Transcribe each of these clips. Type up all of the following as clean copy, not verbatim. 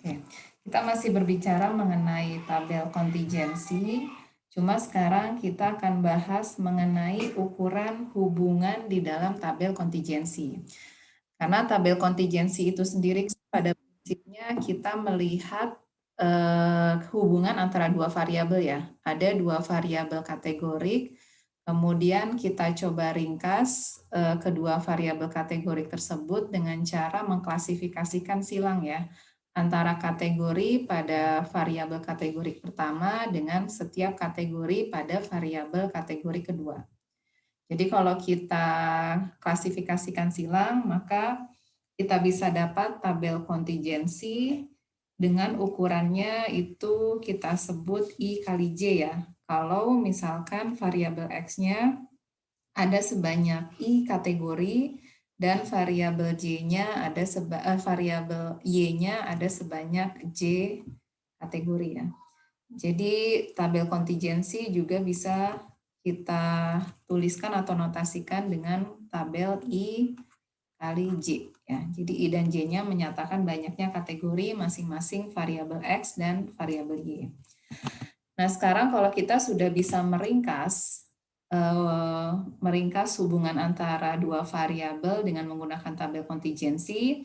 Oke, kita masih berbicara mengenai tabel kontingensi, cuma sekarang kita akan bahas mengenai ukuran hubungan di dalam tabel kontingensi. Karena tabel kontingensi itu sendiri pada prinsipnya kita melihat hubungan antara dua variabel ya. Ada dua variabel kategorik, kemudian kita coba ringkas kedua variabel kategorik tersebut dengan cara mengklasifikasikan silang ya antara kategori pada variabel kategori pertama dengan setiap kategori pada variabel kategori kedua. Jadi kalau kita klasifikasikan silang, maka kita bisa dapat tabel kontingensi dengan ukurannya itu kita sebut I kali J ya. Kalau misalkan variabel X-nya ada sebanyak I kategori, dan variabel J-nya ada variabel Y-nya ada sebanyak J kategori ya. Jadi tabel kontingensi juga bisa kita tuliskan atau notasikan dengan tabel I kali J ya. Jadi I dan J-nya menyatakan banyaknya kategori masing-masing variabel X dan variabel Y. Nah, sekarang kalau kita sudah bisa meringkas hubungan antara dua variabel dengan menggunakan tabel kontingensi.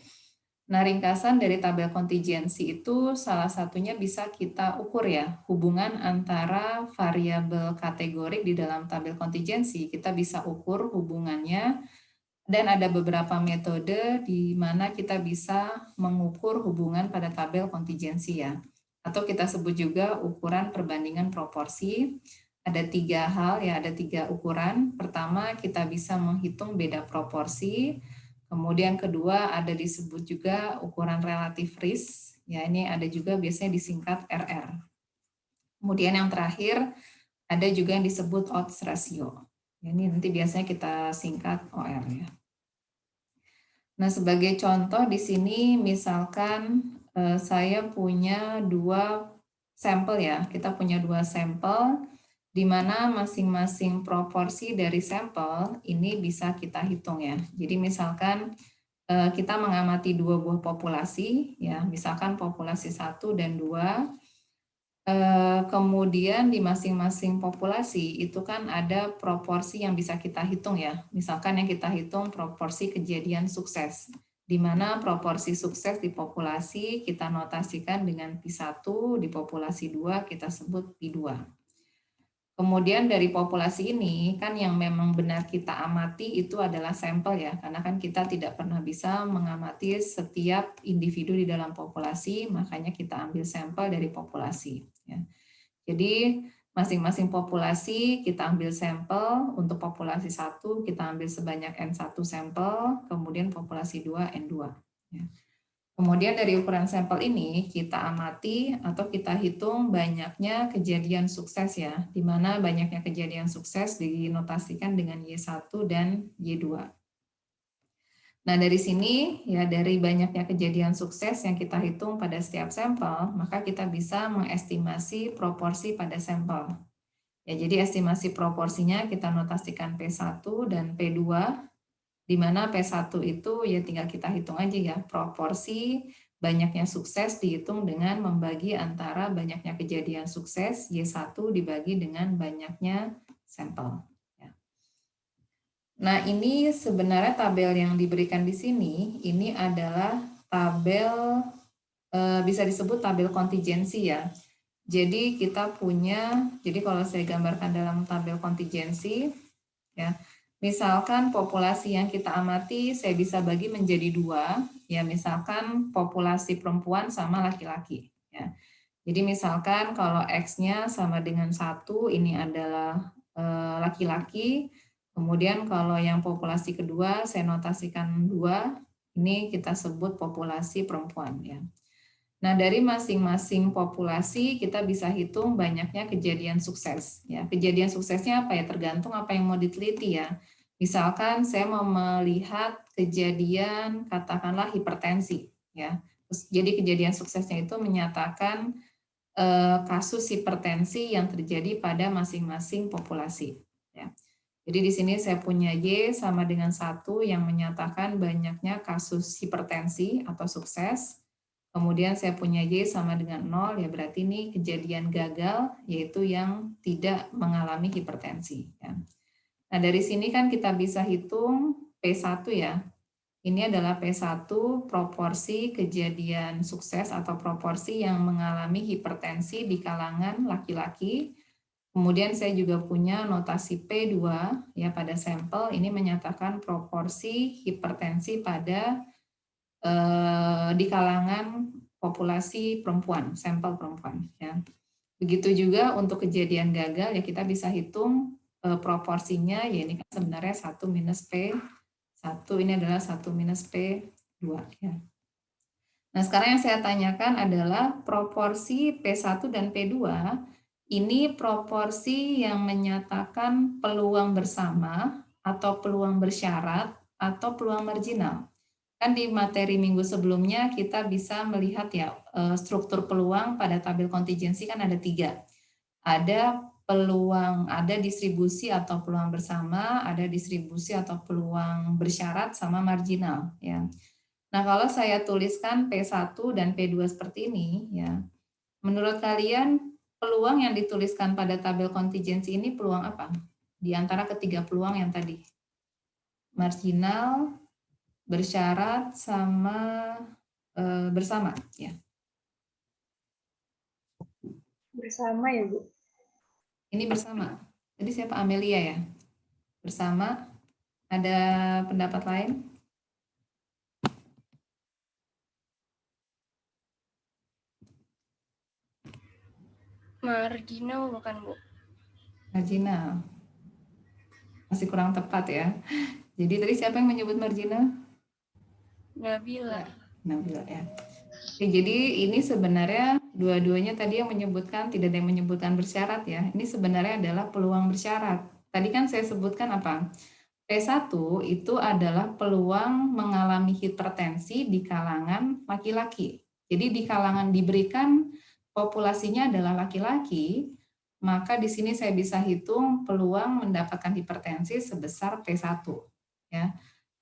Nah, ringkasan dari tabel kontingensi itu salah satunya bisa kita ukur ya, hubungan antara variabel kategorik di dalam tabel kontingensi. Kita bisa ukur hubungannya dan ada beberapa metode di mana kita bisa mengukur hubungan pada tabel kontingensi ya. Atau kita sebut juga ukuran perbandingan proporsi. Ada tiga hal ya, ada tiga ukuran. Pertama, kita bisa menghitung beda proporsi. Kemudian kedua, ada disebut juga ukuran relatif risk. Ya, ini ada juga biasanya disingkat RR. Kemudian yang terakhir, ada juga yang disebut odds ratio. Ini nanti biasanya kita singkat OR ya. Nah, sebagai contoh di sini misalkan saya punya dua sampel ya. Kita punya dua sampel di mana masing-masing proporsi dari sampel ini bisa kita hitung ya. Jadi misalkan kita mengamati dua buah populasi ya, misalkan populasi 1 dan 2. Kemudian di masing-masing populasi itu kan ada proporsi yang bisa kita hitung ya. Misalkan yang kita hitung proporsi kejadian sukses, di mana proporsi sukses di populasi kita notasikan dengan P1, di populasi 2 kita sebut P2. Kemudian dari populasi ini kan yang memang benar kita amati itu adalah sampel ya, karena kan kita tidak pernah bisa mengamati setiap individu di dalam populasi, makanya kita ambil sampel dari populasi. Ya. Jadi masing-masing populasi kita ambil sampel, untuk populasi 1 kita ambil sebanyak N1 sampel, kemudian populasi 2 N2. Ya. Kemudian dari ukuran sampel ini kita amati atau kita hitung banyaknya kejadian sukses ya, di mana banyaknya kejadian sukses dinotasikan dengan Y1 dan Y2. Nah, dari sini ya dari banyaknya kejadian sukses yang kita hitung pada setiap sampel, maka kita bisa mengestimasi proporsi pada sampel. Ya, jadi estimasi proporsinya kita notasikan P1 dan P2, di mana P1 itu ya tinggal kita hitung aja ya, proporsi banyaknya sukses dihitung dengan membagi antara banyaknya kejadian sukses Y1 dibagi dengan banyaknya sampel. Ya. Nah, ini sebenarnya tabel yang diberikan di sini, ini adalah tabel, bisa disebut tabel kontingensi ya. Jadi kita punya, jadi kalau saya gambarkan dalam tabel kontingensi, ya, misalkan populasi yang kita amati saya bisa bagi menjadi dua, ya misalkan populasi perempuan sama laki-laki. Ya. Jadi misalkan kalau X-nya sama dengan 1, ini adalah laki-laki, kemudian kalau yang populasi kedua saya notasikan 2, ini kita sebut populasi perempuan. Ya. Nah, dari masing-masing populasi kita bisa hitung banyaknya kejadian sukses. Ya, kejadian suksesnya apa ya? Tergantung apa yang mau diteliti ya. Misalkan saya mau melihat kejadian katakanlah hipertensi. Ya, jadi kejadian suksesnya itu menyatakan kasus hipertensi yang terjadi pada masing-masing populasi. Ya. Jadi di sini saya punya Y sama dengan 1 yang menyatakan banyaknya kasus hipertensi atau sukses. Kemudian saya punya Y sama dengan 0, ya berarti ini kejadian gagal, yaitu yang tidak mengalami hipertensi. Ya. Nah, dari sini kan kita bisa hitung P1 ya. Ini adalah P1 proporsi kejadian sukses atau proporsi yang mengalami hipertensi di kalangan laki-laki. Kemudian saya juga punya notasi P2 ya pada sampel, ini menyatakan proporsi hipertensi pada di kalangan populasi perempuan, sampel perempuan. Ya. Begitu juga untuk kejadian gagal, ya kita bisa hitung proporsinya, ya ini kan sebenarnya 1 minus P1, ini adalah 1 minus P2. Ya. Nah sekarang yang saya tanyakan adalah proporsi P1 dan P2, ini proporsi yang menyatakan peluang bersama, atau peluang bersyarat, atau peluang marginal. Kan di materi minggu sebelumnya kita bisa melihat ya struktur peluang pada tabel kontingensi kan ada 3. Ada peluang, ada distribusi atau peluang bersama, ada distribusi atau peluang bersyarat sama marginal ya. Nah, kalau saya tuliskan P1 dan P2 seperti ini ya. Menurut kalian peluang yang dituliskan pada tabel kontingensi ini peluang apa? Di antara ketiga peluang yang tadi. Marginal, bersyarat sama bersama ya. Bersama ya, Bu. Ini bersama. Jadi siapa? Amelia ya. Bersama. Ada pendapat lain? Marginal bukan, Bu? Marginal. Masih kurang tepat ya. Jadi tadi siapa yang menyebut marginal? Nabila. Nabila ya. Oke, jadi ini sebenarnya dua-duanya tadi yang menyebutkan, tidak ada yang menyebutkan bersyarat ya. Ini sebenarnya adalah peluang bersyarat. Tadi kan saya sebutkan apa? P1 itu adalah peluang mengalami hipertensi di kalangan laki-laki. Jadi di kalangan diberikan populasinya adalah laki-laki, maka di sini saya bisa hitung peluang mendapatkan hipertensi sebesar P1 ya.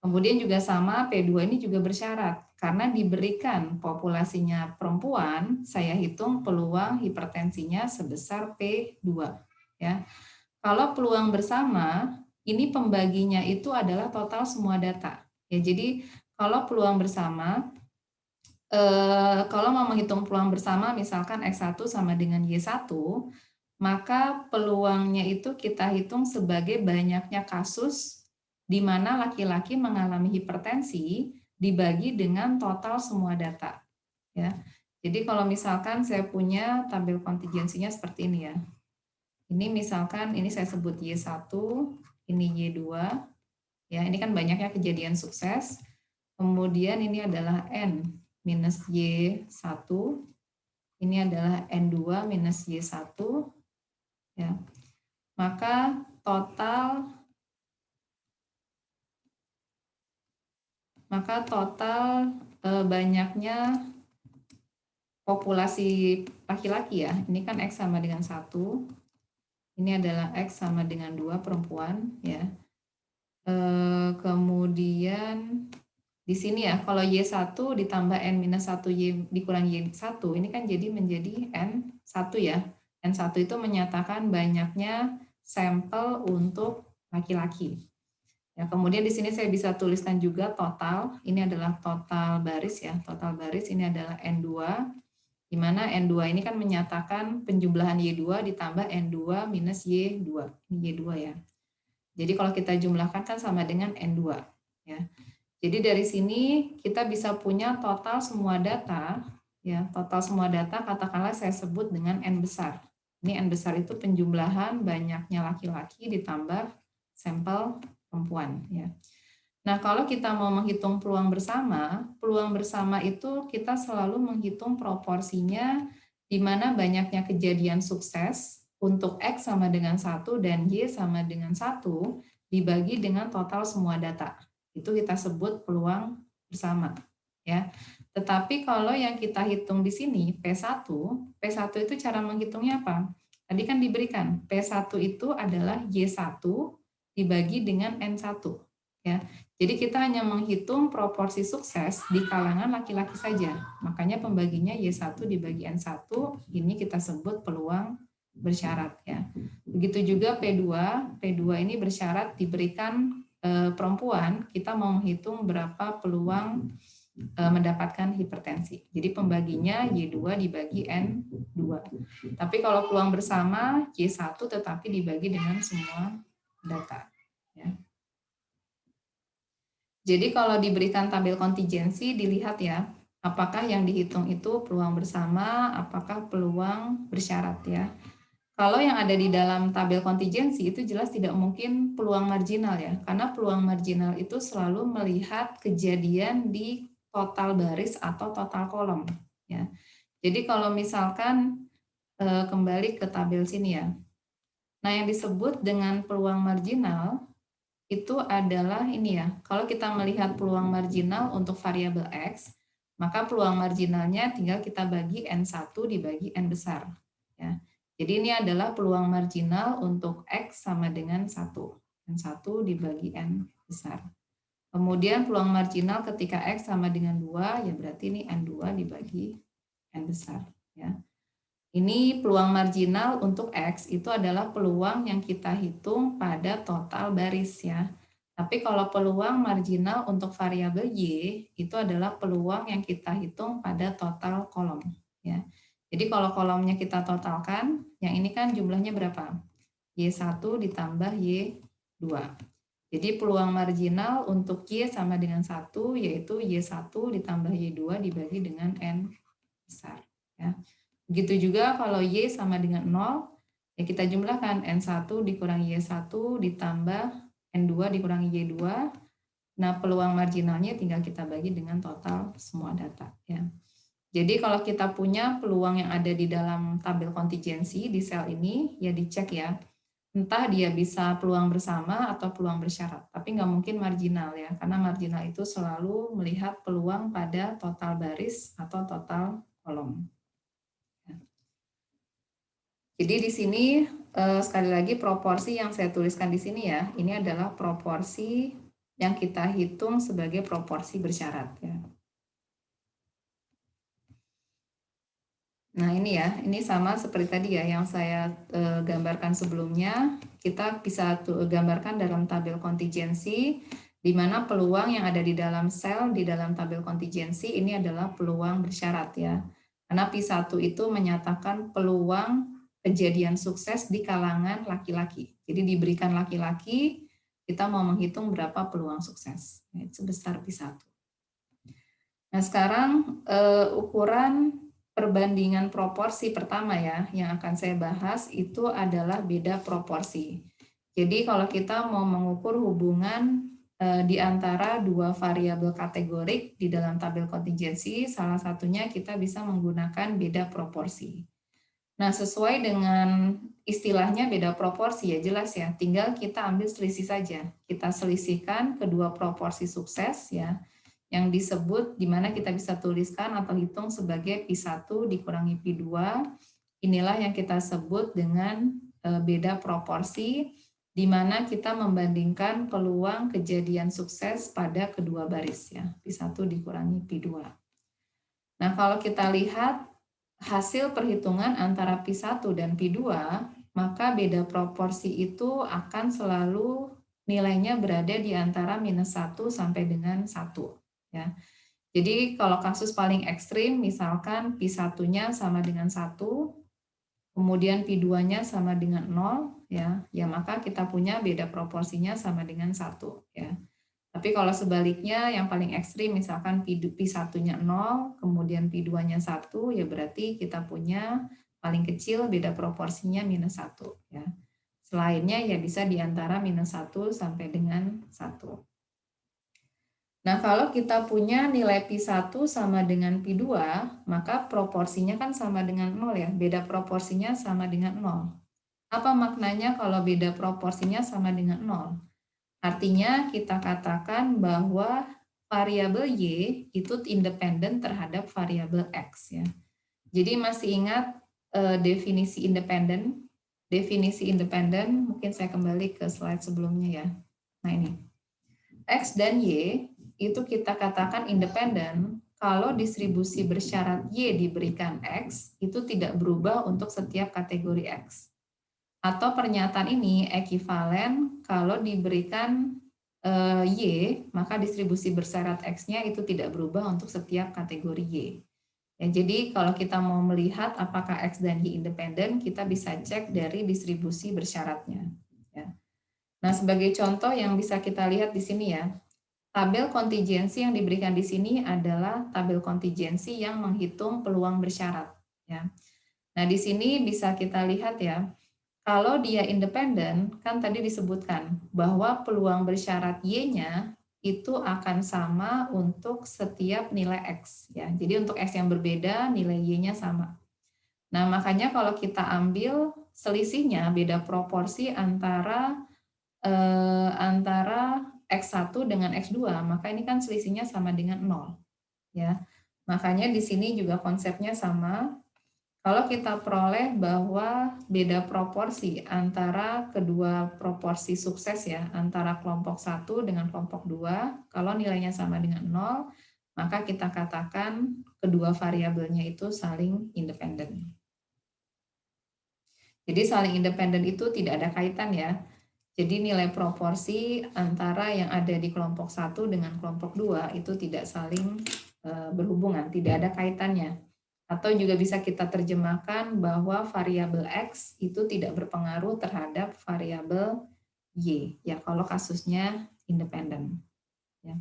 Kemudian juga sama P2 ini juga bersyarat karena diberikan populasinya perempuan, saya hitung peluang hipertensinya sebesar P2 ya. Kalau peluang bersama ini pembaginya itu adalah total semua data. Ya, jadi kalau peluang bersama kalau mau menghitung peluang bersama misalkan X1 sama dengan Y1, maka peluangnya itu kita hitung sebagai banyaknya kasus di mana laki-laki mengalami hipertensi dibagi dengan total semua data. Ya. Jadi kalau misalkan saya punya tabel kontingensinya seperti ini ya. Ini misalkan ini saya sebut Y1, ini Y2. Ya, ini kan banyaknya kejadian sukses. Kemudian ini adalah N minus Y1. Ini adalah N2 minus Y1. Ya. Maka total banyaknya populasi laki-laki ya. Ini kan X sama dengan 1. Ini adalah X sama dengan 2 perempuan ya. Kemudian di sini ya, kalau Y1 ditambah N-1 Y dikurang Y1, ini kan jadi menjadi N1 ya. N1 itu menyatakan banyaknya sampel untuk laki-laki. Ya, kemudian di sini saya bisa tuliskan juga total, ini adalah total baris ya, total baris ini adalah N2, di mana N2 ini kan menyatakan penjumlahan Y2 ditambah N2 minus Y2, ini Y2 ya. Jadi kalau kita jumlahkan kan sama dengan N2 ya. Jadi dari sini kita bisa punya total semua data ya, total semua data katakanlah saya sebut dengan N besar. Ini N besar itu penjumlahan banyaknya laki-laki ditambah sampel perempuan ya. Nah, kalau kita mau menghitung peluang bersama itu kita selalu menghitung proporsinya di mana banyaknya kejadian sukses untuk X sama dengan 1 dan Y sama dengan 1 dibagi dengan total semua data. Itu kita sebut peluang bersama ya. Tetapi kalau yang kita hitung di sini P1 itu cara menghitungnya apa? Tadi kan diberikan P1 itu adalah Y1 dibagi dengan N1. ya. Jadi kita hanya menghitung proporsi sukses di kalangan laki-laki saja. Makanya pembaginya Y1 dibagi N1, ini kita sebut peluang bersyarat ya. Begitu juga P2, P2 ini bersyarat diberikan perempuan, kita mau menghitung berapa peluang mendapatkan hipertensi. Jadi pembaginya Y2 dibagi N2. Tapi kalau peluang bersama Y1 tetapi dibagi dengan semua data. Ya. Jadi kalau diberikan tabel kontingensi dilihat ya, apakah yang dihitung itu peluang bersama, apakah peluang bersyarat ya. Kalau yang ada di dalam tabel kontingensi itu jelas tidak mungkin peluang marginal ya, karena peluang marginal itu selalu melihat kejadian di total baris atau total kolom ya. Jadi kalau misalkan kembali ke tabel sini ya. Nah, yang disebut dengan peluang marginal itu adalah ini ya. Kalau kita melihat peluang marginal untuk variabel X, maka peluang marginalnya tinggal kita bagi N1 dibagi N besar ya. Jadi ini adalah peluang marginal untuk X sama dengan 1. N1 dibagi N besar. Kemudian peluang marginal ketika X sama dengan 2, ya berarti ini N2 dibagi N besar. Ya. Ini peluang marginal untuk X itu adalah peluang yang kita hitung pada total baris ya. Tapi kalau peluang marginal untuk variabel Y itu adalah peluang yang kita hitung pada total kolom. Ya. Jadi kalau kolomnya kita totalkan, yang ini kan jumlahnya berapa? Y1 ditambah Y2. Jadi peluang marginal untuk Y sama dengan 1, yaitu Y1 ditambah Y2 dibagi dengan N besar. Ya. Begitu juga kalau Y sama dengan 0, ya kita jumlahkan N1 dikurangi Y1 ditambah N2 dikurangi Y2. Nah, peluang marginalnya tinggal kita bagi dengan total semua data. Ya. Jadi kalau kita punya peluang yang ada di dalam tabel kontingensi di sel ini, ya dicek ya. Entah dia bisa peluang bersama atau peluang bersyarat, tapi nggak mungkin marginal ya, karena marginal itu selalu melihat peluang pada total baris atau total kolom. Jadi di sini sekali lagi proporsi yang saya tuliskan di sini ya, ini adalah proporsi yang kita hitung sebagai proporsi bersyarat ya. Nah ini ya, ini sama seperti tadi ya yang saya gambarkan sebelumnya. Kita bisa gambarkan dalam tabel kontingensi, di mana peluang yang ada di dalam sel di dalam tabel kontingensi ini adalah peluang bersyarat ya. Karena P1 itu menyatakan peluang kejadian sukses di kalangan laki-laki. Jadi diberikan laki-laki, kita mau menghitung berapa peluang sukses. Sebesar P1. Nah sekarang ukuran perbandingan proporsi pertama ya, yang akan saya bahas itu adalah beda proporsi. Jadi kalau kita mau mengukur hubungan di antara dua variabel kategorik di dalam tabel kontingensi, salah satunya kita bisa menggunakan beda proporsi. Nah, sesuai dengan istilahnya beda proporsi ya jelas ya, tinggal kita ambil selisih saja. Kita selisihkan kedua proporsi sukses ya, yang disebut di mana kita bisa tuliskan atau hitung sebagai P1 dikurangi P2. Inilah yang kita sebut dengan beda proporsi, di mana kita membandingkan peluang kejadian sukses pada kedua baris ya, P1 dikurangi P2. Nah, kalau kita lihat hasil perhitungan antara P1 dan P2, maka beda proporsi itu akan selalu nilainya berada di antara -1 sampai dengan 1. Ya. Jadi kalau kasus paling ekstrim, misalkan P1-nya sama dengan 1, kemudian P2-nya sama dengan 0, ya maka kita punya beda proporsinya sama dengan 1. Ya. Tapi kalau sebaliknya yang paling ekstrim, misalkan P1-nya 0, kemudian P2-nya 1, ya berarti kita punya paling kecil beda proporsinya -1. Ya. Selainnya ya bisa di antara -1 sampai dengan 1. Nah, kalau kita punya nilai P1 sama dengan P2, maka proporsinya kan sama dengan 0 ya, beda proporsinya sama dengan 0. Apa maknanya kalau beda proporsinya sama dengan 0? Artinya kita katakan bahwa variabel Y itu independen terhadap variabel X ya. Jadi masih ingat definisi independen? Definisi independen, mungkin saya kembali ke slide sebelumnya ya. Nah ini. X dan Y itu kita katakan independen kalau distribusi bersyarat Y diberikan X itu tidak berubah untuk setiap kategori X. Atau pernyataan ini ekivalen kalau diberikan Y, maka distribusi bersyarat X-nya itu tidak berubah untuk setiap kategori Y. Ya, jadi kalau kita mau melihat apakah X dan Y independen, kita bisa cek dari distribusi bersyaratnya. Ya. Nah, sebagai contoh yang bisa kita lihat di sini ya, tabel kontingensi yang diberikan di sini adalah tabel kontingensi yang menghitung peluang bersyarat. Ya. Nah, di sini bisa kita lihat ya, kalau dia independen, kan tadi disebutkan bahwa peluang bersyarat Y-nya itu akan sama untuk setiap nilai X. Ya. Jadi untuk X yang berbeda, nilai Y-nya sama. Nah, makanya kalau kita ambil selisihnya, beda proporsi antara X1 dengan X2, maka ini kan selisihnya sama dengan 0. Ya. Makanya di sini juga konsepnya sama. Kalau kita peroleh bahwa beda proporsi antara kedua proporsi sukses ya, antara kelompok 1 dengan kelompok 2, kalau nilainya sama dengan 0, maka kita katakan kedua variabelnya itu saling independen. Jadi saling independen itu tidak ada kaitan ya. Jadi nilai proporsi antara yang ada di kelompok 1 dengan kelompok 2 itu tidak saling berhubungan, tidak ada kaitannya. Atau juga bisa kita terjemahkan bahwa variabel X itu tidak berpengaruh terhadap variabel Y, ya kalau kasusnya independen. Ya.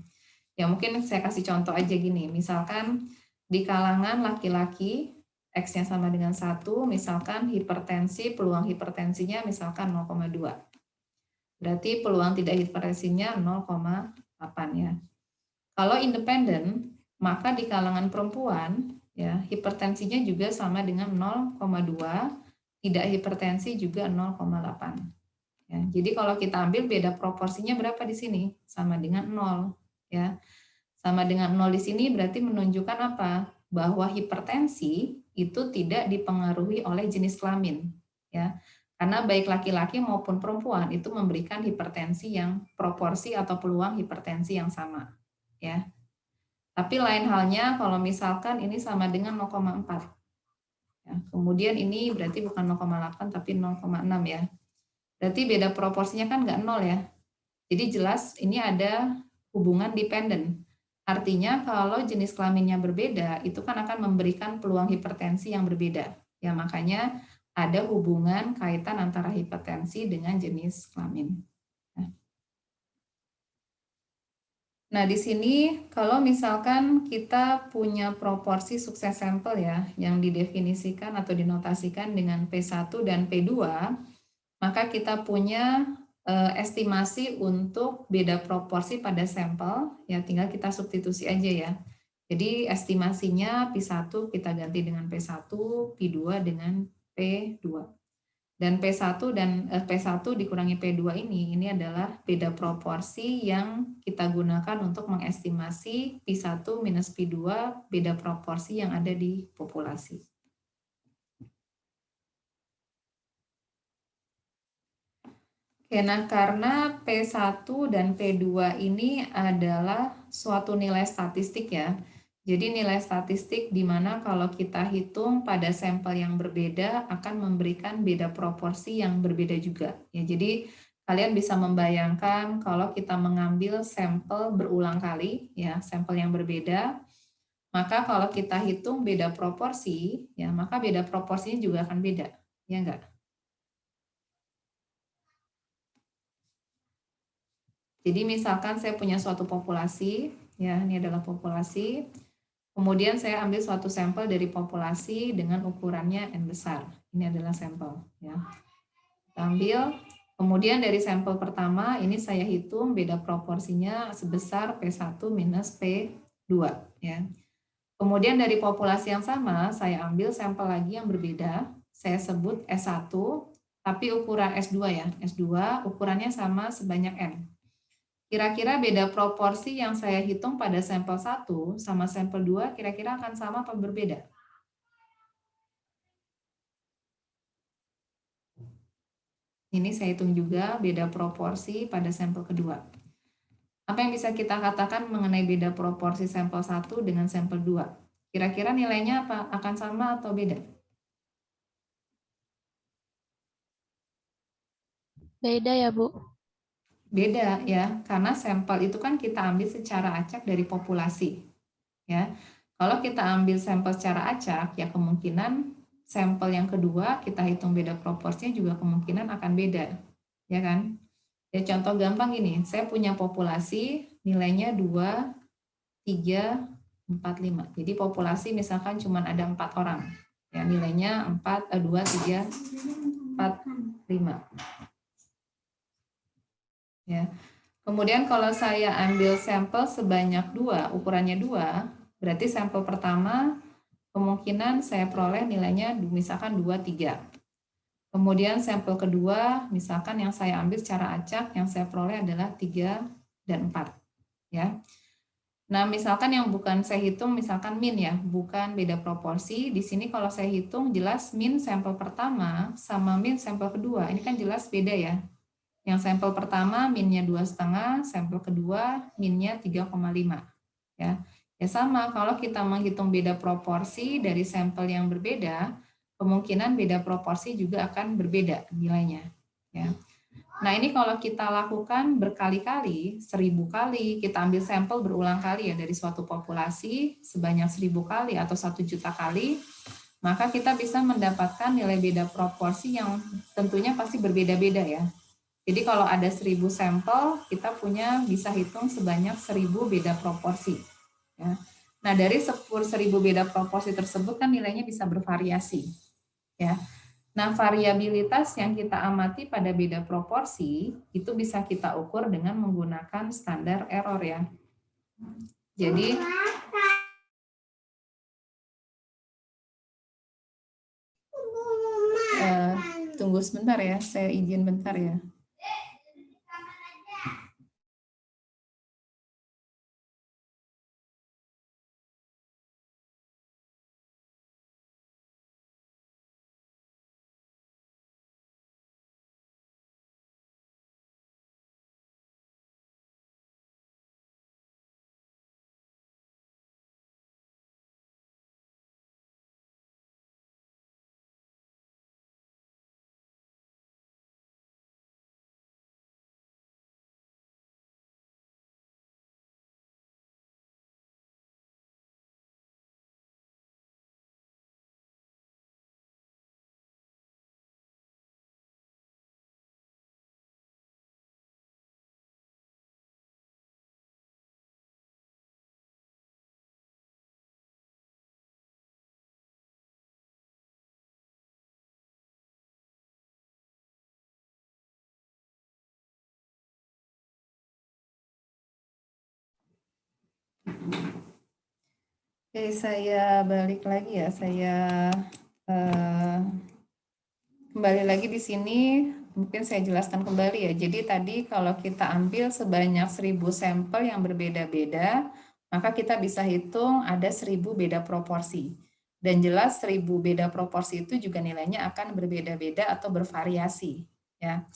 Ya mungkin saya kasih contoh aja gini, misalkan di kalangan laki-laki X-nya sama dengan 1, misalkan hipertensi, peluang hipertensinya misalkan 0,2. Berarti peluang tidak hipertensinya 0,8 ya. Kalau independen, maka di kalangan perempuan ya hipertensinya juga sama dengan 0,2, tidak hipertensi juga 0,8. Ya, jadi kalau kita ambil beda proporsinya berapa di sini? Sama dengan 0 ya. Sama dengan 0 di sini berarti menunjukkan apa? Bahwa hipertensi itu tidak dipengaruhi oleh jenis kelamin ya. Karena baik laki-laki maupun perempuan itu memberikan hipertensi yang proporsi atau peluang hipertensi yang sama ya. Tapi lain halnya kalau misalkan ini sama dengan 0,4. Ya, kemudian ini berarti bukan 0,8 tapi 0,6 ya. Berarti beda proporsinya kan nggak 0 ya. Jadi jelas ini ada hubungan dependen. Artinya kalau jenis kelaminnya berbeda, itu kan akan memberikan peluang hipertensi yang berbeda. Ya, makanya ada hubungan kaitan antara hipertensi dengan jenis kelamin. Nah, di sini kalau misalkan kita punya proporsi sukses sampel ya, yang didefinisikan atau dinotasikan dengan P1 dan P2, maka kita punya estimasi untuk beda proporsi pada sampel, ya tinggal kita substitusi aja ya. Jadi estimasinya P1 kita ganti dengan P1, P2 dengan P2. Dan P1 dikurangi P2 ini adalah beda proporsi yang kita gunakan untuk mengestimasi P1 minus P2 beda proporsi yang ada di populasi. Oke, nah karena P1 dan P2 ini adalah suatu nilai statistik ya. Jadi nilai statistik di mana kalau kita hitung pada sampel yang berbeda akan memberikan beda proporsi yang berbeda juga. Ya, jadi kalian bisa membayangkan kalau kita mengambil sampel berulang kali, ya sampel yang berbeda, maka kalau kita hitung beda proporsi, ya maka beda proporsinya juga akan beda, ya enggak? Jadi misalkan saya punya suatu populasi, ya ini adalah populasi. Kemudian saya ambil suatu sampel dari populasi dengan ukurannya N besar. Ini adalah sampel. Ya. Kita ambil, kemudian dari sampel pertama ini saya hitung beda proporsinya sebesar P1 minus P2. Ya. Kemudian dari populasi yang sama, saya ambil sampel lagi yang berbeda. Saya sebut S1, tapi ukuran S2 ya. S2 ukurannya sama sebanyak N. Kira-kira beda proporsi yang saya hitung pada sampel 1 sama sampel 2 kira-kira akan sama atau berbeda? Ini saya hitung juga beda proporsi pada sampel kedua. Apa yang bisa kita katakan mengenai beda proporsi sampel 1 dengan sampel 2? Kira-kira nilainya apa? Akan sama atau beda? Beda ya, Bu? Beda ya, karena sampel itu kan kita ambil secara acak dari populasi. Ya, kalau kita ambil sampel secara acak, ya kemungkinan sampel yang kedua kita hitung beda proporsinya juga kemungkinan akan beda, ya kan? Ya contoh gampang gini, saya punya populasi nilainya 2, 3, 4, 5. Jadi populasi misalkan cuma ada 4 orang, ya nilainya 2, 3, 4, 5. Ya. Kemudian kalau saya ambil sampel sebanyak 2, ukurannya 2, berarti sampel pertama kemungkinan saya peroleh nilainya misalkan 2, 3. Kemudian sampel kedua, misalkan yang saya ambil secara acak, yang saya peroleh adalah 3 dan 4. Ya. Nah, misalkan yang bukan saya hitung, misalkan min ya, bukan beda proporsi. Di sini kalau saya hitung jelas min sampel pertama sama min sampel kedua. Ini kan jelas beda ya. Yang sampel pertama minnya 2,5, sampel kedua minnya 3,5. Ya. Ya sama, kalau kita menghitung beda proporsi dari sampel yang berbeda, kemungkinan beda proporsi juga akan berbeda nilainya. Ya. Nah ini kalau kita lakukan berkali-kali, 1000 kali, kita ambil sampel berulang kali ya dari suatu populasi sebanyak 1000 kali atau 1 juta kali, maka kita bisa mendapatkan nilai beda proporsi yang tentunya pasti berbeda-beda ya. Jadi kalau ada 1000 sampel, kita bisa hitung sebanyak 1000 beda proporsi. Ya. Nah dari 1000 beda proporsi tersebut kan nilainya bisa bervariasi. Ya. Nah, variabilitas yang kita amati pada beda proporsi itu bisa kita ukur dengan menggunakan standar error ya. Jadi tunggu sebentar ya, saya izin bentar ya. Oke, saya balik lagi ya. Saya kembali lagi di sini. Mungkin saya jelaskan kembali ya. Jadi tadi kalau kita ambil sebanyak 1000 sampel yang berbeda-beda, maka kita bisa hitung ada 1000 beda proporsi. Dan jelas 1000 beda proporsi itu juga nilainya akan berbeda-beda atau bervariasi. Ya.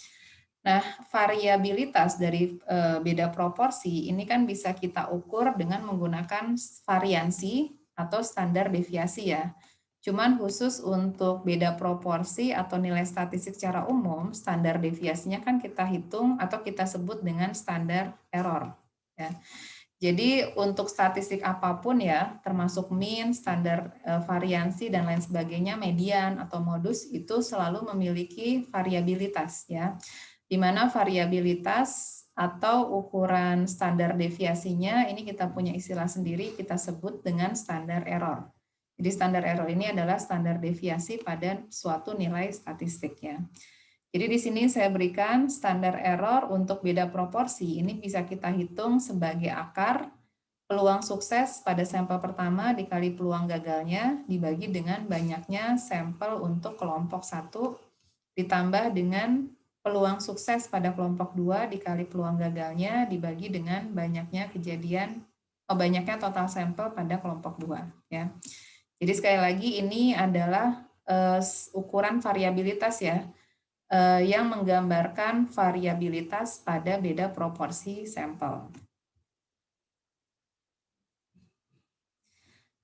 Nah, variabilitas dari beda proporsi ini kan bisa kita ukur dengan menggunakan variansi atau standar deviasi ya. Cuman khusus untuk beda proporsi atau nilai statistik secara umum, standar deviasinya kan kita hitung atau kita sebut dengan standar error. Ya. Jadi untuk statistik apapun ya, termasuk mean, standar variansi dan lain sebagainya, median atau modus itu selalu memiliki variabilitas ya. Di mana variabilitas atau ukuran standar deviasinya ini kita punya istilah sendiri, kita sebut dengan standar error. Jadi standar error ini adalah standar deviasi pada suatu nilai statistik ya. Jadi di sini saya berikan standar error untuk beda proporsi. Ini bisa kita hitung sebagai akar peluang sukses pada sampel pertama dikali peluang gagalnya dibagi dengan banyaknya sampel untuk kelompok 1 ditambah dengan peluang sukses pada kelompok 2 dikali peluang gagalnya dibagi dengan banyaknya banyaknya total sampel pada kelompok 2 ya. Jadi sekali lagi ini adalah ukuran variabilitas ya, yang menggambarkan variabilitas pada beda proporsi sampel.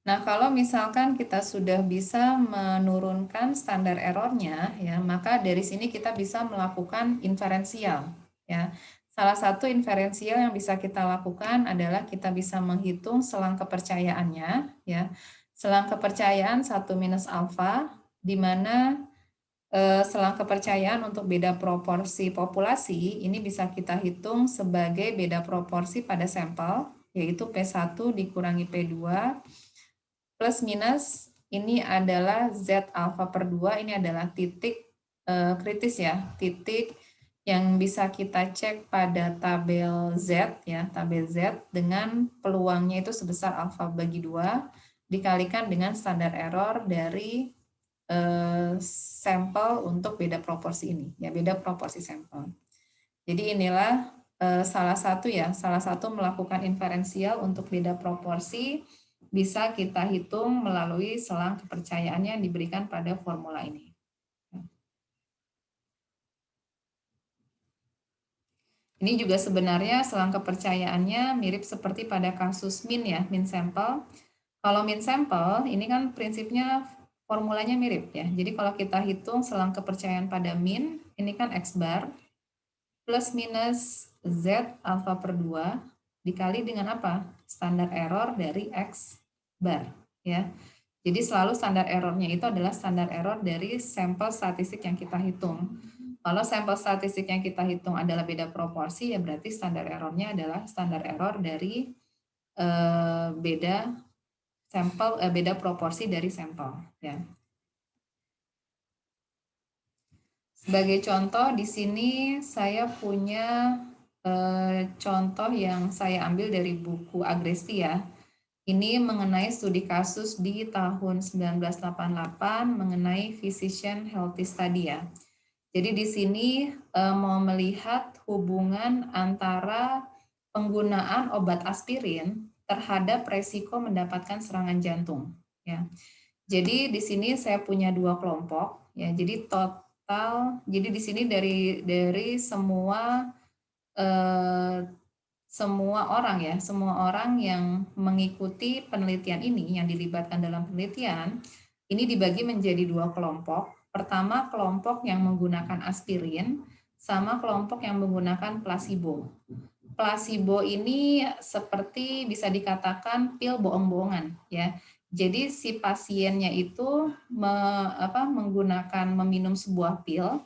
Nah, kalau misalkan kita sudah bisa menurunkan standar errornya, ya, maka dari sini kita bisa melakukan inferensial. Ya. Salah satu inferensial yang bisa kita lakukan adalah kita bisa menghitung selang kepercayaannya. Ya. Selang kepercayaan 1 minus alfa, di mana selang kepercayaan untuk beda proporsi populasi, ini bisa kita hitung sebagai beda proporsi pada sampel, yaitu P1 dikurangi P2, plus minus ini adalah Z alfa per 2, ini adalah titik kritis ya, titik yang bisa kita cek pada tabel Z ya, tabel Z dengan peluangnya itu sebesar alfa bagi 2 dikalikan dengan standar error dari sampel untuk beda proporsi ini ya, beda proporsi sampel. Jadi inilah salah satu melakukan inferensial untuk beda proporsi bisa kita hitung melalui selang kepercayaannya yang diberikan pada formula ini. Ini juga sebenarnya selang kepercayaannya mirip seperti pada kasus min ya, min sampel. Kalau min sampel ini kan prinsipnya formulanya mirip ya. Jadi kalau kita hitung selang kepercayaan pada min, ini kan X bar plus minus Z alfa per 2 dikali dengan apa? Standar error dari X bar ya. Jadi selalu standar errornya itu adalah standar error dari sampel statistik yang kita hitung. Kalau sampel statistik yang kita hitung adalah beda proporsi, ya berarti standar errornya adalah standar error dari beda sampel, beda proporsi dari sampel. Ya. Sebagai contoh, di sini saya punya contoh yang saya ambil dari buku Agresti ya. Ini mengenai studi kasus di tahun 1988 mengenai physician healthy study ya. Jadi di sini mau melihat hubungan antara penggunaan obat aspirin terhadap resiko mendapatkan serangan jantung. Ya. Jadi di sini saya punya 2 kelompok. Ya. Jadi total, jadi di sini dari semua orang yang mengikuti penelitian ini, yang dilibatkan dalam penelitian, ini dibagi menjadi 2 kelompok. Pertama, kelompok yang menggunakan aspirin, sama kelompok yang menggunakan placebo. Placebo ini seperti bisa dikatakan pil bohong-bohongan, ya. Jadi si pasiennya itu menggunakan meminum sebuah pil,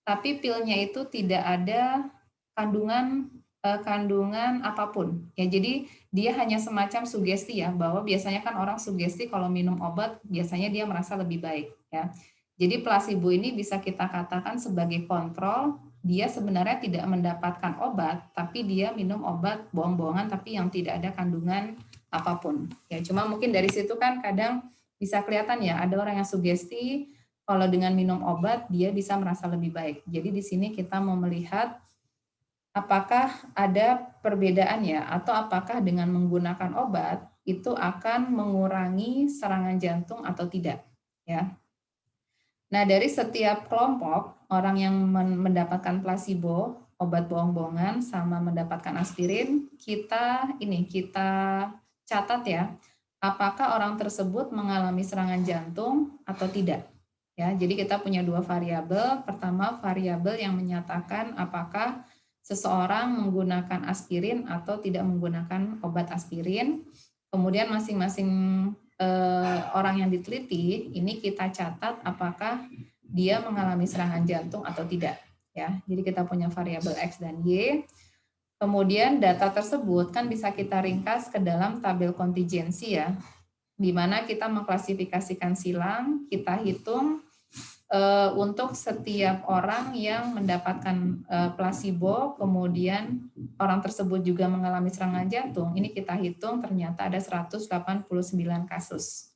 tapi pilnya itu tidak ada kandungan apapun ya, jadi dia hanya semacam sugesti ya, bahwa biasanya kan orang sugesti kalau minum obat biasanya dia merasa lebih baik ya. Jadi placebo ini bisa kita katakan sebagai kontrol, dia sebenarnya tidak mendapatkan obat tapi dia minum obat bohong-bohongan tapi yang tidak ada kandungan apapun ya. Cuma mungkin dari situ kan kadang bisa kelihatan ya, ada orang yang sugesti kalau dengan minum obat dia bisa merasa lebih baik. Jadi di sini kita mau melihat apakah ada perbedaan ya, atau apakah dengan menggunakan obat itu akan mengurangi serangan jantung atau tidak ya. Nah, dari setiap kelompok orang yang mendapatkan placebo, obat bohong-bohongan sama mendapatkan aspirin, kita catat ya, apakah orang tersebut mengalami serangan jantung atau tidak. Ya, jadi kita punya 2 variabel. Pertama, variabel yang menyatakan apakah seseorang menggunakan aspirin atau tidak menggunakan obat aspirin. Kemudian masing-masing orang yang diteliti ini kita catat apakah dia mengalami serangan jantung atau tidak ya. Jadi kita punya variabel X dan Y. Kemudian data tersebut kan bisa kita ringkas ke dalam tabel kontingensi ya, di mana kita mengklasifikasikan silang, kita hitung untuk setiap orang yang mendapatkan placebo, kemudian orang tersebut juga mengalami serangan jantung, ini kita hitung ternyata ada 189 kasus.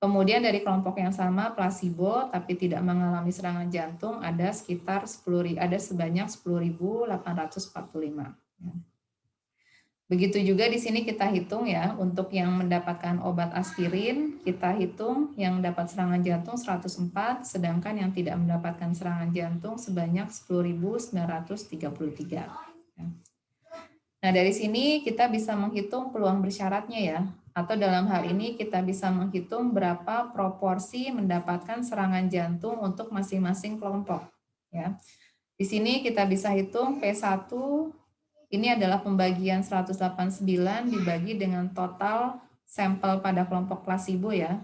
Kemudian dari kelompok yang sama placebo tapi tidak mengalami serangan jantung ada sebanyak 10.845. Begitu juga di sini kita hitung ya, untuk yang mendapatkan obat aspirin, kita hitung yang mendapat serangan jantung 104, sedangkan yang tidak mendapatkan serangan jantung sebanyak 10.933. Nah, dari sini kita bisa menghitung peluang bersyaratnya ya, atau dalam hal ini kita bisa menghitung berapa proporsi mendapatkan serangan jantung untuk masing-masing kelompok. Ya. Di sini kita bisa hitung P1 ini adalah pembagian 189 dibagi dengan total sampel pada kelompok plasebo ya.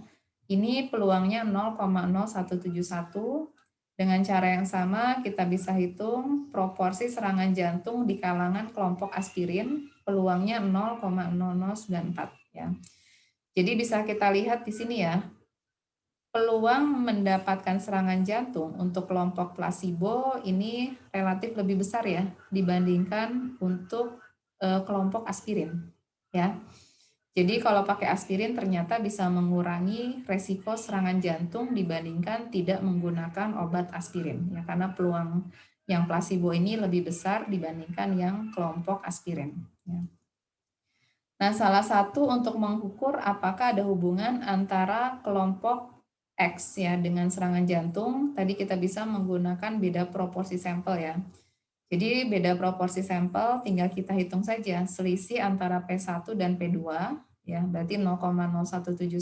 Ini peluangnya 0,0171. Dengan cara yang sama, kita bisa hitung proporsi serangan jantung di kalangan kelompok aspirin, peluangnya 0,0094 ya. Jadi bisa kita lihat di sini ya, peluang mendapatkan serangan jantung untuk kelompok plasebo ini relatif lebih besar ya dibandingkan untuk kelompok aspirin ya. Jadi kalau pakai aspirin ternyata bisa mengurangi resiko serangan jantung dibandingkan tidak menggunakan obat aspirin ya, karena peluang yang plasebo ini lebih besar dibandingkan yang kelompok aspirin ya. Nah, salah satu untuk mengukur apakah ada hubungan antara kelompok X ya dengan serangan jantung, tadi kita bisa menggunakan beda proporsi sampel ya. Jadi beda proporsi sampel tinggal kita hitung saja selisih antara P1 dan P2 ya, berarti 0,0171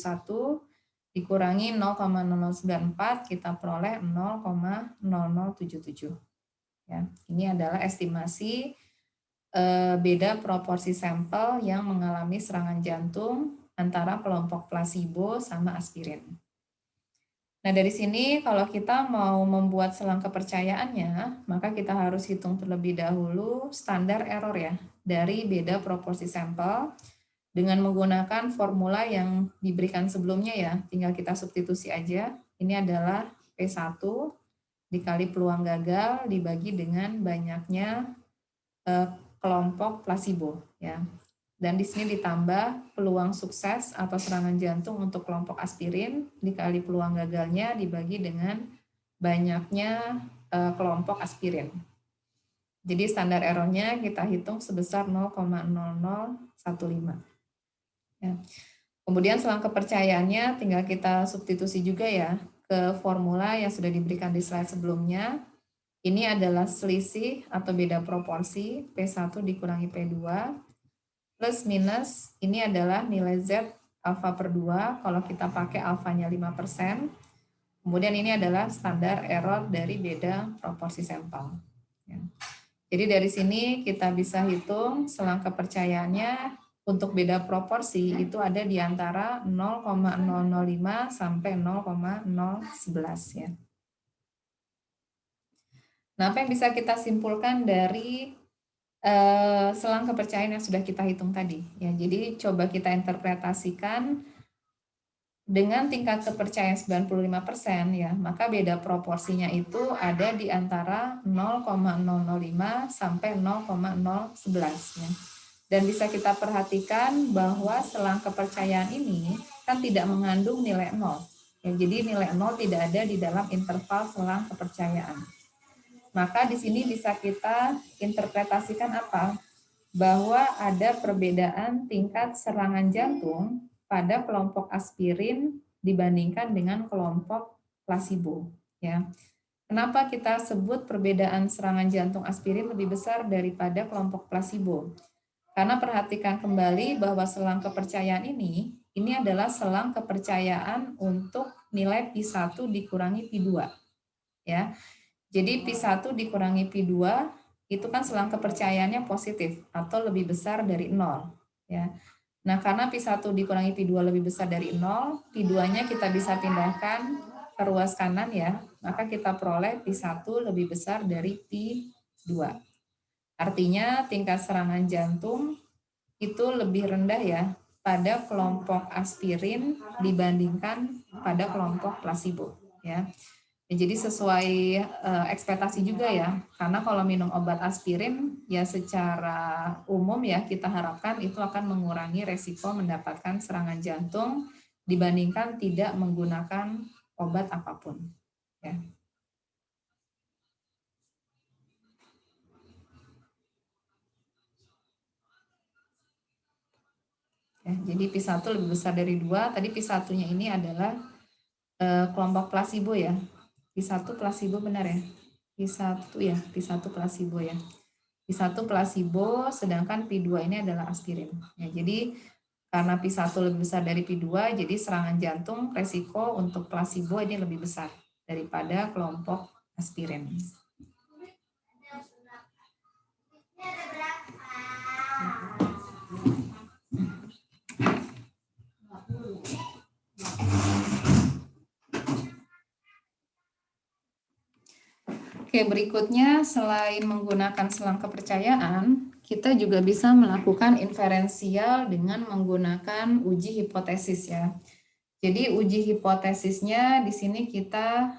dikurangi 0,0094 kita peroleh 0,0077 ya. Ini adalah estimasi beda proporsi sampel yang mengalami serangan jantung antara kelompok plasebo sama aspirin. Nah, dari sini kalau kita mau membuat selang kepercayaannya, maka kita harus hitung terlebih dahulu standar error ya dari beda proporsi sampel dengan menggunakan formula yang diberikan sebelumnya ya. Tinggal kita substitusi aja. Ini adalah P1 dikali peluang gagal dibagi dengan banyaknya kelompok plasebo ya. Dan di sini ditambah peluang sukses atau serangan jantung untuk kelompok aspirin dikali peluang gagalnya dibagi dengan banyaknya kelompok aspirin. Jadi standar errornya kita hitung sebesar 0,0015. Ya. Kemudian selang kepercayaannya tinggal kita substitusi juga ya ke formula yang sudah diberikan di slide sebelumnya. Ini adalah selisih atau beda proporsi P1 dikurangi P2 plus minus ini adalah nilai Z alfa per 2 kalau kita pakai alfanya 5%. Kemudian ini adalah standar error dari beda proporsi sampel. Ya. Jadi dari sini kita bisa hitung selang kepercayaannya untuk beda proporsi itu ada di antara 0,005 sampai 0,011 ya. Nah, apa yang bisa kita simpulkan dari selang kepercayaan yang sudah kita hitung tadi ya. Jadi coba kita interpretasikan dengan tingkat kepercayaan 95% ya, maka beda proporsinya itu ada di antara 0,005 sampai 0,011 ya. Dan bisa kita perhatikan bahwa selang kepercayaan ini kan tidak mengandung nilai 0. Ya, jadi nilai 0 tidak ada di dalam interval selang kepercayaan. Maka di sini bisa kita interpretasikan apa? Bahwa ada perbedaan tingkat serangan jantung pada kelompok aspirin dibandingkan dengan kelompok plasebo. Ya. Kenapa kita sebut perbedaan serangan jantung aspirin lebih besar daripada kelompok plasebo? Karena perhatikan kembali bahwa selang kepercayaan ini adalah selang kepercayaan untuk nilai P1 dikurangi P2. Ya. Jadi P1 dikurangi P2 itu kan selang kepercayaannya positif atau lebih besar dari 0. Ya. Nah, karena P1 dikurangi P2 lebih besar dari 0, P2-nya kita bisa pindahkan ke ruas kanan ya, maka kita peroleh P1 lebih besar dari P2. Artinya tingkat serangan jantung itu lebih rendah ya pada kelompok aspirin dibandingkan pada kelompok plasebo. Ya. Jadi sesuai ekspektasi juga ya, karena kalau minum obat aspirin ya secara umum ya kita harapkan itu akan mengurangi resiko mendapatkan serangan jantung dibandingkan tidak menggunakan obat apapun. Ya. Ya, jadi P1 lebih besar dari 2, tadi P1-nya ini adalah kelompok plasebo ya. P1 plasebo benar ya? P1 ya, P1 plasebo ya. P1 placebo, sedangkan P2 ini adalah aspirin. Ya, jadi karena P1 lebih besar dari P2, jadi serangan jantung resiko untuk placebo ini lebih besar daripada kelompok aspirin. Oke, berikutnya selain menggunakan selang kepercayaan, kita juga bisa melakukan inferensial dengan menggunakan uji hipotesis ya. Jadi uji hipotesisnya di sini kita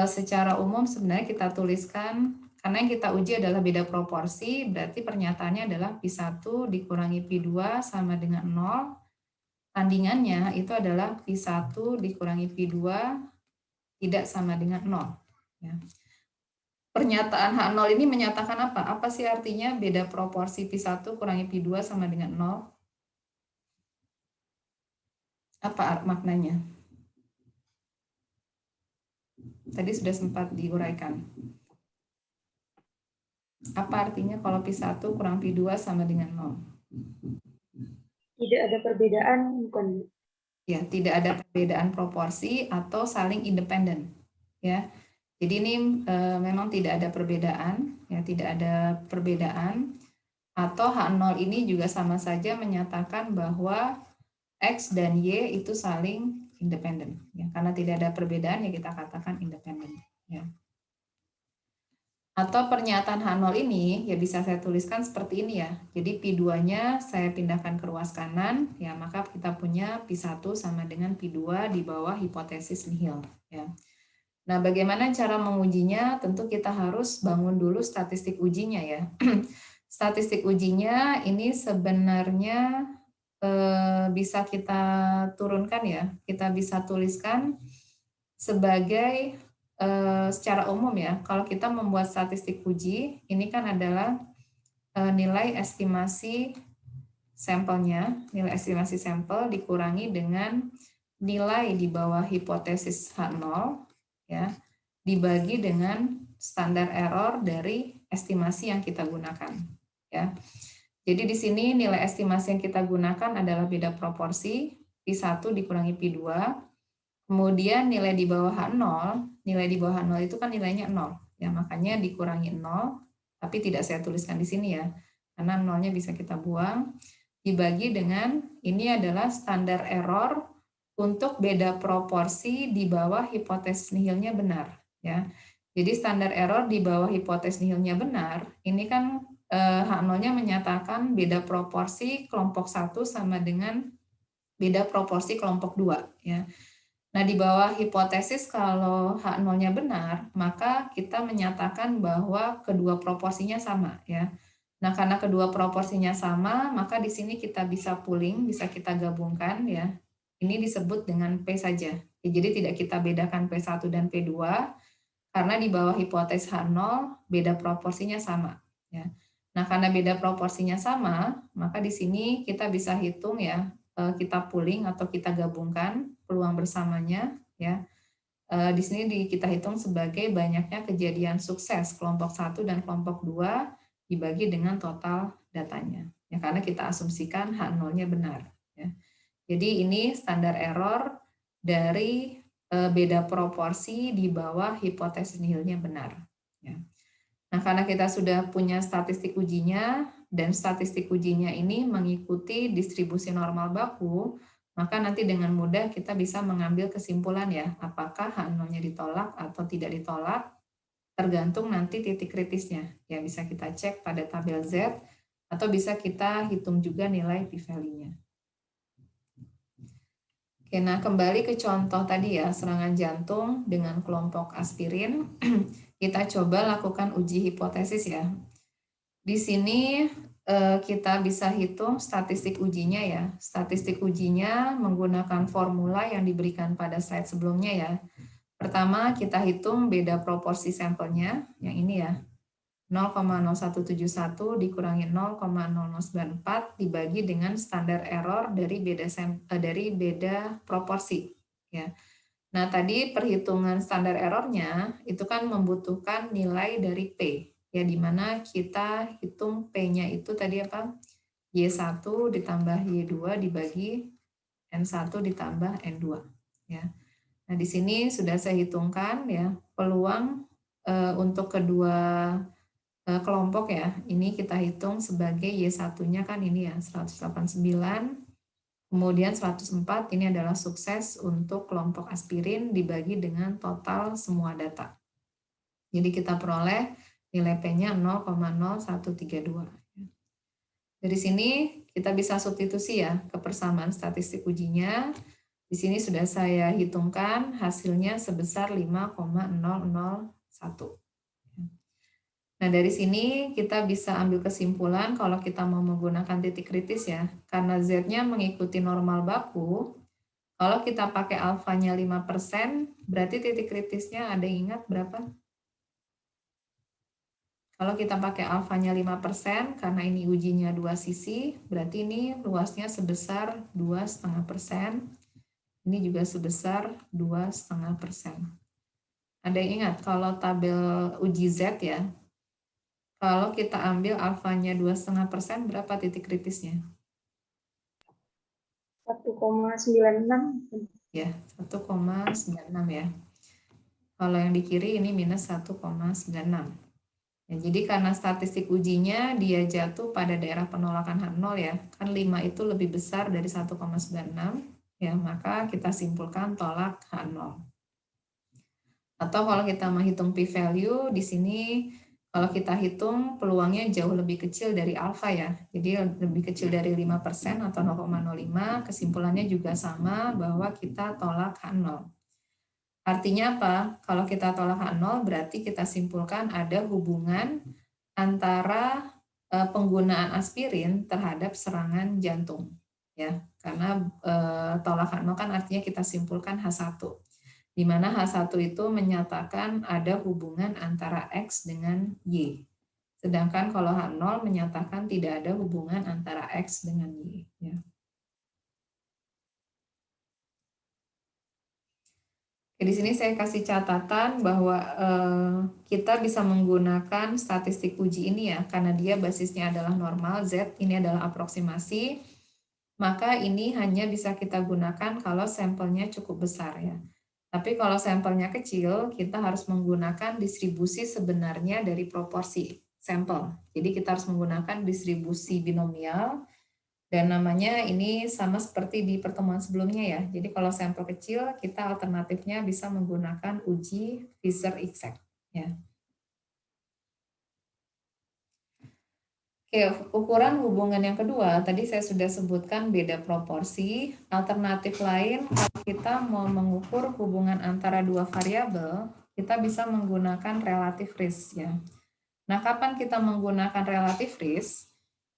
secara umum sebenarnya kita tuliskan, karena yang kita uji adalah beda proporsi, berarti pernyataannya adalah P1 dikurangi P2 sama dengan 0. Tandingannya itu adalah P1 dikurangi P2 tidak sama dengan 0. Ya. Pernyataan H0 ini menyatakan apa? Apa sih artinya beda proporsi P1 kurangi P2 sama dengan 0? Apa maknanya? Tadi sudah sempat diuraikan. Apa artinya kalau P1 kurang P2 sama dengan 0? Tidak ada perbedaan, bukan? Ya, tidak ada perbedaan proporsi atau saling independen. Ya. Jadi ini memang tidak ada perbedaan, ya tidak ada perbedaan, atau H0 ini juga sama saja menyatakan bahwa X dan Y itu saling independen. Ya, karena tidak ada perbedaan ya kita katakan independen. Ya. Atau pernyataan H0 ini ya bisa saya tuliskan seperti ini ya. Jadi P2-nya saya pindahkan ke ruas kanan, ya maka kita punya P1 sama dengan P2 di bawah hipotesis nihil. Ya. Nah, bagaimana cara mengujinya? Tentu kita harus bangun dulu statistik ujinya ya. Statistik ujinya ini sebenarnya bisa kita turunkan ya. Kita bisa tuliskan sebagai secara umum ya. Kalau kita membuat statistik uji, ini kan adalah nilai estimasi sampelnya, nilai estimasi sampel dikurangi dengan nilai di bawah hipotesis H0 ya, dibagi dengan standar error dari estimasi yang kita gunakan ya. Jadi di sini nilai estimasi yang kita gunakan adalah beda proporsi P1 dikurangi P2. Kemudian nilai di bawah H0, nilai di bawah H0 itu kan nilainya 0 ya, makanya dikurangi 0, tapi tidak saya tuliskan di sini ya. Karena 0-nya bisa kita buang, dibagi dengan ini adalah standar error untuk beda proporsi di bawah hipotesis nihilnya benar ya. Jadi standar error di bawah hipotesis nihilnya benar, ini kan H0-nya menyatakan beda proporsi kelompok 1 sama dengan beda proporsi kelompok 2 ya. Nah, di bawah hipotesis kalau H0-nya benar, maka kita menyatakan bahwa kedua proporsinya sama ya. Nah, karena kedua proporsinya sama, maka di sini kita bisa pooling, bisa kita gabungkan ya. Ini disebut dengan P saja. Ya, jadi tidak kita bedakan P1 dan P2 karena di bawah hipotesis H0 beda proporsinya sama ya. Nah, karena beda proporsinya sama, maka di sini kita bisa hitung ya, kita pooling atau kita gabungkan peluang bersamanya ya. Di sini kita hitung sebagai banyaknya kejadian sukses kelompok 1 dan kelompok 2 dibagi dengan total datanya. Ya, karena kita asumsikan H0-nya benar ya. Jadi ini standar error dari beda proporsi di bawah hipotesis nihilnya benar. Ya. Nah, karena kita sudah punya statistik ujinya, dan statistik ujinya ini mengikuti distribusi normal baku, maka nanti dengan mudah kita bisa mengambil kesimpulan ya, apakah H0-nya ditolak atau tidak ditolak, tergantung nanti titik kritisnya. Ya, bisa kita cek pada tabel Z, atau bisa kita hitung juga nilai p-value-nya. Oke, nah kembali ke contoh tadi ya, serangan jantung dengan kelompok aspirin. Kita coba lakukan uji hipotesis ya. Di sini kita bisa hitung statistik ujinya ya. Statistik ujinya menggunakan formula yang diberikan pada slide sebelumnya ya. Pertama kita hitung beda proporsi sampelnya, yang ini ya. 0,0171 dikurangi 0,0094 dibagi dengan standar error dari beda proporsi ya. Nah, tadi perhitungan standar errornya itu kan membutuhkan nilai dari P ya di mana kita hitung P-nya itu tadi apa? Y1 ditambah Y2 dibagi N1 ditambah N2 ya. Nah, di sini sudah saya hitungkan ya peluang untuk kedua kelompok ya. Ini kita hitung sebagai Y1-nya kan ini ya 189, kemudian 104 ini adalah sukses untuk kelompok aspirin dibagi dengan total semua data. Jadi kita peroleh nilai P-nya 0,0132. Dari sini kita bisa substitusi ya ke persamaan statistik ujinya. Di sini sudah saya hitungkan hasilnya sebesar 5,001. Nah, dari sini kita bisa ambil kesimpulan kalau kita mau menggunakan titik kritis ya. Karena Z-nya mengikuti normal baku, kalau kita pakai alfanya 5%, berarti titik kritisnya ada yang ingat berapa? Kalau kita pakai alfanya 5%, karena ini ujinya 2 sisi, berarti ini luasnya sebesar 2,5%. Ini juga sebesar 2,5%. Ada yang ingat kalau tabel uji Z ya, kalau kita ambil alfanya 2,5%, berapa titik kritisnya? 1,96. Ya, 1,96 ya. Kalau yang di kiri ini minus 1,96. Ya, jadi karena statistik ujinya dia jatuh pada daerah penolakan H0 ya, kan 5 itu lebih besar dari 1,96, ya maka kita simpulkan tolak H0. Atau kalau kita menghitung p-value, di sini kalau kita hitung peluangnya jauh lebih kecil dari alfa ya, jadi lebih kecil dari 5% atau 0,05, kesimpulannya juga sama bahwa kita tolak H0. Artinya apa? Kalau kita tolak H0 berarti kita simpulkan ada hubungan antara penggunaan aspirin terhadap serangan jantung. Ya, karena tolak H0 kan artinya kita simpulkan H1. Di mana H1 itu menyatakan ada hubungan antara X dengan Y. Sedangkan kalau H0 menyatakan tidak ada hubungan antara X dengan Y. Ya. Di sini saya kasih catatan bahwa kita bisa menggunakan statistik uji ini ya, karena dia basisnya adalah normal, Z ini adalah aproksimasi, maka ini hanya bisa kita gunakan kalau sampelnya cukup besar ya. Tapi kalau sampelnya kecil, kita harus menggunakan distribusi sebenarnya dari proporsi sampel. Jadi kita harus menggunakan distribusi binomial, dan namanya ini sama seperti di pertemuan sebelumnya ya. Jadi kalau sampel kecil, kita alternatifnya bisa menggunakan uji Fisher-Exact. Ya. Oke, ukuran hubungan yang kedua, tadi saya sudah sebutkan beda proporsi. Alternatif lain, kalau kita mau mengukur hubungan antara dua variabel, kita bisa menggunakan relative risk. Ya. Nah, kapan kita menggunakan relative risk?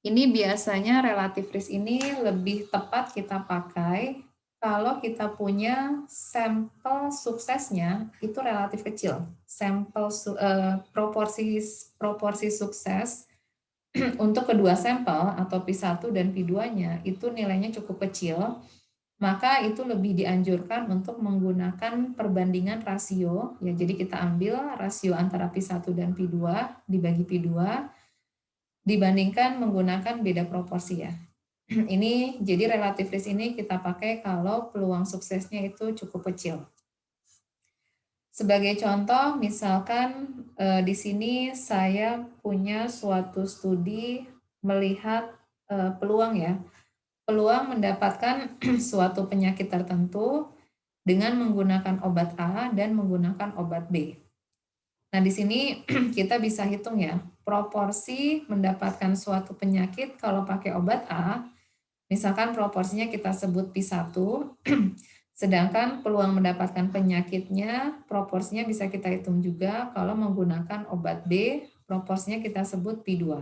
Ini biasanya relative risk ini lebih tepat kita pakai kalau kita punya sampel suksesnya itu relatif kecil. Sampel proporsi sukses untuk kedua sampel atau P1 dan P2-nya itu nilainya cukup kecil, maka itu lebih dianjurkan untuk menggunakan perbandingan rasio. Ya, jadi kita ambil rasio antara P1 dan P2 dibagi P2 dibandingkan menggunakan beda proporsi ya. Ini jadi relative risk ini kita pakai kalau peluang suksesnya itu cukup kecil. Sebagai contoh, misalkan di sini saya punya suatu studi melihat peluang ya, peluang mendapatkan suatu penyakit tertentu dengan menggunakan obat A dan menggunakan obat B. Nah, di sini kita bisa hitung ya, proporsi mendapatkan suatu penyakit kalau pakai obat A, misalkan proporsinya kita sebut P1, sedangkan peluang mendapatkan penyakitnya, proporsinya bisa kita hitung juga kalau menggunakan obat B, proporsinya kita sebut P2.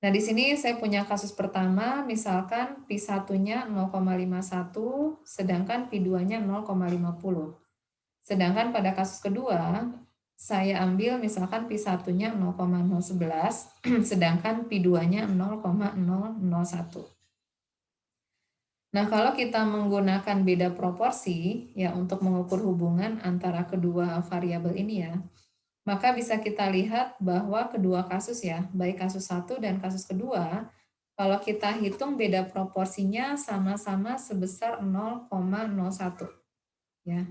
Nah, di sini saya punya kasus pertama, misalkan P1-nya 0,51, sedangkan P2-nya 0,50. Sedangkan pada kasus kedua, saya ambil misalkan P1-nya 0,011, sedangkan P2-nya 0,001. Nah, kalau kita menggunakan beda proporsi, ya untuk mengukur hubungan antara kedua variabel ini ya, maka bisa kita lihat bahwa kedua kasus ya, baik kasus 1 dan kasus kedua, kalau kita hitung beda proporsinya sama-sama sebesar 0,01 ya.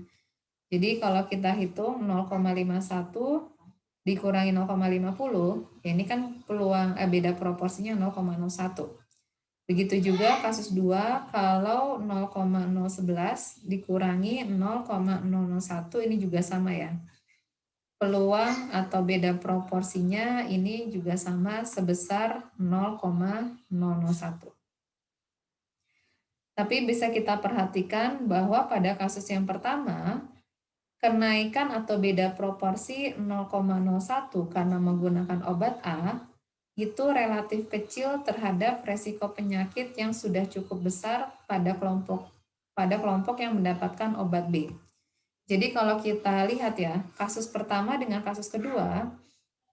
Jadi kalau kita hitung 0,51 dikurangi 0,50, ya ini kan peluang beda proporsinya 0,01. Begitu juga kasus 2, kalau 0,011 dikurangi 0,001 ini juga sama ya. Peluang atau beda proporsinya ini juga sama sebesar 0,001. Tapi bisa kita perhatikan bahwa pada kasus yang pertama, kenaikan atau beda proporsi 0,01 karena menggunakan obat A itu relatif kecil terhadap resiko penyakit yang sudah cukup besar pada kelompok yang mendapatkan obat B. Jadi kalau kita lihat ya, kasus pertama dengan kasus kedua,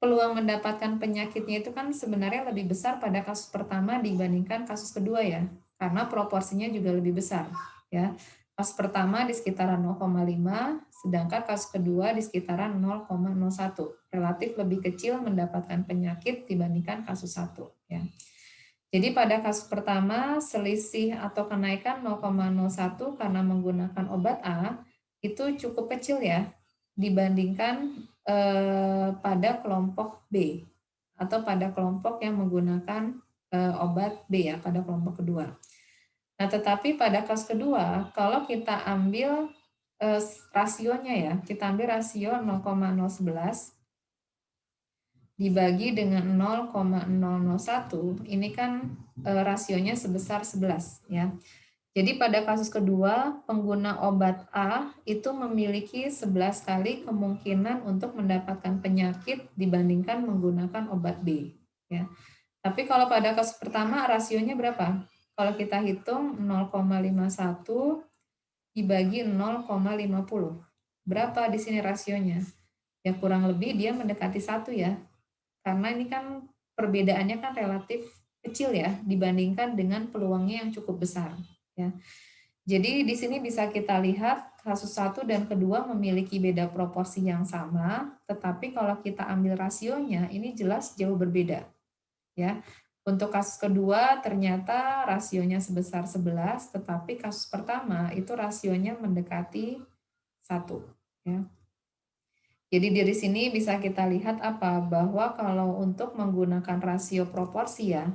peluang mendapatkan penyakitnya itu kan sebenarnya lebih besar pada kasus pertama dibandingkan kasus kedua ya, karena proporsinya juga lebih besar ya. Kasus pertama di sekitaran 0,5, sedangkan kasus kedua di sekitaran 0,01. Relatif lebih kecil mendapatkan penyakit dibandingkan kasus 1 ya. Jadi pada kasus pertama selisih atau kenaikan 0,01 karena menggunakan obat A itu cukup kecil ya dibandingkan pada kelompok B atau pada kelompok yang menggunakan obat B ya, pada kelompok kedua. Nah, tetapi pada kasus kedua, kalau kita ambil rasionya ya, kita ambil rasio 0,011 dibagi dengan 0,001, ini kan rasionya sebesar 11 ya. Jadi pada kasus kedua, pengguna obat A itu memiliki 11 kali kemungkinan untuk mendapatkan penyakit dibandingkan menggunakan obat B. Ya. Tapi kalau pada kasus pertama, rasionya berapa? Kalau kita hitung 0,51 dibagi 0,50. Berapa di sini rasionya? Ya kurang lebih dia mendekati 1 ya. Karena ini kan perbedaannya kan relatif kecil ya dibandingkan dengan peluangnya yang cukup besar. Ya. Jadi di sini bisa kita lihat kasus 1 dan kedua memiliki beda proporsi yang sama, tetapi kalau kita ambil rasionya ini jelas jauh berbeda. Ya. Untuk kasus kedua ternyata rasionya sebesar 11, tetapi kasus pertama itu rasionya mendekati 1. Ya. Jadi dari sini bisa kita lihat apa? Bahwa kalau untuk menggunakan rasio proporsi ya,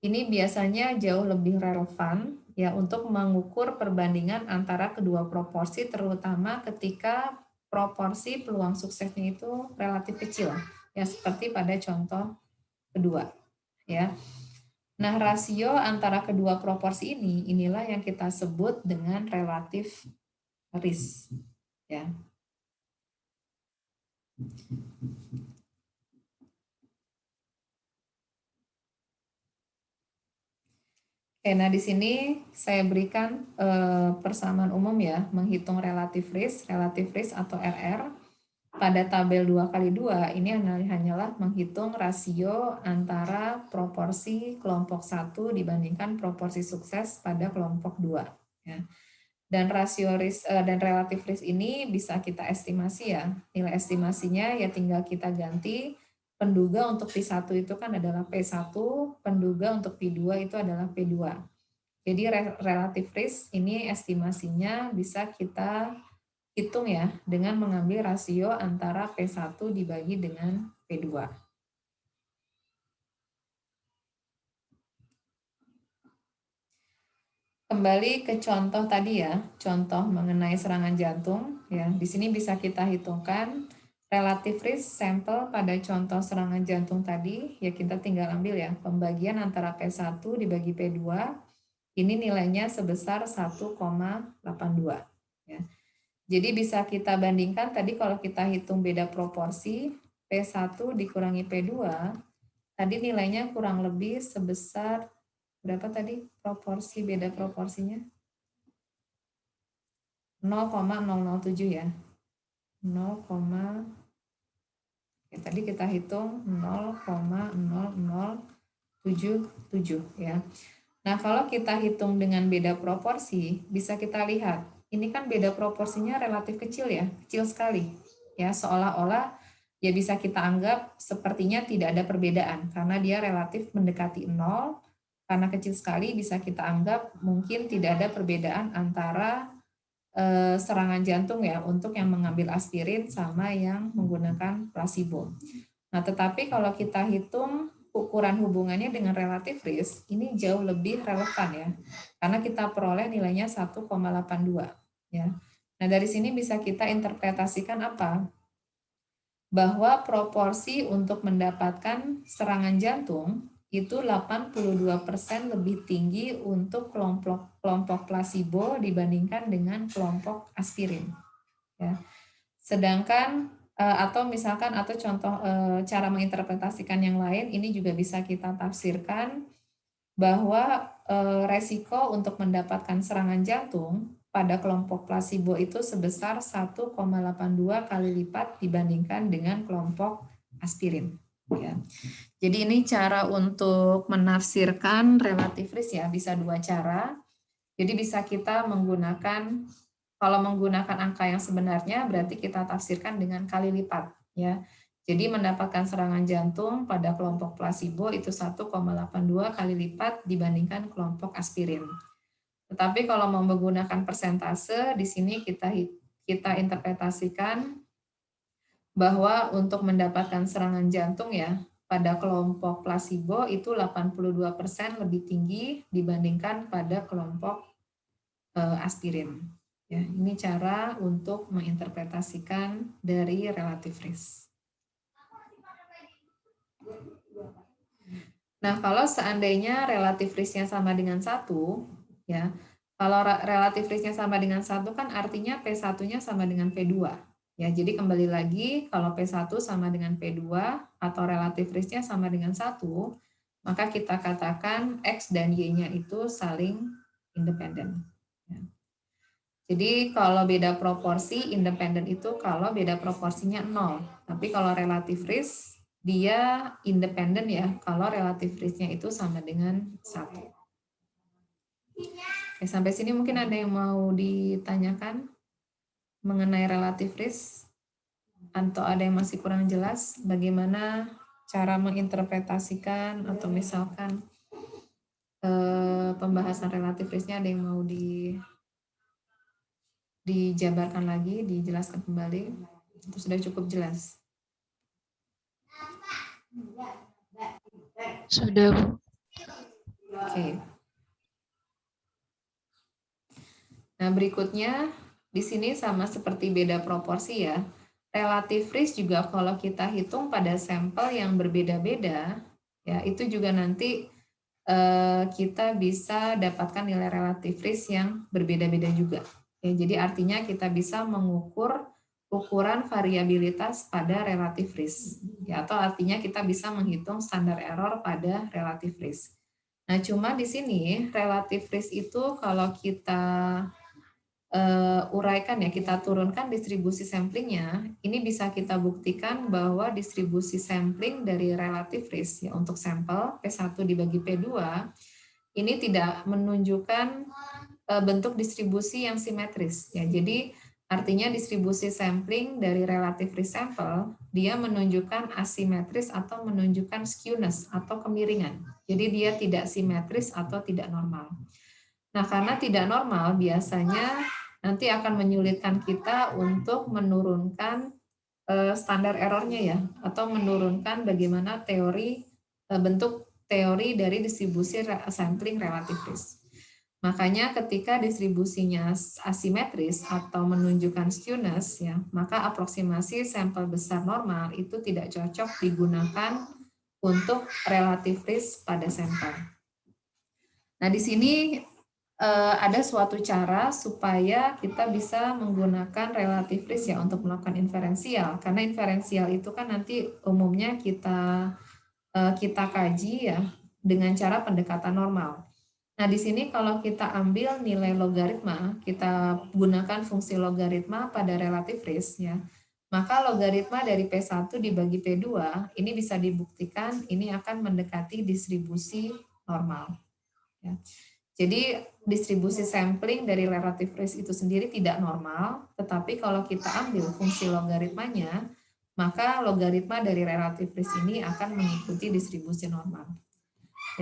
ini biasanya jauh lebih relevan ya untuk mengukur perbandingan antara kedua proporsi, terutama ketika proporsi peluang suksesnya itu relatif kecil ya, seperti pada contoh kedua ya. Nah, rasio antara kedua proporsi inilah yang kita sebut dengan relatif risk ya. Oke, nah di sini saya berikan persamaan umum ya, menghitung relatif risk atau RR. Pada tabel 2x2 ini hanyalah menghitung rasio antara proporsi kelompok 1 dibandingkan proporsi sukses pada kelompok 2. Ya. Dan rasio risk dan relatif risk ini bisa kita estimasi ya. Nilai estimasinya ya tinggal kita ganti. Penduga untuk P1 itu kan adalah P1, penduga untuk P2 itu adalah P2. Jadi relatif risk ini estimasinya bisa kita hitung ya dengan mengambil rasio antara P1 dibagi dengan P2. Kembali ke contoh tadi ya, contoh mengenai serangan jantung ya. Di sini bisa kita hitungkan relatif risk sampel pada contoh serangan jantung tadi, ya kita tinggal ambil ya, pembagian antara P1 dibagi P2, ini nilainya sebesar 1,82 ya. Jadi bisa kita bandingkan tadi kalau kita hitung beda proporsi, P1 dikurangi P2, tadi nilainya kurang lebih sebesar berapa tadi proporsi beda proporsinya? 0,007 ya. 0, ya, tadi kita hitung 0,0077 ya. Nah, kalau kita hitung dengan beda proporsi, bisa kita lihat, ini kan beda proporsinya relatif kecil ya, kecil sekali. Ya, seolah-olah ya bisa kita anggap sepertinya tidak ada perbedaan karena dia relatif mendekati 0. Karena kecil sekali bisa kita anggap mungkin tidak ada perbedaan antara serangan jantung ya untuk yang mengambil aspirin sama yang menggunakan placebo. Nah, tetapi kalau kita hitung ukuran hubungannya dengan relatif risk, ini jauh lebih relevan ya. Karena kita peroleh nilainya 1,82 ya. Nah, dari sini bisa kita interpretasikan apa? Bahwa proporsi untuk mendapatkan serangan jantung itu 82% lebih tinggi untuk kelompok placebo dibandingkan dengan kelompok aspirin. Ya. Sedangkan atau misalkan atau contoh cara menginterpretasikan yang lain ini juga bisa kita tafsirkan bahwa resiko untuk mendapatkan serangan jantung pada kelompok placebo itu sebesar 1,82 kali lipat dibandingkan dengan kelompok aspirin. Ya. Jadi ini cara untuk menafsirkan relatif risk ya, bisa dua cara. Jadi bisa kita menggunakan, kalau menggunakan angka yang sebenarnya berarti kita tafsirkan dengan kali lipat ya. Jadi mendapatkan serangan jantung pada kelompok placebo itu 1,82 kali lipat dibandingkan kelompok aspirin. Tetapi kalau mau menggunakan persentase, di sini kita interpretasikan bahwa untuk mendapatkan serangan jantung ya, pada kelompok placebo itu 82% lebih tinggi dibandingkan pada kelompok aspirin. Ya, ini cara untuk menginterpretasikan dari relative risk. Nah, kalau seandainya relative risk-nya sama dengan 1, ya, kalau relative risk-nya sama dengan 1 kan artinya P1-nya sama dengan P2. Ya, jadi kembali lagi kalau P1 sama dengan P2 atau relative risk-nya sama dengan 1, maka kita katakan X dan Y-nya itu saling independen. Ya. Jadi kalau beda proporsi, independen itu kalau beda proporsinya 0. Tapi kalau relative risk, dia independen ya, kalau relative risk-nya itu sama dengan 1. Oke, sampai sini mungkin ada yang mau ditanyakan mengenai relative risk? Atau ada yang masih kurang jelas bagaimana cara menginterpretasikan atau misalkan pembahasan relative risk-nya ada yang mau dijabarkan lagi, dijelaskan kembali, itu sudah cukup jelas. Sudah, Bu. Oke. Nah, berikutnya di sini sama seperti beda proporsi ya. Relative risk juga kalau kita hitung pada sampel yang berbeda-beda, ya itu juga nanti kita bisa dapatkan nilai relative risk yang berbeda-beda juga. Ya, jadi artinya kita bisa mengukur ukuran variabilitas pada relative risk. Ya, atau artinya kita bisa menghitung standar error pada relative risk. Nah, cuma di sini relative risk itu kalau kita uraikan ya, kita turunkan distribusi samplingnya, ini bisa kita buktikan bahwa distribusi sampling dari relative risk ya untuk sampel P1 dibagi P2 ini tidak menunjukkan bentuk distribusi yang simetris ya. Jadi artinya distribusi sampling dari relative risk sample dia menunjukkan asimetris atau menunjukkan skewness atau kemiringan. Jadi dia tidak simetris atau tidak normal. Nah, karena tidak normal biasanya nanti akan menyulitkan kita untuk menurunkan standar errornya ya, atau menurunkan bagaimana bentuk teori dari distribusi sampling relative risk. Makanya ketika distribusinya asimetris atau menunjukkan skewness ya, maka aproksimasi sampel besar normal itu tidak cocok digunakan untuk relative risk pada sampel. Nah, di sini ada suatu cara supaya kita bisa menggunakan relative risk ya untuk melakukan inferensial, karena inferensial itu kan nanti umumnya kita kaji ya dengan cara pendekatan normal. Nah, di sini kalau kita ambil nilai logaritma, kita gunakan fungsi logaritma pada relative risk ya, maka logaritma dari P1 dibagi P2 ini bisa dibuktikan ini akan mendekati distribusi normal. Ya. Jadi distribusi sampling dari relative risk itu sendiri tidak normal, tetapi kalau kita ambil fungsi logaritmanya, maka logaritma dari relatif risk ini akan mengikuti distribusi normal.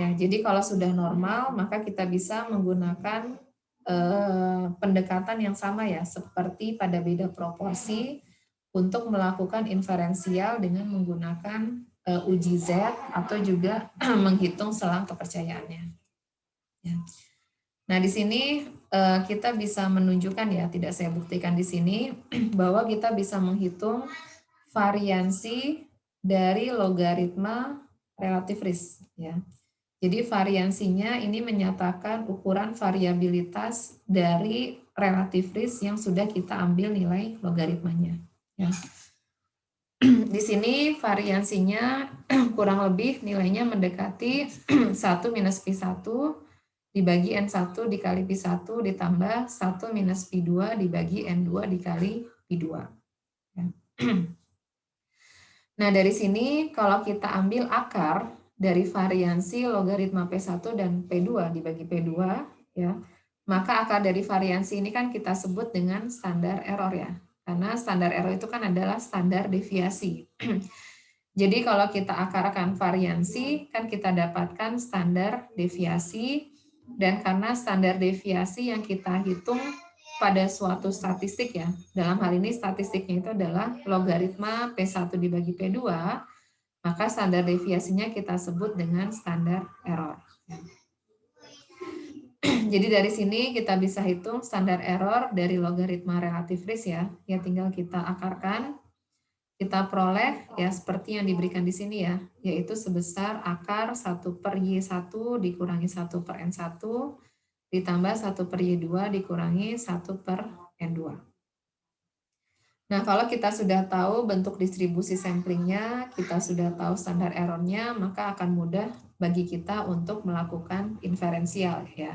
Ya, jadi kalau sudah normal, maka kita bisa menggunakan pendekatan yang sama ya, seperti pada beda proporsi untuk melakukan inferensial dengan menggunakan uji Z atau juga menghitung selang kepercayaannya. Ya. Nah, di sini kita bisa menunjukkan ya, tidak saya buktikan di sini, bahwa kita bisa menghitung variansi dari logaritma relatif risk. Ya. Jadi variansinya ini menyatakan ukuran variabilitas dari relatif risk yang sudah kita ambil nilai logaritmanya. Ya. Di sini variansinya kurang lebih nilainya mendekati 1 minus Pi1 dibagi N1 dikali Pi1 ditambah 1 minus Pi2 dibagi N2 dikali Pi2. Ya. Nah, dari sini kalau kita ambil akar dari variansi logaritma P1 dan P2 dibagi P2, ya, maka akar dari variansi ini kan kita sebut dengan standar error ya. Karena standar error itu kan adalah standar deviasi. Jadi kalau kita akarkan variansi, kan kita dapatkan standar deviasi, dan karena standar deviasi yang kita hitung pada suatu statistik ya, dalam hal ini statistiknya itu adalah logaritma P1 dibagi P2, maka standar deviasinya kita sebut dengan standar error. Jadi dari sini kita bisa hitung standar error dari logaritma relatif risk ya, ya tinggal kita akarkan, kita peroleh ya seperti yang diberikan di sini ya, yaitu sebesar akar 1/Y1 dikurangi 1/N1 ditambah 1/Y2 dikurangi 1/N2. Nah, kalau kita sudah tahu bentuk distribusi samplingnya, kita sudah tahu standar errornya, maka akan mudah bagi kita untuk melakukan inferensial ya.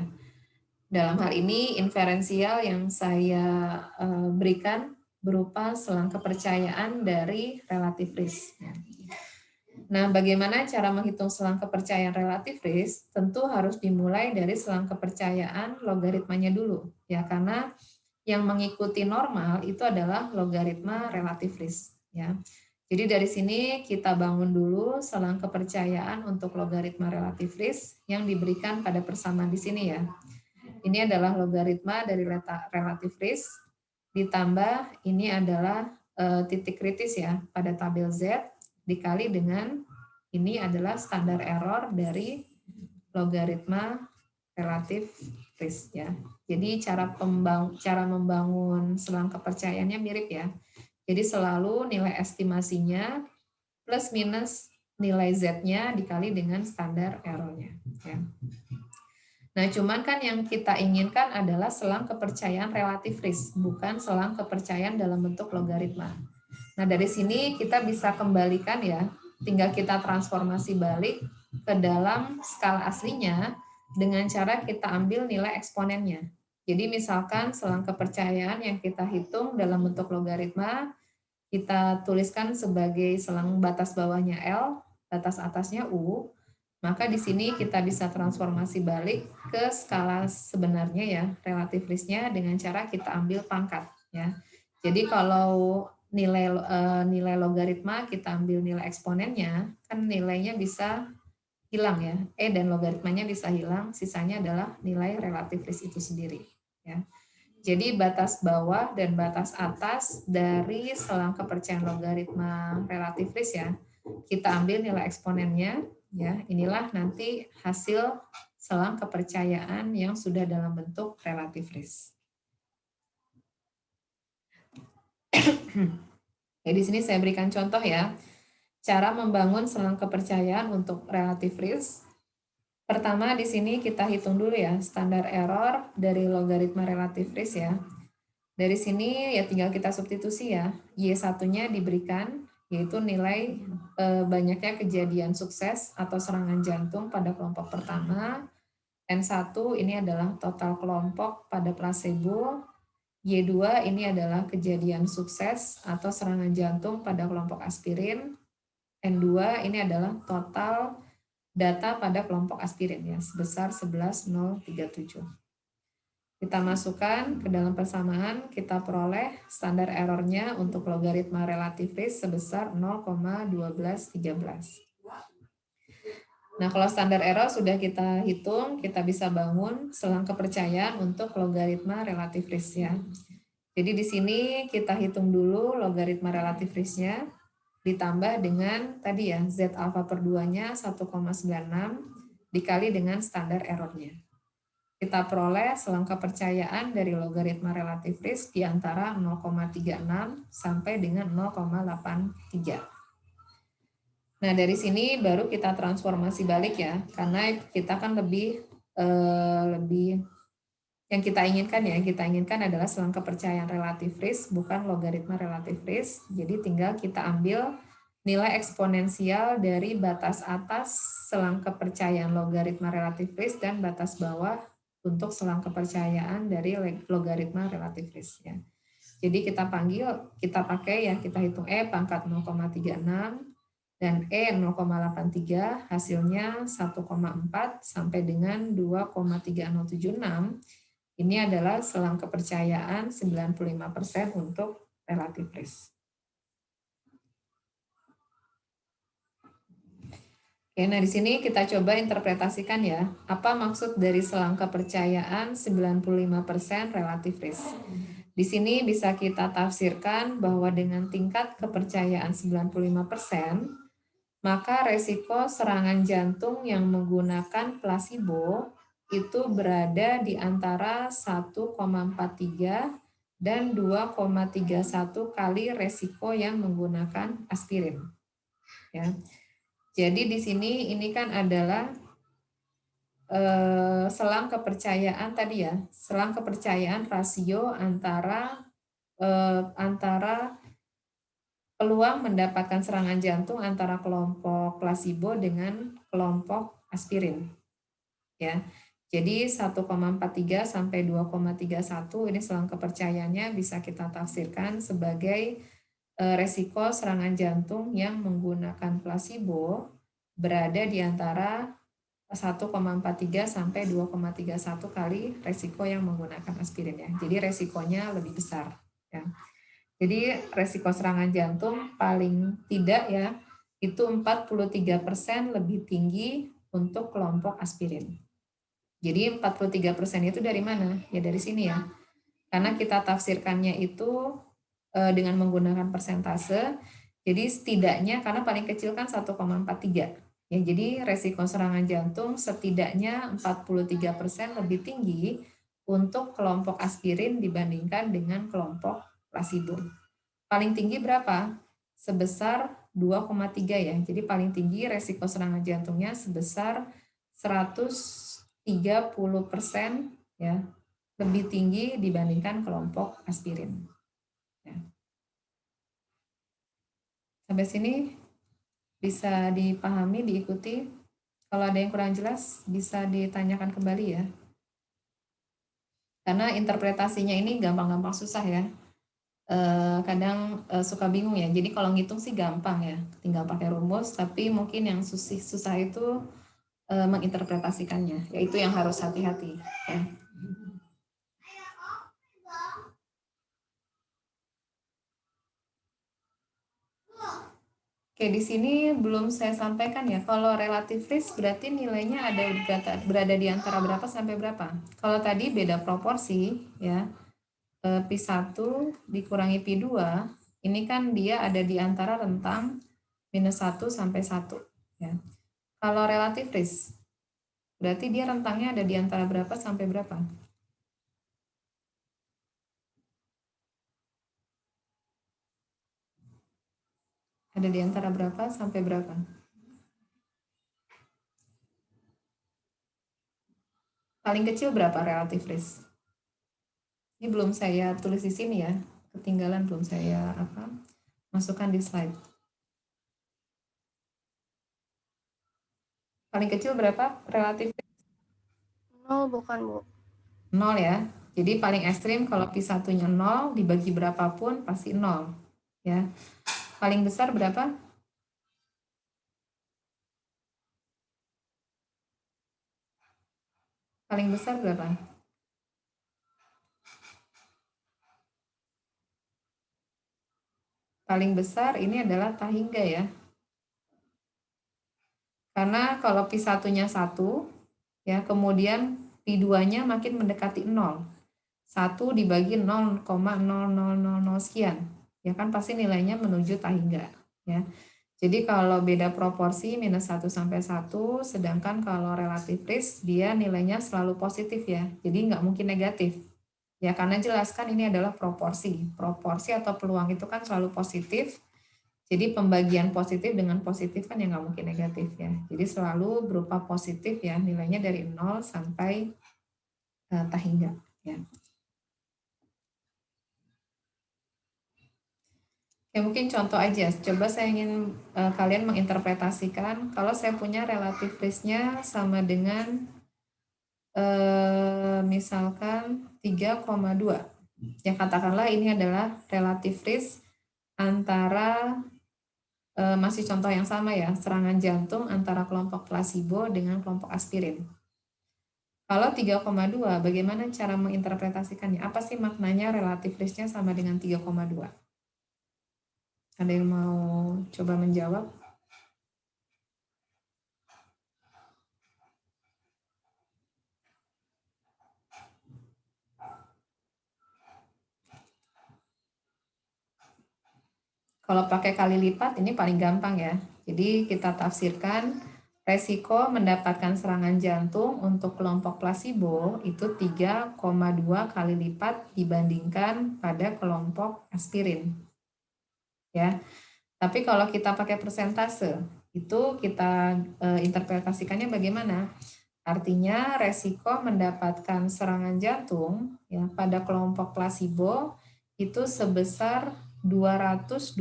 Dalam hal ini inferensial yang saya berikan berupa selang kepercayaan dari relatif risk. Nah, bagaimana cara menghitung selang kepercayaan relatif risk? Tentu harus dimulai dari selang kepercayaan logaritmanya dulu, ya, karena yang mengikuti normal itu adalah logaritma relatif risk. Ya. Jadi dari sini kita bangun dulu selang kepercayaan untuk logaritma relatif risk yang diberikan pada persamaan di sini ya. Ini adalah logaritma dari relatif risk, ditambah ini adalah titik kritis ya pada tabel Z, dikali dengan ini adalah standar error dari logaritma relatif risk ya. Jadi cara membangun selang kepercayaannya mirip ya. Jadi selalu nilai estimasinya plus minus nilai Z-nya dikali dengan standar error-nya ya. Nah, cuman kan yang kita inginkan adalah selang kepercayaan relatif risk, bukan selang kepercayaan dalam bentuk logaritma. Nah, dari sini kita bisa kembalikan ya, tinggal kita transformasi balik ke dalam skala aslinya dengan cara kita ambil nilai eksponennya. Jadi misalkan selang kepercayaan yang kita hitung dalam bentuk logaritma, kita tuliskan sebagai selang batas bawahnya L, batas atasnya U, maka di sini kita bisa transformasi balik ke skala sebenarnya ya, relatif risk-nya dengan cara kita ambil pangkat ya. Jadi kalau nilai logaritma kita ambil nilai eksponennya, kan nilainya bisa hilang ya. Dan logaritmanya bisa hilang, sisanya adalah nilai relatif risk itu sendiri ya. Jadi batas bawah dan batas atas dari selang kepercayaan logaritma relatif risk ya, kita ambil nilai eksponennya ya. Inilah nanti hasil selang kepercayaan yang sudah dalam bentuk relatif risk. Ya, di sini saya berikan contoh ya, cara membangun selang kepercayaan untuk relatif risk. Pertama di sini kita hitung dulu ya standar error dari logaritma relatif risk ya. Dari sini ya tinggal kita substitusi ya, Y1-nya diberikan, yaitu nilai banyaknya kejadian sukses atau serangan jantung pada kelompok pertama. N1 ini adalah total kelompok pada placebo. Y2 ini adalah kejadian sukses atau serangan jantung pada kelompok aspirin. N2 ini adalah total data pada kelompok aspirin ya, sebesar 11.037. Kita masukkan ke dalam persamaan, kita peroleh standar errornya untuk logaritma relative risk sebesar 0,1213. Nah, kalau standar error sudah kita hitung, kita bisa bangun selang kepercayaan untuk logaritma relative risk ya. Jadi di sini kita hitung dulu logaritma relative risk-nya ditambah dengan tadi ya Z alpha per 2-nya 1,96 dikali dengan standar error-nya. Kita peroleh selang kepercayaan dari logaritma relative risk di antara 0,36 sampai dengan 0,83. Nah, dari sini baru kita transformasi balik ya, karena kita kan lebih yang kita inginkan adalah selang kepercayaan relative risk, bukan logaritma relative risk. Jadi tinggal kita ambil nilai eksponensial dari batas atas selang kepercayaan logaritma relative risk dan batas bawah untuk selang kepercayaan dari logaritma relative risk ya. Jadi kita pakai ya, kita hitung E pangkat 0,36 dan E 0,83, hasilnya 1,4 sampai dengan 2,3076. Ini adalah selang kepercayaan 95% untuk relative risk. Oke, nah di sini kita coba interpretasikan ya, apa maksud dari selang kepercayaan 95% relative risk. Di sini bisa kita tafsirkan bahwa dengan tingkat kepercayaan 95%, maka resiko serangan jantung yang menggunakan placebo itu berada di antara 1,43 dan 2,31 kali resiko yang menggunakan aspirin. Ya. Jadi di sini ini kan adalah selang kepercayaan tadi ya, selang kepercayaan rasio antara peluang mendapatkan serangan jantung antara kelompok placebo dengan kelompok aspirin. Ya. Jadi 1,43 sampai 2,31 ini selang kepercayaannya bisa kita tafsirkan sebagai resiko serangan jantung yang menggunakan placebo berada di antara 1,43 sampai 2,31 kali resiko yang menggunakan aspirin ya. Jadi resikonya lebih besar ya. Jadi resiko serangan jantung paling tidak ya itu 43% lebih tinggi untuk kelompok aspirin. Jadi 43% itu dari mana? Ya dari sini ya. Karena kita tafsirkannya itu dengan menggunakan persentase. Jadi setidaknya karena paling kecil kan 1,43. Ya, jadi resiko serangan jantung setidaknya 43% lebih tinggi untuk kelompok aspirin dibandingkan dengan kelompok placebo. Paling tinggi berapa? Sebesar 2,3 ya. Jadi paling tinggi resiko serangan jantungnya sebesar 130% ya, lebih tinggi dibandingkan kelompok aspirin. Ya. Sampai sini bisa dipahami, diikuti. Kalau ada yang kurang jelas bisa ditanyakan kembali ya. Karena interpretasinya ini gampang-gampang susah ya. Kadang suka bingung ya. Jadi kalau ngitung sih gampang ya, tinggal pakai rumus. Tapi mungkin yang susah itu menginterpretasikannya. Yaitu yang harus hati-hati. Ya. Oke, di sini belum saya sampaikan ya. Kalau relative risk berarti nilainya berada di antara berapa sampai berapa. Kalau tadi beda proporsi ya. Pi1 dikurangi Pi2, ini kan dia ada di antara rentang -1 sampai 1. Ya. Kalau relative risk, berarti dia rentangnya ada di antara berapa sampai berapa? Ada di antara berapa sampai berapa? Paling kecil berapa relative risk? Ini belum saya tulis di sini ya, ketinggalan belum saya masukkan di slide. Paling kecil berapa relatif? 0 bukan, Bu? 0 ya. Jadi paling ekstrim kalau Pi1-nya 0 dibagi berapapun pasti 0 ya. Paling besar berapa? Paling besar berapa? paling besar ini adalah Tahingga ya. Karena kalau P1-nya 1, ya, kemudian P2-nya makin mendekati 0. 1 dibagi 0,0000 sekian. Ya kan pasti nilainya menuju Tahingga. Ya. Jadi kalau beda proporsi minus 1 sampai 1, sedangkan kalau relatif risk dia nilainya selalu positif ya. Jadi nggak mungkin negatif. Ya karena jelaskan ini adalah proporsi. Proporsi atau peluang itu kan selalu positif. Jadi pembagian positif dengan positif kan yang nggak mungkin negatif ya. Jadi selalu berupa positif ya, nilainya dari 0 sampai Tahingga. Ya. Ya mungkin contoh aja, coba saya ingin kalian menginterpretasikan kalau saya punya relatif risk-nya sama dengan misalkan 3,2. Ya katakanlah ini adalah relatif risk antara masih contoh yang sama ya, serangan jantung antara kelompok plasebo dengan kelompok aspirin. Kalau 3,2, bagaimana cara menginterpretasikannya? Apa sih maknanya relatif risk-nya sama dengan 3,2? Ada yang mau coba menjawab? Kalau pakai kali lipat ini paling gampang ya. Jadi kita tafsirkan resiko mendapatkan serangan jantung untuk kelompok plasebo itu 3,2 kali lipat dibandingkan pada kelompok aspirin. Ya. Tapi kalau kita pakai persentase, itu kita interpretasikannya bagaimana? Artinya resiko mendapatkan serangan jantung ya pada kelompok plasebo itu sebesar 220%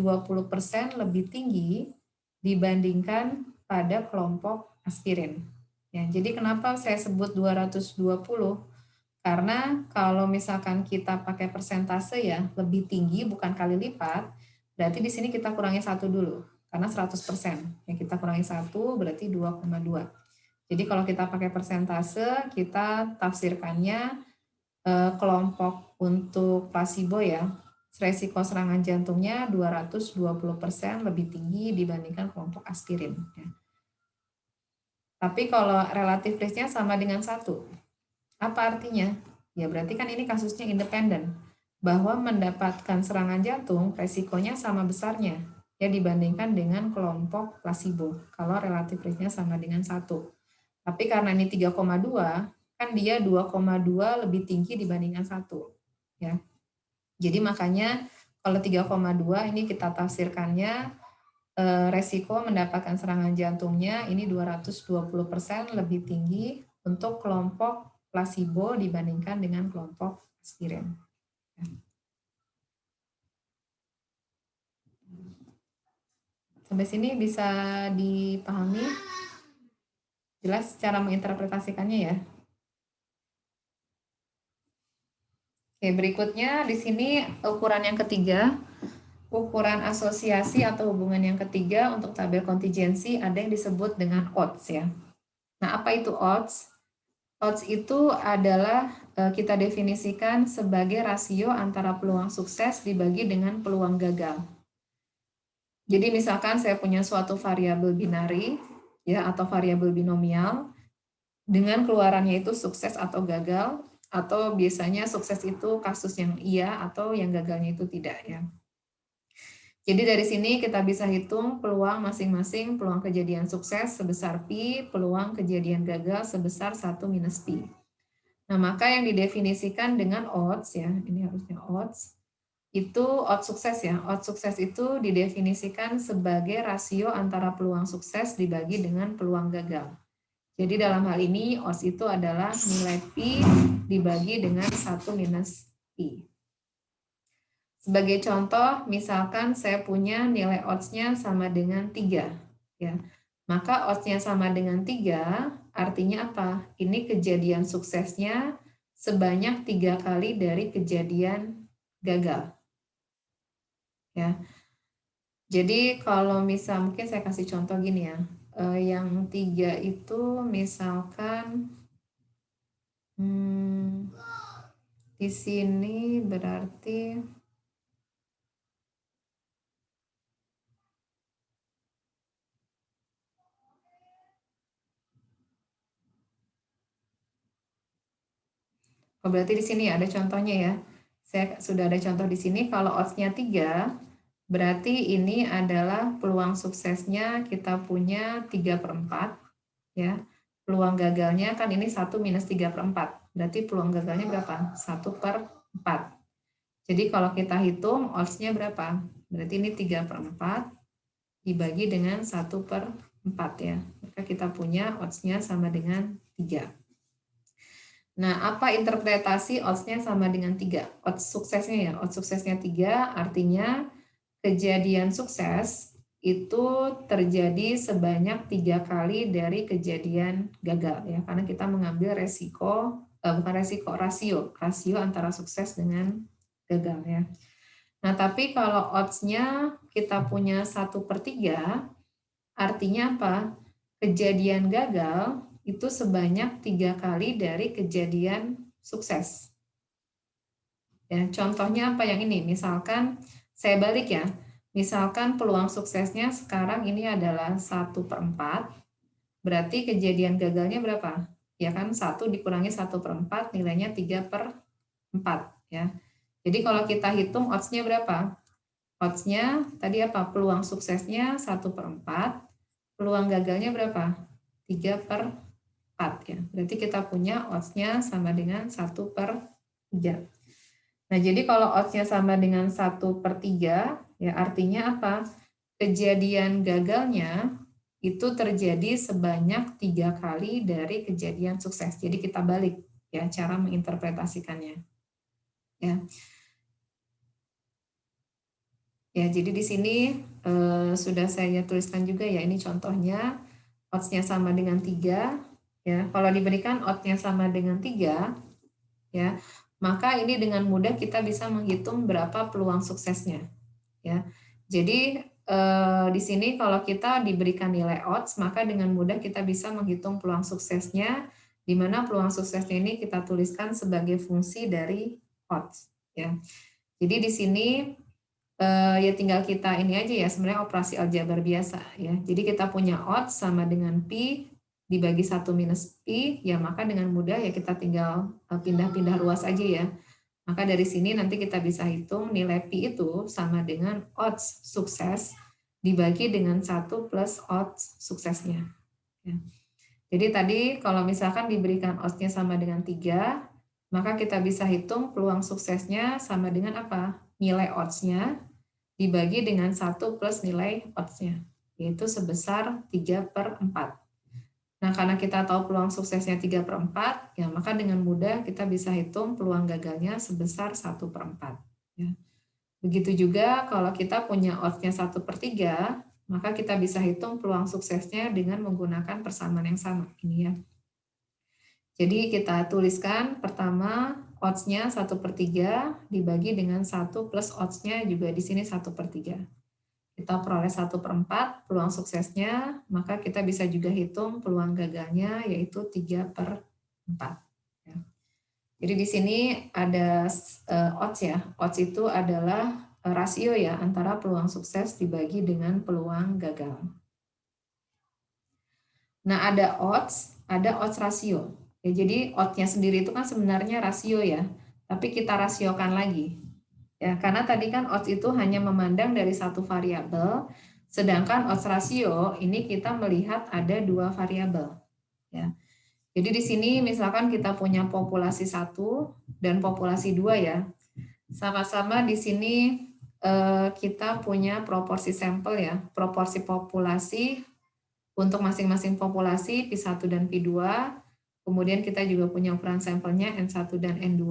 lebih tinggi dibandingkan pada kelompok aspirin. Ya, jadi kenapa saya sebut 220? Karena kalau misalkan kita pakai persentase ya lebih tinggi bukan kali lipat, berarti di sini kita kurangi 1 dulu. Karena 100%. Ya kita kurangi 1 berarti 2,2. Jadi kalau kita pakai persentase, kita tafsirkannya kelompok untuk placebo ya, resiko serangan jantungnya 220% lebih tinggi dibandingkan kelompok aspirin. Ya. Tapi kalau relatif risk-nya sama dengan 1, apa artinya? Ya berarti kan ini kasusnya independen, bahwa mendapatkan serangan jantung resikonya sama besarnya ya dibandingkan dengan kelompok placebo kalau relatif risk-nya sama dengan 1. Tapi karena ini 3,2, kan dia 2,2 lebih tinggi dibandingkan 1. Ya. Jadi makanya kalau 3,2 ini kita tafsirkannya resiko mendapatkan serangan jantungnya ini 220% lebih tinggi untuk kelompok placebo dibandingkan dengan kelompok aspirin. Ya. Sampai sini bisa dipahami? Jelas cara menginterpretasikannya ya. Oke, berikutnya di sini ukuran yang ketiga, ukuran asosiasi atau hubungan yang ketiga untuk tabel kontingensi ada yang disebut dengan odds ya. Nah, apa itu odds? Odds itu adalah kita definisikan sebagai rasio antara peluang sukses dibagi dengan peluang gagal. Jadi misalkan saya punya suatu variabel binari ya atau variabel binomial dengan keluarannya itu sukses atau gagal, atau biasanya sukses itu kasus yang iya atau yang gagalnya itu tidak ya. Jadi dari sini kita bisa hitung peluang masing-masing, peluang kejadian sukses sebesar Pi, peluang kejadian gagal sebesar 1 minus Pi. Nah, maka yang didefinisikan dengan odds ya, ini harusnya odds, itu odds sukses ya. Odds sukses itu didefinisikan sebagai rasio antara peluang sukses dibagi dengan peluang gagal. Jadi dalam hal ini odds itu adalah nilai Pi dibagi dengan 1 minus Pi. Sebagai contoh, misalkan saya punya nilai odds-nya sama dengan 3. Ya. Maka odds-nya sama dengan 3, artinya apa? Ini kejadian suksesnya sebanyak 3 kali dari kejadian gagal. Ya. Jadi kalau misal, mungkin saya kasih contoh gini ya. Yang 3 itu misalkan di sini berarti Oh, berarti di sini ada contohnya ya. Saya sudah ada contoh di sini. Kalau odds-nya 3, berarti ini adalah peluang suksesnya kita punya 3/4. Ya. Peluang gagalnya kan ini 1 minus 3/4. Berarti peluang gagalnya berapa? 1/4. Jadi kalau kita hitung odds-nya berapa? Berarti ini 3/4 dibagi dengan 1/4 ya. Maka kita punya odds-nya sama dengan 3. Nah, apa interpretasi odds-nya sama dengan 3? Odds suksesnya ya, odds suksesnya 3 artinya kejadian sukses itu terjadi sebanyak 3 kali dari kejadian gagal ya, karena kita mengambil rasio antara sukses dengan gagal ya. Nah, tapi kalau odds-nya kita punya 1/3, artinya apa? Kejadian gagal itu sebanyak 3 kali dari kejadian sukses. Ya, contohnya apa yang ini? Misalkan saya balik ya. Misalkan peluang suksesnya sekarang ini adalah 1/4, berarti kejadian gagalnya berapa? Ya kan 1 dikurangi 1/4 nilainya 3/4 ya. Jadi kalau kita hitung odds-nya berapa? Odds-nya tadi apa? Peluang suksesnya 1/4, peluang gagalnya berapa? 3/4 ya. Berarti kita punya odds-nya sama dengan 1/3. Nah, jadi kalau odds-nya sama dengan 1/3, ya artinya apa? Kejadian gagalnya itu terjadi sebanyak 3 kali dari kejadian sukses. Jadi kita balik ya cara menginterpretasikannya. Ya. Ya, jadi di sini sudah saya tuliskan juga ya, ini contohnya odds-nya sama dengan 3 ya. Kalau diberikan odds-nya sama dengan 3 ya, maka ini dengan mudah kita bisa menghitung berapa peluang suksesnya ya. Jadi di sini kalau kita diberikan nilai odds, maka dengan mudah kita bisa menghitung peluang suksesnya, di mana peluang suksesnya ini kita tuliskan sebagai fungsi dari odds ya. Jadi di sini ya tinggal kita ini aja ya, sebenarnya operasi aljabar biasa ya. Jadi kita punya odds sama dengan pi dibagi 1 minus pi, ya maka dengan mudah ya kita tinggal pindah-pindah ruas aja ya. Maka dari sini nanti kita bisa hitung nilai pi itu sama dengan odds sukses dibagi dengan 1 plus odds suksesnya. Ya. Jadi tadi kalau misalkan diberikan odds-nya sama dengan 3, maka kita bisa hitung peluang suksesnya sama dengan apa? Nilai odds-nya dibagi dengan 1 plus nilai odds-nya, yaitu sebesar 3/4. Nah, karena kita tahu peluang suksesnya 3/4, ya maka dengan mudah kita bisa hitung peluang gagalnya sebesar 1/4. Ya. Begitu juga kalau kita punya odds-nya 1/3, maka kita bisa hitung peluang suksesnya dengan menggunakan persamaan yang sama. Ini ya. Jadi kita tuliskan pertama odds-nya 1/3 dibagi dengan 1 plus odds-nya juga di sini 1/3. Kita peroleh 1/4 peluang suksesnya, maka kita bisa juga hitung peluang gagalnya yaitu 3/4. Ya. Jadi di sini ada odds ya. Odds itu adalah rasio ya antara peluang sukses dibagi dengan peluang gagal. Nah, ada odds rasio. Ya, jadi odds-nya sendiri itu kan sebenarnya rasio ya, tapi kita rasiokan lagi. Ya, karena tadi kan odds itu hanya memandang dari satu variabel, sedangkan odds rasio ini kita melihat ada 2 variabel. Ya. Jadi di sini misalkan kita punya populasi 1 dan populasi 2 ya. Sama-sama di sini kita punya proporsi sampel ya, proporsi populasi untuk masing-masing populasi P1 dan P2. Kemudian kita juga punya ukuran sampelnya N1 dan N2.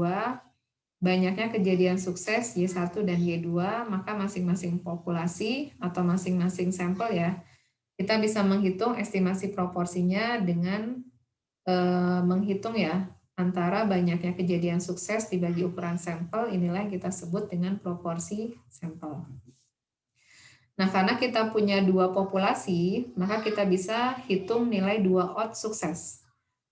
Banyaknya kejadian sukses Y1 dan Y2, maka masing-masing populasi atau masing-masing sampel ya, kita bisa menghitung estimasi proporsinya dengan menghitung ya antara banyaknya kejadian sukses dibagi ukuran sampel, inilah yang kita sebut dengan proporsi sampel. Nah, karena kita punya 2 populasi, maka kita bisa hitung nilai 2 odds sukses.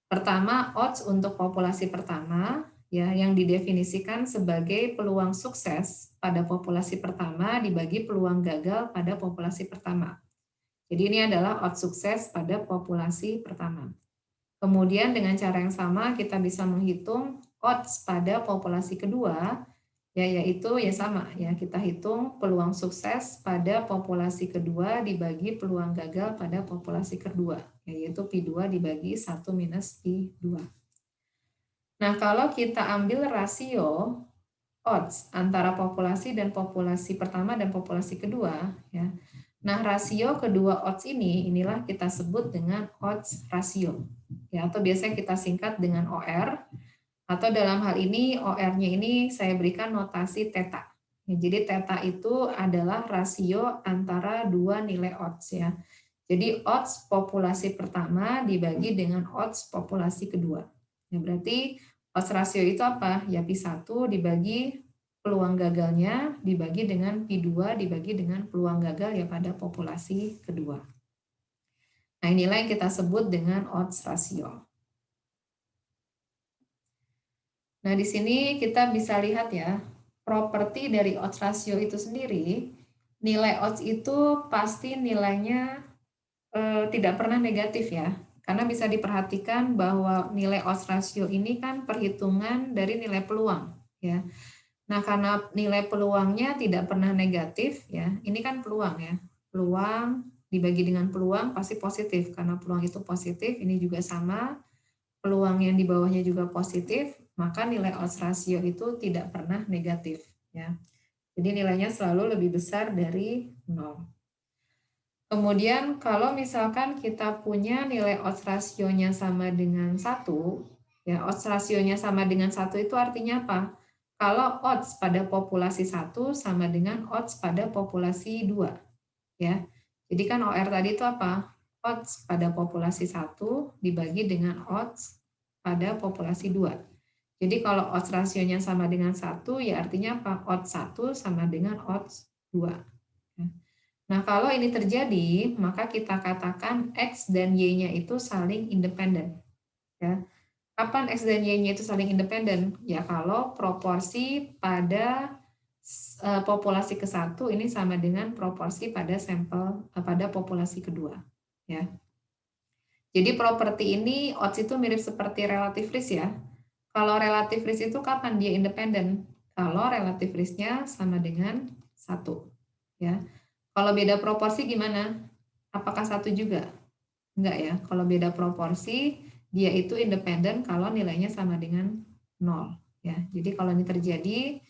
Pertama, odds untuk populasi pertama, ya, yang didefinisikan sebagai peluang sukses pada populasi pertama dibagi peluang gagal pada populasi pertama. Jadi ini adalah odds sukses pada populasi pertama. Kemudian dengan cara yang sama kita bisa menghitung odds pada populasi kedua, ya yaitu ya sama ya, kita hitung peluang sukses pada populasi kedua dibagi peluang gagal pada populasi kedua, yaitu P2 dibagi 1 minus P2. Nah, kalau kita ambil rasio odds antara populasi dan populasi pertama dan populasi kedua, ya. Nah, rasio kedua odds inilah kita sebut dengan odds rasio, ya, atau biasanya kita singkat dengan OR, atau dalam hal ini OR-nya ini saya berikan notasi theta. Ya, jadi theta itu adalah rasio antara dua nilai odds, ya. Jadi odds populasi pertama dibagi dengan odds populasi kedua. Ya, berarti odds rasio itu apa? Ya P1 dibagi peluang gagalnya dibagi dengan P2 dibagi dengan peluang gagal ya pada populasi kedua. Nah, inilah yang kita sebut dengan odds rasio. Nah, di sini kita bisa lihat ya, properti dari odds rasio itu sendiri, nilai odds itu pasti nilainya tidak pernah negatif ya. Karena bisa diperhatikan bahwa nilai odds rasio ini kan perhitungan dari nilai peluang ya. Nah, karena nilai peluangnya tidak pernah negatif, ya, ini kan peluang ya. Peluang dibagi dengan peluang pasti positif, karena peluang itu positif, ini juga sama. Peluang yang di bawahnya juga positif, maka nilai odds rasio itu tidak pernah negatif. Ya. Jadi nilainya selalu lebih besar dari 0. Kemudian kalau misalkan kita punya nilai odds rasionya sama dengan 1, ya odds rasionya sama dengan 1 itu artinya apa? Kalau odds pada populasi 1 sama dengan odds pada populasi 2. Ya. Jadi kan OR tadi itu apa? Odds pada populasi 1 dibagi dengan odds pada populasi 2. Jadi kalau odds rasionya sama dengan 1, ya artinya apa? Odds 1 sama dengan odds 2. Nah, kalau ini terjadi, maka kita katakan X dan Y-nya itu saling independen. Ya. Kapan X dan Y-nya itu saling independen? Ya kalau proporsi pada populasi ke-1 ini sama dengan proporsi pada sampel pada populasi kedua. Ya. Jadi properti ini odds itu mirip seperti relative risk ya. Kalau relative risk itu kapan dia independen? Kalau relative risk-nya sama dengan 1. Ya. Kalau beda proporsi gimana? Apakah 1 juga? Enggak ya. Kalau beda proporsi dia itu independen kalau nilainya sama dengan 0. Ya, jadi kalau ini terjadi,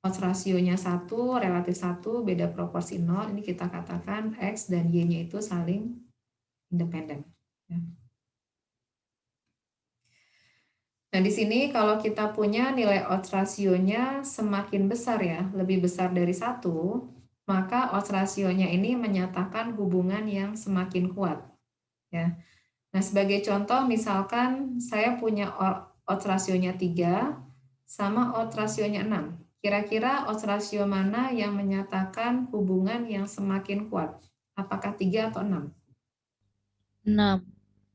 odds rasionya 1, relatif 1, beda proporsi 0, ini kita katakan X dan Y-nya itu saling independen. Ya. Nah, di sini kalau kita punya nilai odds rasionya semakin besar ya, lebih besar dari 1, maka odds rasionya ini menyatakan hubungan yang semakin kuat. Ya. Nah, sebagai contoh, misalkan saya punya odds rasionya 3 sama odds rasionya 6. Kira-kira odds rasio mana yang menyatakan hubungan yang semakin kuat? Apakah 3 atau 6? 6.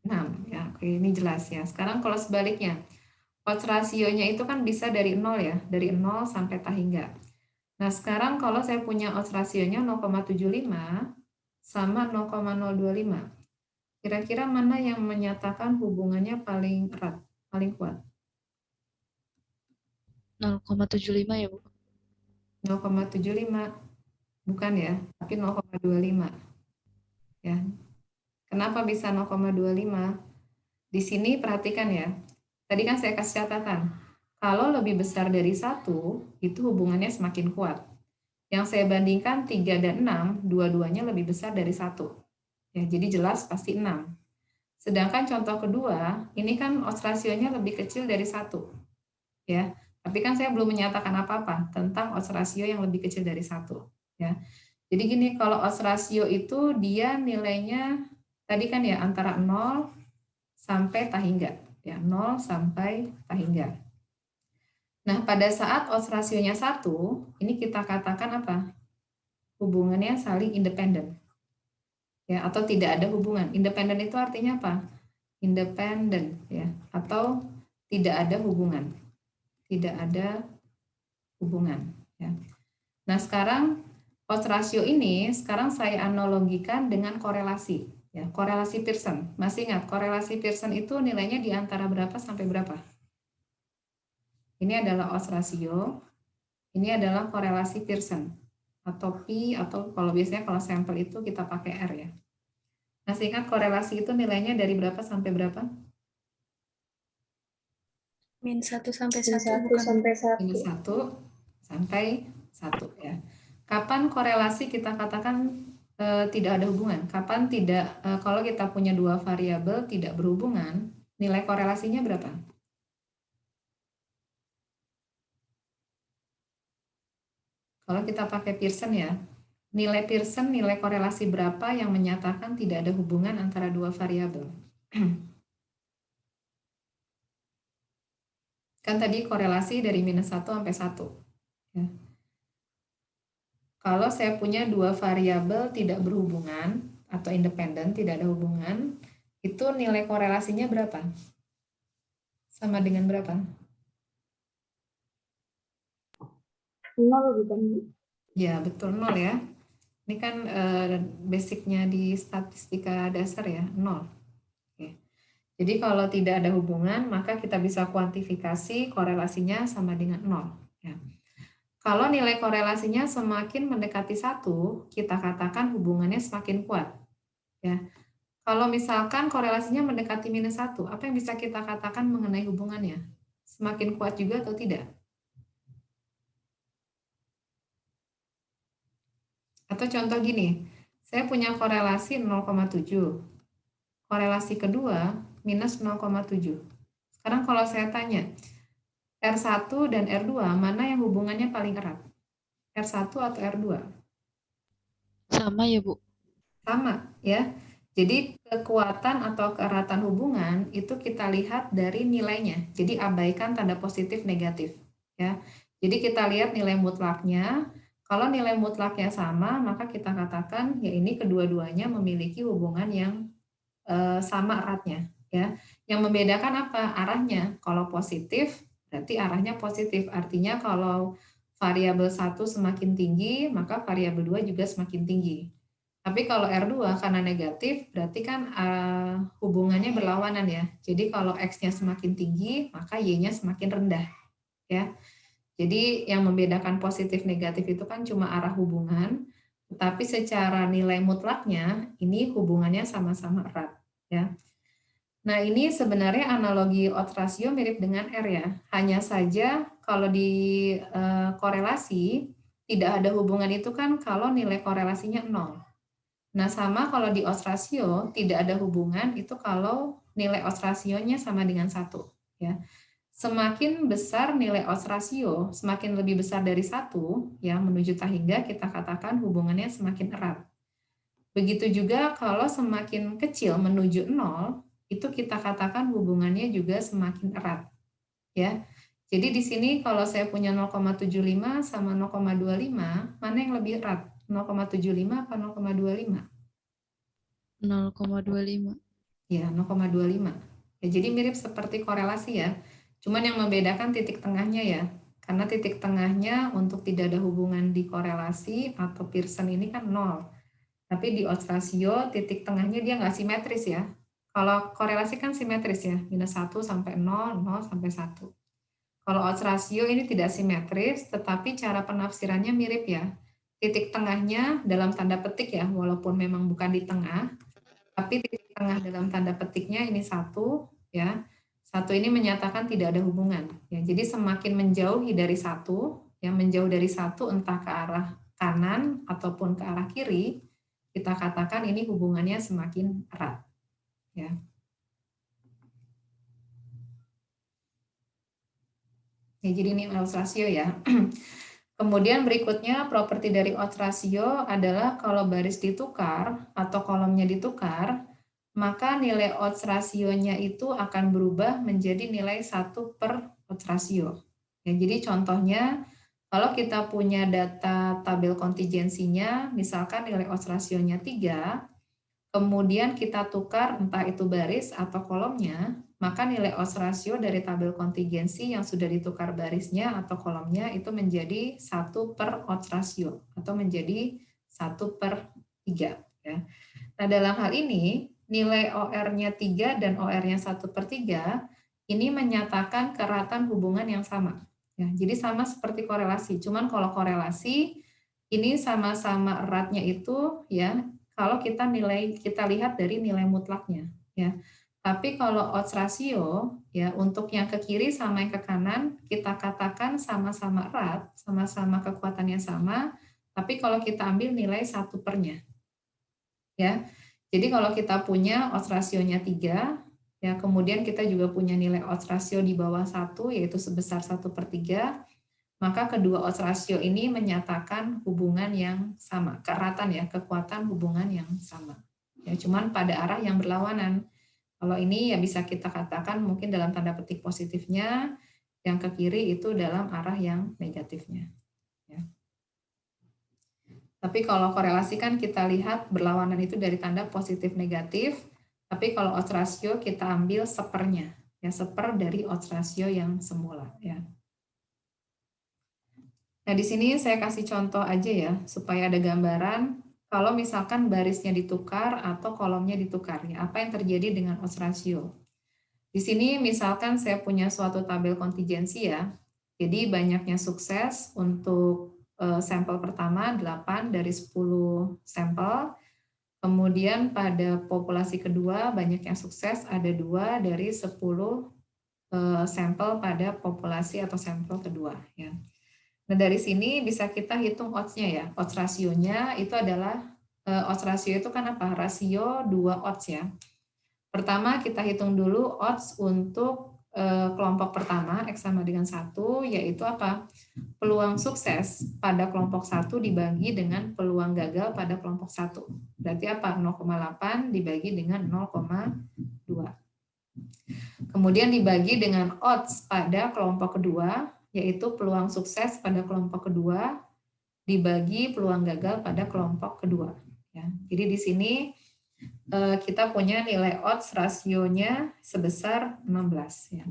6, ya. Oke, ini jelas ya. Sekarang kalau sebaliknya, odds rasionya itu kan bisa dari 0 ya, dari 0 sampai tak hingga. Nah, sekarang kalau saya punya odds rasionya 0,75 sama 0,025. Kira-kira mana yang menyatakan hubungannya paling erat, paling kuat? 0,75 ya, Bu? 0,75. Bukan ya, tapi 0,25. Ya. Kenapa bisa 0,25? Di sini perhatikan ya. Tadi kan saya kasih catatan. Kalau lebih besar dari 1, itu hubungannya semakin kuat. Yang saya bandingkan 3 dan 6, dua-duanya lebih besar dari 1. Ya, jadi jelas pasti 6. Sedangkan contoh kedua, ini kan odds rasionya lebih kecil dari 1. Ya, tapi kan saya belum menyatakan apa-apa tentang odds rasio yang lebih kecil dari 1. Ya. Jadi gini, kalau odds rasio itu dia nilainya tadi kan ya antara 0 sampai tak hingga. Ya, 0 sampai tak hingga. Nah, pada saat odds rasionya 1, ini kita katakan apa? Hubungannya saling independen. Ya, atau tidak ada hubungan. Independen itu artinya apa? Independen ya, atau tidak ada hubungan. Tidak ada hubungan ya. Nah, sekarang odds rasio ini sekarang saya analogikan dengan korelasi ya, korelasi Pearson. Masih ingat korelasi Pearson itu nilainya di antara berapa sampai berapa? Ini adalah odds ratio. Ini adalah korelasi Pearson atau P, atau kalau biasanya kalau sampel itu kita pakai R ya. Nah, seingat korelasi itu nilainya dari berapa sampai berapa? -1 sampai Min 1 1 bukan? sampai 1. Minus 1 sampai 1 ya. Kapan korelasi kita katakan tidak ada hubungan? Kapan tidak, kalau kita punya dua variabel tidak berhubungan, nilai korelasinya berapa? Kalau kita pakai Pearson ya, nilai Pearson, nilai korelasi berapa yang menyatakan tidak ada hubungan antara dua variabel? Kan tadi korelasi dari minus 1 sampai 1. Ya. Kalau saya punya dua variabel tidak berhubungan atau independen, tidak ada hubungan, itu nilai korelasinya berapa? Sama dengan berapa? 0 bukan, Bu? Ya, betul 0 ya. Ini kan basicnya di statistika dasar ya, 0. Oke. Jadi kalau tidak ada hubungan, maka kita bisa kuantifikasi korelasinya sama dengan 0. Ya. Kalau nilai korelasinya semakin mendekati 1, kita katakan hubungannya semakin kuat. Ya. Kalau misalkan korelasinya mendekati minus 1, apa yang bisa kita katakan mengenai hubungannya? Semakin kuat juga atau tidak? Atau contoh gini, saya punya korelasi 0,7. Korelasi kedua minus 0,7. Sekarang kalau saya tanya, R1 dan R2, mana yang hubungannya paling erat? R1 atau R2? Sama ya, Bu? Sama, ya. Jadi kekuatan atau keeratan hubungan itu kita lihat dari nilainya. Jadi abaikan tanda positif negatif, ya. Jadi kita lihat nilai mutlaknya. Kalau nilai mutlaknya sama, maka kita katakan ya ini kedua-duanya memiliki hubungan yang sama eratnya, ya. Yang membedakan apa? Arahnya. Kalau positif berarti arahnya positif. Artinya kalau variabel 1 semakin tinggi, maka variabel 2 juga semakin tinggi. Tapi kalau R2 karena negatif, berarti kan hubungannya berlawanan ya. Jadi kalau X-nya semakin tinggi, maka Y-nya semakin rendah. Ya. Jadi yang membedakan positif negatif itu kan cuma arah hubungan, tetapi secara nilai mutlaknya, ini hubungannya sama-sama erat. Ya. Nah, ini sebenarnya analogi odds ratio mirip dengan R ya. Hanya saja kalau di korelasi, tidak ada hubungan itu kan kalau nilai korelasinya 0. Nah, sama kalau di odds ratio, tidak ada hubungan itu kalau nilai odds ratio-nya sama dengan 1. Ya. Semakin besar nilai odds ratio, semakin lebih besar dari 1, ya, menuju tahingga kita katakan hubungannya semakin erat. Begitu juga kalau semakin kecil menuju 0, itu kita katakan hubungannya juga semakin erat. Ya. Jadi di sini kalau saya punya 0,75 sama 0,25, mana yang lebih erat? 0,75 atau 0,25? 0,25. Ya, 0,25. Ya, jadi mirip seperti korelasi ya. Cuman yang membedakan titik tengahnya ya. Karena titik tengahnya untuk tidak ada hubungan di korelasi atau Pearson ini kan 0. Tapi di odds ratio titik tengahnya dia nggak simetris ya. Kalau korelasi kan simetris ya, minus 1 sampai 0, 0 sampai 1. Kalau odds ratio ini tidak simetris, tetapi cara penafsirannya mirip ya. Titik tengahnya dalam tanda petik ya, walaupun memang bukan di tengah, tapi titik tengah dalam tanda petiknya ini 1, ya. 1 ini menyatakan tidak ada hubungan. Ya, jadi semakin menjauhi dari 1, yang menjauh dari 1 entah ke arah kanan ataupun ke arah kiri, kita katakan ini hubungannya semakin erat. Ya. Ya, jadi ini odds ratio ya. Kemudian berikutnya properti dari odds ratio adalah kalau baris ditukar atau kolomnya ditukar, maka nilai odds rasionya itu akan berubah menjadi nilai 1 per odds ratio. Ya, jadi contohnya kalau kita punya data tabel kontingensinya, misalkan nilai odds rasionya 3, kemudian kita tukar entah itu baris atau kolomnya, maka nilai odds ratio dari tabel kontingensi yang sudah ditukar barisnya atau kolomnya itu menjadi 1 per odds ratio atau menjadi 1 per 3. Ya. Nah, dalam hal ini, nilai OR-nya 3 dan OR-nya 1 per 3 ini menyatakan keratan hubungan yang sama. Ya, jadi sama seperti korelasi. Cuman kalau korelasi ini sama-sama eratnya itu ya kalau kita lihat dari nilai mutlaknya ya. Tapi kalau odds ratio ya untuk yang ke kiri sama yang ke kanan kita katakan sama-sama erat, sama-sama kekuatannya sama, tapi kalau kita ambil nilai 1/nya. Ya. Jadi kalau kita punya odds rasionya 3, ya, kemudian kita juga punya nilai odds ratio di bawah 1, yaitu sebesar 1/3, maka kedua odds ratio ini menyatakan hubungan yang sama, keratan ya, kekuatan hubungan yang sama. Ya, cuman pada arah yang berlawanan. Kalau ini ya bisa kita katakan mungkin dalam tanda petik positifnya, yang ke kiri itu dalam arah yang negatifnya. Ya. Tapi kalau korelasi kan kita lihat berlawanan itu dari tanda positif negatif, tapi kalau odds ratio kita ambil sepernya, ya 1/4 dari odds ratio yang semula. Ya. Nah di sini saya kasih contoh aja ya, supaya ada gambaran. Kalau misalkan barisnya ditukar atau kolomnya ditukar, ya apa yang terjadi dengan odds ratio? Di sini misalkan saya punya suatu tabel kontingensi ya, jadi banyaknya sukses untuk sampel pertama 8 dari 10 sampel, kemudian pada populasi kedua banyak yang sukses ada 2 dari 10 sampel pada populasi atau sampel kedua. Ya. Nah dari sini bisa kita hitung odds-nya ya, odds rasionya itu adalah, odds rasio itu kan apa? Rasio 2 odds ya. Pertama kita hitung dulu odds untuk kelompok pertama X sama dengan 1, yaitu apa? Peluang sukses pada kelompok 1 dibagi dengan peluang gagal pada kelompok 1. Berarti apa? 0,8 dibagi dengan 0,2. Kemudian dibagi dengan odds pada kelompok kedua, yaitu peluang sukses pada kelompok kedua dibagi peluang gagal pada kelompok kedua. Ya. Jadi di sini kita punya nilai odds rasionya sebesar 16 ya.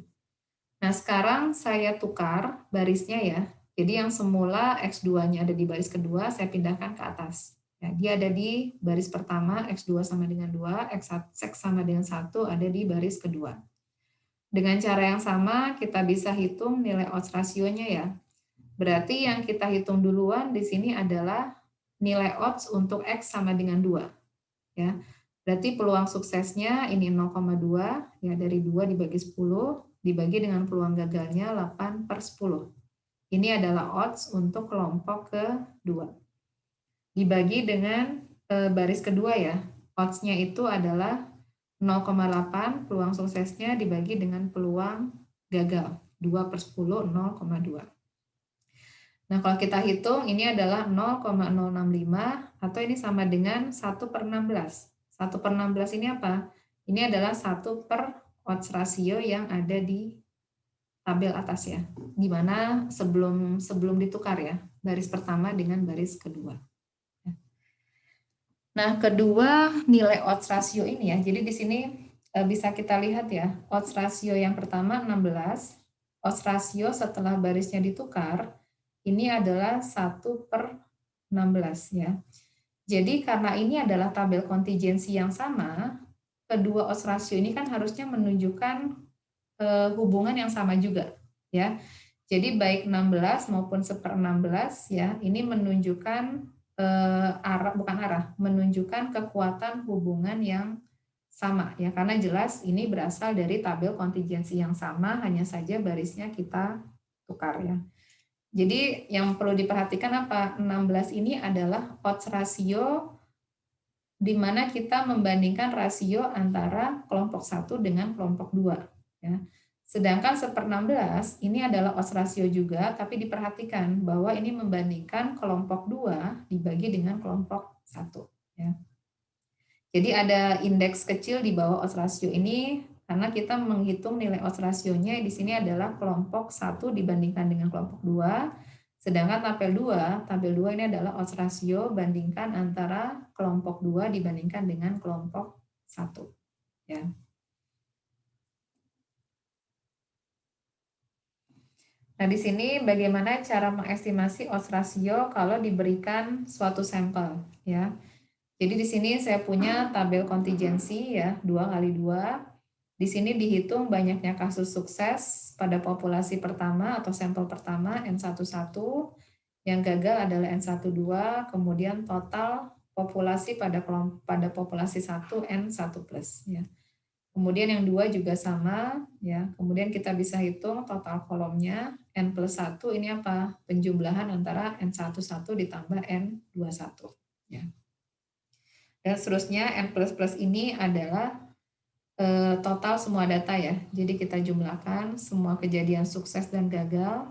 Nah, sekarang saya tukar barisnya ya. Jadi yang semula X2-nya ada di baris kedua, saya pindahkan ke atas. Ya, dia ada di baris pertama, X2 sama dengan 2, X sama dengan 1 ada di baris kedua. Dengan cara yang sama, kita bisa hitung nilai odds rasionya ya. Berarti yang kita hitung duluan di sini adalah nilai odds untuk X sama dengan 2. Ya. Berarti peluang suksesnya ini 0,2 ya dari 2 dibagi 10 dibagi dengan peluang gagalnya 8/10. Ini adalah odds untuk kelompok kedua. Dibagi dengan baris kedua ya. Odds-nya itu adalah 0,8 peluang suksesnya dibagi dengan peluang gagal 2/10 0,2. Nah, kalau kita hitung ini adalah 0,065 atau ini sama dengan 1/16. 1/16 ini apa? Ini adalah 1 per odds rasio yang ada di tabel atas ya. Di mana sebelum ditukar ya, baris pertama dengan baris kedua. Nah, kedua nilai odds rasio ini ya. Jadi di sini bisa kita lihat ya, odds rasio yang pertama 16, odds rasio setelah barisnya ditukar ini adalah 1/16 ya. Jadi karena ini adalah tabel kontingensi yang sama, kedua odds ratio ini kan harusnya menunjukkan hubungan yang sama juga, ya. Jadi baik 16 maupun 1/16 ya, ini menunjukkan menunjukkan kekuatan hubungan yang sama ya, karena jelas ini berasal dari tabel kontingensi yang sama, hanya saja barisnya kita tukar ya. Jadi yang perlu diperhatikan apa? 16 ini adalah odds rasio di mana kita membandingkan rasio antara kelompok 1 dengan kelompok 2. Ya. Sedangkan 1/16 ini adalah odds rasio juga, tapi diperhatikan bahwa ini membandingkan kelompok 2 dibagi dengan kelompok 1. Ya. Jadi ada indeks kecil di bawah odds rasio ini, karena kita menghitung nilai odds rasionya di sini adalah kelompok 1 dibandingkan dengan kelompok 2, sedangkan tabel 2 ini adalah odds rasio bandingkan antara kelompok 2 dibandingkan dengan kelompok 1. Ya. Nah, di sini bagaimana cara mengestimasi odds rasio kalau diberikan suatu sampel, ya. Jadi di sini saya punya tabel kontingensi ya, 2 kali 2. Di Di sini dihitung banyaknya kasus sukses pada populasi pertama atau sampel pertama N11, yang gagal adalah N12, kemudian total populasi pada populasi 1 N1+, ya. Kemudian yang 2 juga sama, ya. Kemudian kita bisa hitung total kolomnya N+1 ini apa? Penjumlahan antara N11 ditambah N21, ya. Dan seterusnya N++ ini adalah total semua data, ya. Jadi kita jumlahkan semua kejadian sukses dan gagal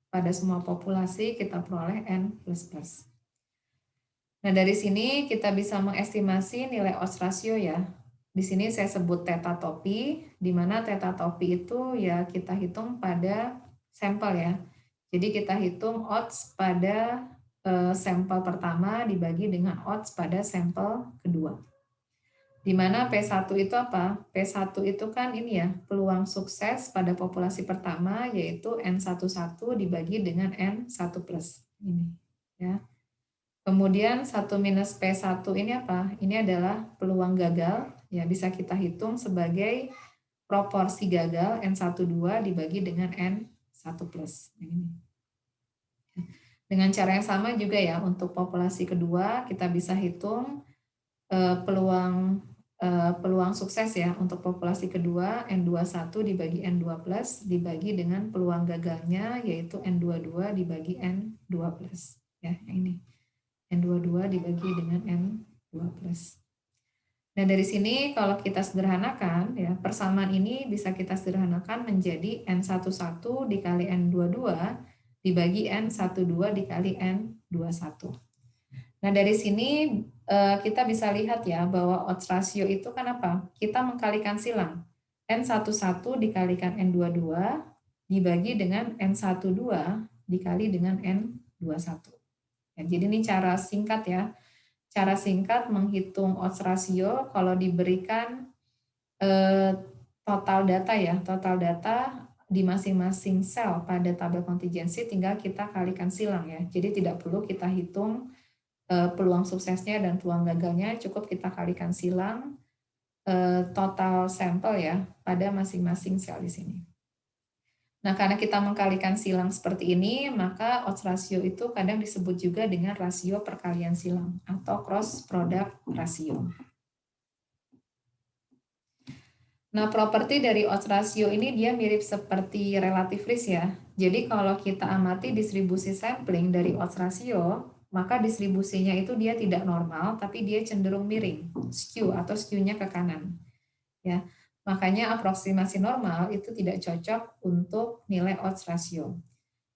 pada semua populasi, kita peroleh N++. Nah, dari sini kita bisa mengestimasi nilai odds ratio, ya. Di sini saya sebut theta topi, di mana theta topi itu ya kita hitung pada sampel, ya. Jadi kita hitung odds pada sampel pertama dibagi dengan odds pada sampel kedua. Di mana P1 itu apa? P1 itu kan ini ya, peluang sukses pada populasi pertama yaitu N11 dibagi dengan N1+. Ini, ya. Kemudian 1 minus P1 ini apa? Ini adalah peluang gagal, ya bisa kita hitung sebagai proporsi gagal N12 dibagi dengan N1+. Ini. Dengan cara yang sama juga ya, untuk populasi kedua kita bisa hitung peluang sukses ya untuk populasi kedua N21 dibagi N2+ dibagi dengan peluang gagalnya yaitu N22 dibagi N2+, ya ini N22 dibagi dengan N2+. Nah, dari sini kalau kita sederhanakan ya, persamaan ini bisa kita sederhanakan menjadi N11 dikali N22 dibagi N12 dikali N21. Nah, dari sini kita bisa lihat ya bahwa odds ratio itu kan apa? Kita mengkalikan silang. N11 dikalikan N22 dibagi dengan N12 dikali dengan N21. Ya, jadi ini cara singkat ya. Cara singkat menghitung odds ratio kalau diberikan total data ya, total data di masing-masing sel pada tabel kontingensi tinggal kita kalikan silang ya. Jadi tidak perlu kita hitung peluang suksesnya dan peluang gagalnya, cukup kita kalikan silang total sampel ya pada masing-masing sel di sini. Nah, karena kita mengkalikan silang seperti ini, maka odds ratio itu kadang disebut juga dengan rasio perkalian silang atau cross product ratio. Nah, properti dari odds ratio ini dia mirip seperti relative risk ya. Jadi kalau kita amati distribusi sampling dari odds ratio, maka distribusinya itu dia tidak normal, tapi dia cenderung miring, skew atau skew-nya ke kanan. Ya, makanya aproksimasi normal itu tidak cocok untuk nilai odds ratio.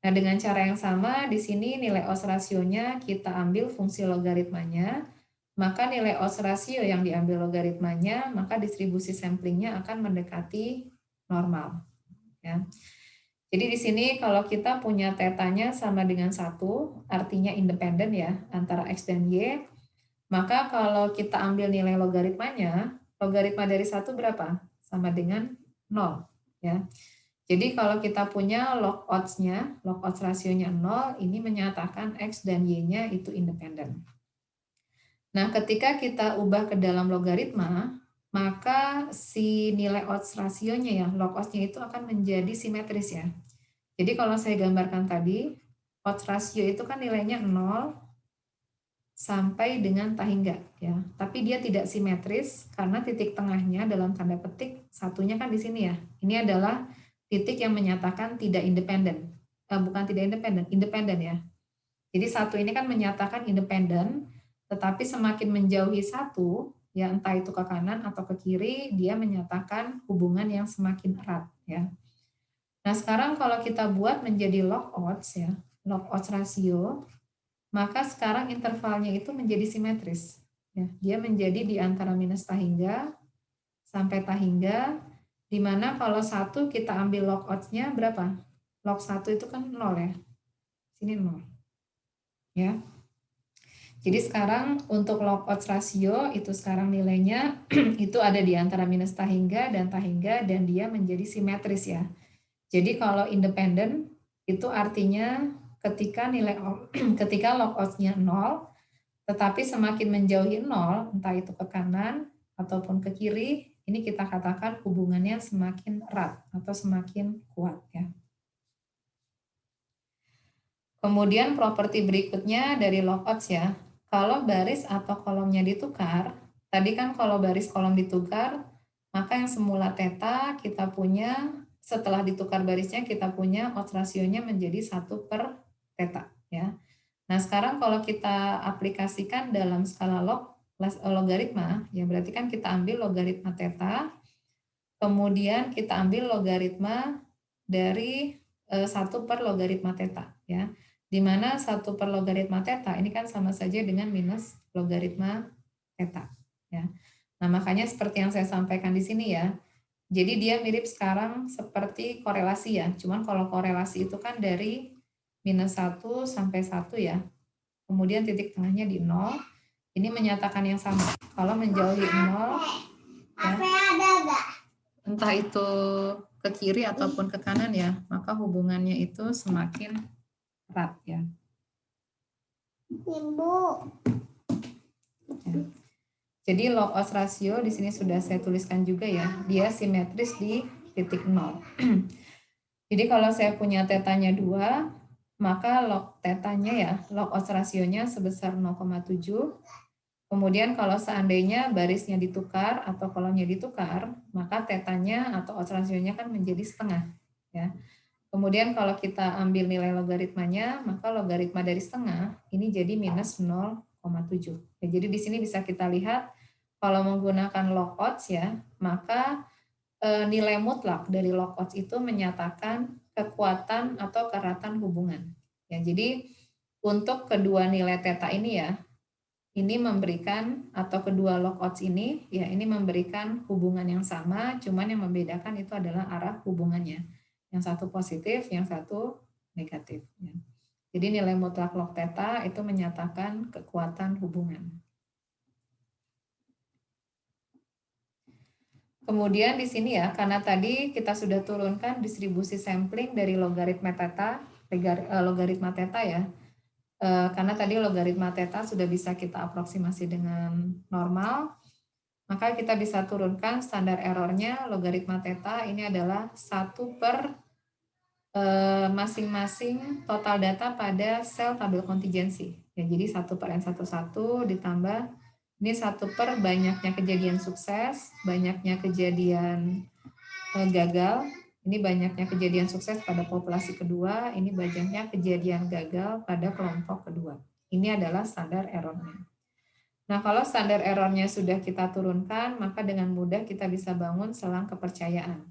Nah, dengan cara yang sama, di sini nilai odds ratio-nya kita ambil fungsi logaritmanya, maka nilai odds ratio yang diambil logaritmanya, maka distribusi samplingnya akan mendekati normal. Ya. Jadi di sini kalau kita punya tetanya sama dengan 1, artinya independen ya, antara X dan Y, maka kalau kita ambil nilai logaritmanya, logaritma dari 1 berapa? Sama dengan 0. Ya. Jadi kalau kita punya log odds-nya, log odds rasionya 0, ini menyatakan X dan Y-nya itu independen. Nah, ketika kita ubah ke dalam logaritma, maka si nilai odds rasionya ya, log odds-nya itu akan menjadi simetris ya. Jadi kalau saya gambarkan tadi, odds ratio itu kan nilainya 0 sampai dengan tahingga ya. Tapi dia tidak simetris karena titik tengahnya dalam tanda petik satunya kan di sini ya. Ini adalah titik yang menyatakan tidak independen. Bukan tidak independen, independen ya. Jadi 1 ini kan menyatakan independen, tetapi semakin menjauhi 1, ya entah itu ke kanan atau ke kiri, dia menyatakan hubungan yang semakin erat ya. Nah, sekarang kalau kita buat menjadi log odds ya, log odds ratio, maka sekarang intervalnya itu menjadi simetris. Ya, dia menjadi di antara minus tahingga sampai tahingga, di mana kalau 1 kita ambil log odds-nya berapa? Log 1 itu kan 0 ya. Sini 0. Ya. Jadi sekarang untuk log odds ratio itu sekarang nilainya itu ada di antara minus tahingga dan tahingga dan dia menjadi simetris ya. Jadi kalau independen itu artinya ketika log odds-nya 0, tetapi semakin menjauhi 0, entah itu ke kanan ataupun ke kiri, ini kita katakan hubungannya semakin erat atau semakin kuat ya. Kemudian properti berikutnya dari logodds ya. Kalau baris atau kolomnya ditukar, tadi kan kalau baris kolom ditukar, maka yang semula theta kita punya, setelah ditukar barisnya kita punya odds rasionya menjadi 1/theta ya. Nah, sekarang kalau kita aplikasikan dalam skala logaritma, ya berarti kan kita ambil logaritma theta, kemudian kita ambil logaritma dari 1/logaritma theta ya. Di mana 1/logaritma theta ini kan sama saja dengan minus logaritma theta ya. Nah, makanya seperti yang saya sampaikan di sini ya. Jadi dia mirip sekarang seperti korelasi ya. Cuman kalau korelasi itu kan dari minus 1 sampai 1 ya. Kemudian titik tengahnya di 0. Ini menyatakan yang sama. Kalau menjauhi 0 ya, entah itu ke kiri ataupun ke kanan ya, maka hubungannya itu semakin erat ya. Ya. Jadi log odds ratio di sini sudah saya tuliskan juga ya, dia simetris di titik 0. Jadi kalau saya punya tetanya 2, maka log tetanya ya, log odds rasionya sebesar 0,7. Kemudian kalau seandainya barisnya ditukar atau kolomnya ditukar, maka tetanya atau odds rasionya kan menjadi setengah ya. Kemudian kalau kita ambil nilai logaritmanya, maka logaritma dari setengah ini jadi minus 0,7. Ya, jadi di sini bisa kita lihat kalau menggunakan log odds ya, maka nilai mutlak dari log odds itu menyatakan kekuatan atau keratan hubungan. Ya, jadi untuk kedua nilai theta ini ya, ini memberikan atau kedua log odds ini ya ini memberikan hubungan yang sama, cuman yang membedakan itu adalah arah hubungannya. Yang satu positif, yang satu negatif. Ya. Jadi nilai mutlak log theta itu menyatakan kekuatan hubungan. Kemudian di sini ya, karena tadi kita sudah turunkan distribusi sampling dari logaritma theta ya. Karena tadi logaritma theta sudah bisa kita aproksimasi dengan normal, maka kita bisa turunkan standar errornya logaritma theta ini adalah 1 per masing-masing total data pada sel tabel kontingensi. Ya, jadi 1 per N11 ditambah ini 1 per banyaknya kejadian sukses, banyaknya kejadian gagal. Ini banyaknya kejadian sukses pada populasi kedua, ini banyaknya kejadian gagal pada kelompok kedua. Ini adalah standar errornya. Nah, kalau standar errornya sudah kita turunkan, maka dengan mudah kita bisa bangun selang kepercayaan.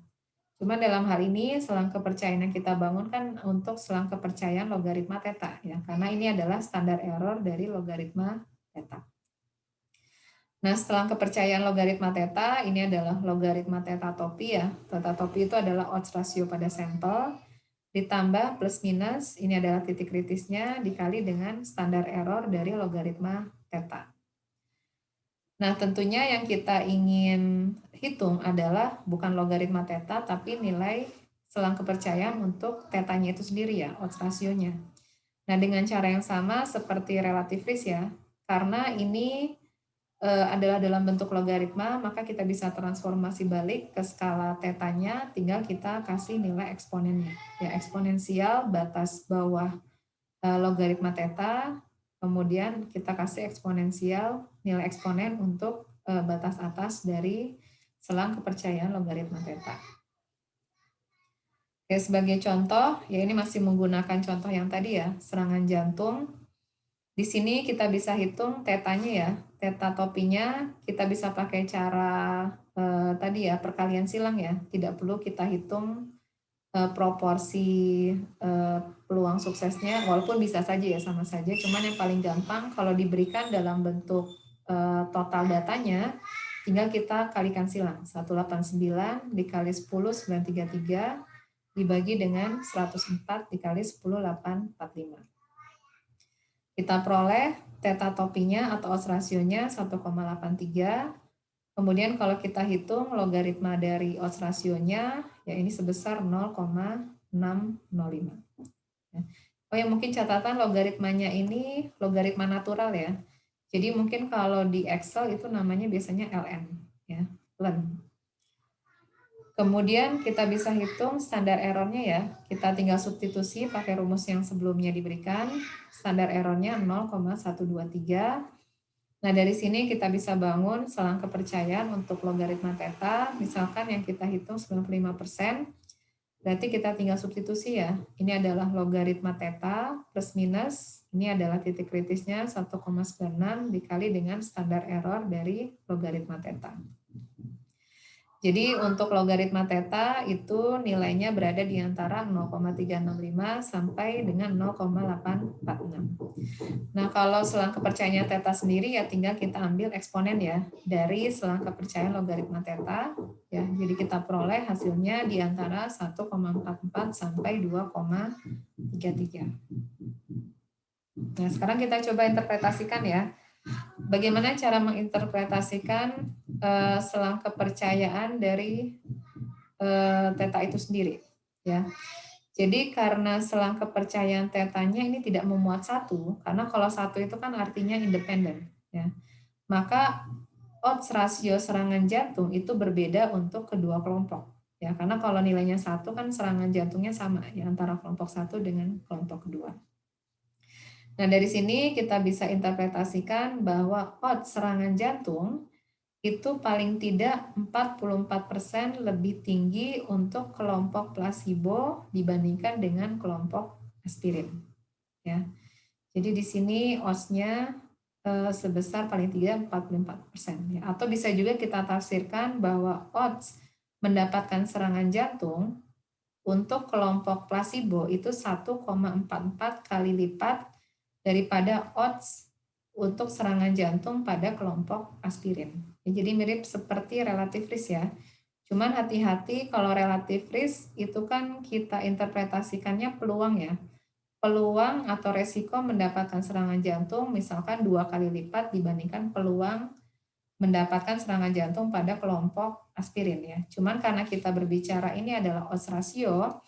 Cuma dalam hal ini selang kepercayaan yang kita bangun kan untuk selang kepercayaan logaritma theta ya, karena ini adalah standar error dari logaritma theta. Nah, setelah kepercayaan logaritma theta, ini adalah logaritma theta topi ya. Theta topi itu adalah odds ratio pada sampel, ditambah plus minus, ini adalah titik kritisnya, dikali dengan standar error dari logaritma theta. Nah, tentunya yang kita ingin hitung adalah bukan logaritma theta, tapi nilai selang kepercayaan untuk tetanya itu sendiri ya, odds rasionya. Nah, dengan cara yang sama seperti relative risk ya, karena ini adalah dalam bentuk logaritma, maka kita bisa transformasi balik ke skala tetanya, tinggal kita kasih nilai eksponennya. Ya, eksponensial batas bawah logaritma theta, kemudian kita kasih eksponensial nilai eksponen untuk batas atas dari selang kepercayaan logaritma theta. Oke, sebagai contoh, ya ini masih menggunakan contoh yang tadi ya, serangan jantung. Di sini kita bisa hitung tetanya ya, theta topinya kita bisa pakai cara tadi ya, perkalian silang ya, tidak perlu kita hitung proporsi peluang suksesnya, walaupun bisa saja ya sama saja, cuman yang paling gampang kalau diberikan dalam bentuk total datanya, tinggal kita kalikan silang, 189 dikali 10, 933, dibagi dengan 104 dikali 10, 845. Kita peroleh theta topinya atau odds rasionya 1,83. Kemudian kalau kita hitung logaritma dari odds rasionya, ya ini sebesar 0,605. Oh ya, mungkin catatan logaritmanya ini logaritma natural ya. Jadi mungkin kalau di Excel itu namanya biasanya ln, ya, ln. Kemudian kita bisa hitung standar errornya ya. Kita tinggal substitusi pakai rumus yang sebelumnya diberikan. Standar errornya 0,123. Nah, dari sini kita bisa bangun selang kepercayaan untuk logaritma theta. Misalkan yang kita hitung 95%. Berarti kita tinggal substitusi ya. Ini adalah logaritma theta plus minus. Ini adalah titik kritisnya 1,96 dikali dengan standar error dari logaritma theta. Jadi untuk logaritma theta itu nilainya berada di antara 0,365 sampai dengan 0,846. Nah, kalau selang kepercayaan theta sendiri ya tinggal kita ambil eksponen ya dari selang kepercayaan logaritma theta ya. Jadi kita peroleh hasilnya di antara 1,44 sampai 2,33. Nah, sekarang kita coba interpretasikan ya. Bagaimana cara menginterpretasikan selang kepercayaan dari theta itu sendiri ya. Jadi karena selang kepercayaan tetanya ini tidak memuat satu, karena kalau satu itu kan artinya independen ya. Maka odds rasio serangan jantung itu berbeda untuk kedua kelompok ya, karena kalau nilainya satu kan serangan jantungnya sama ya antara kelompok satu dengan kelompok kedua. Nah, dari sini kita bisa interpretasikan bahwa odds serangan jantung itu paling tidak 44% lebih tinggi untuk kelompok placebo dibandingkan dengan kelompok aspirin. Ya. Jadi di sini odds-nya sebesar paling tidak 44%. Ya. Atau bisa juga kita tafsirkan bahwa odds mendapatkan serangan jantung untuk kelompok placebo itu 1,44 kali lipat daripada odds untuk serangan jantung pada kelompok aspirin. Jadi mirip seperti relative risk ya. Cuman hati-hati kalau relative risk itu kan kita interpretasikannya peluang ya. Peluang atau resiko mendapatkan serangan jantung misalkan 2 kali lipat dibandingkan peluang mendapatkan serangan jantung pada kelompok aspirin ya. Cuman karena kita berbicara ini adalah odds ratio,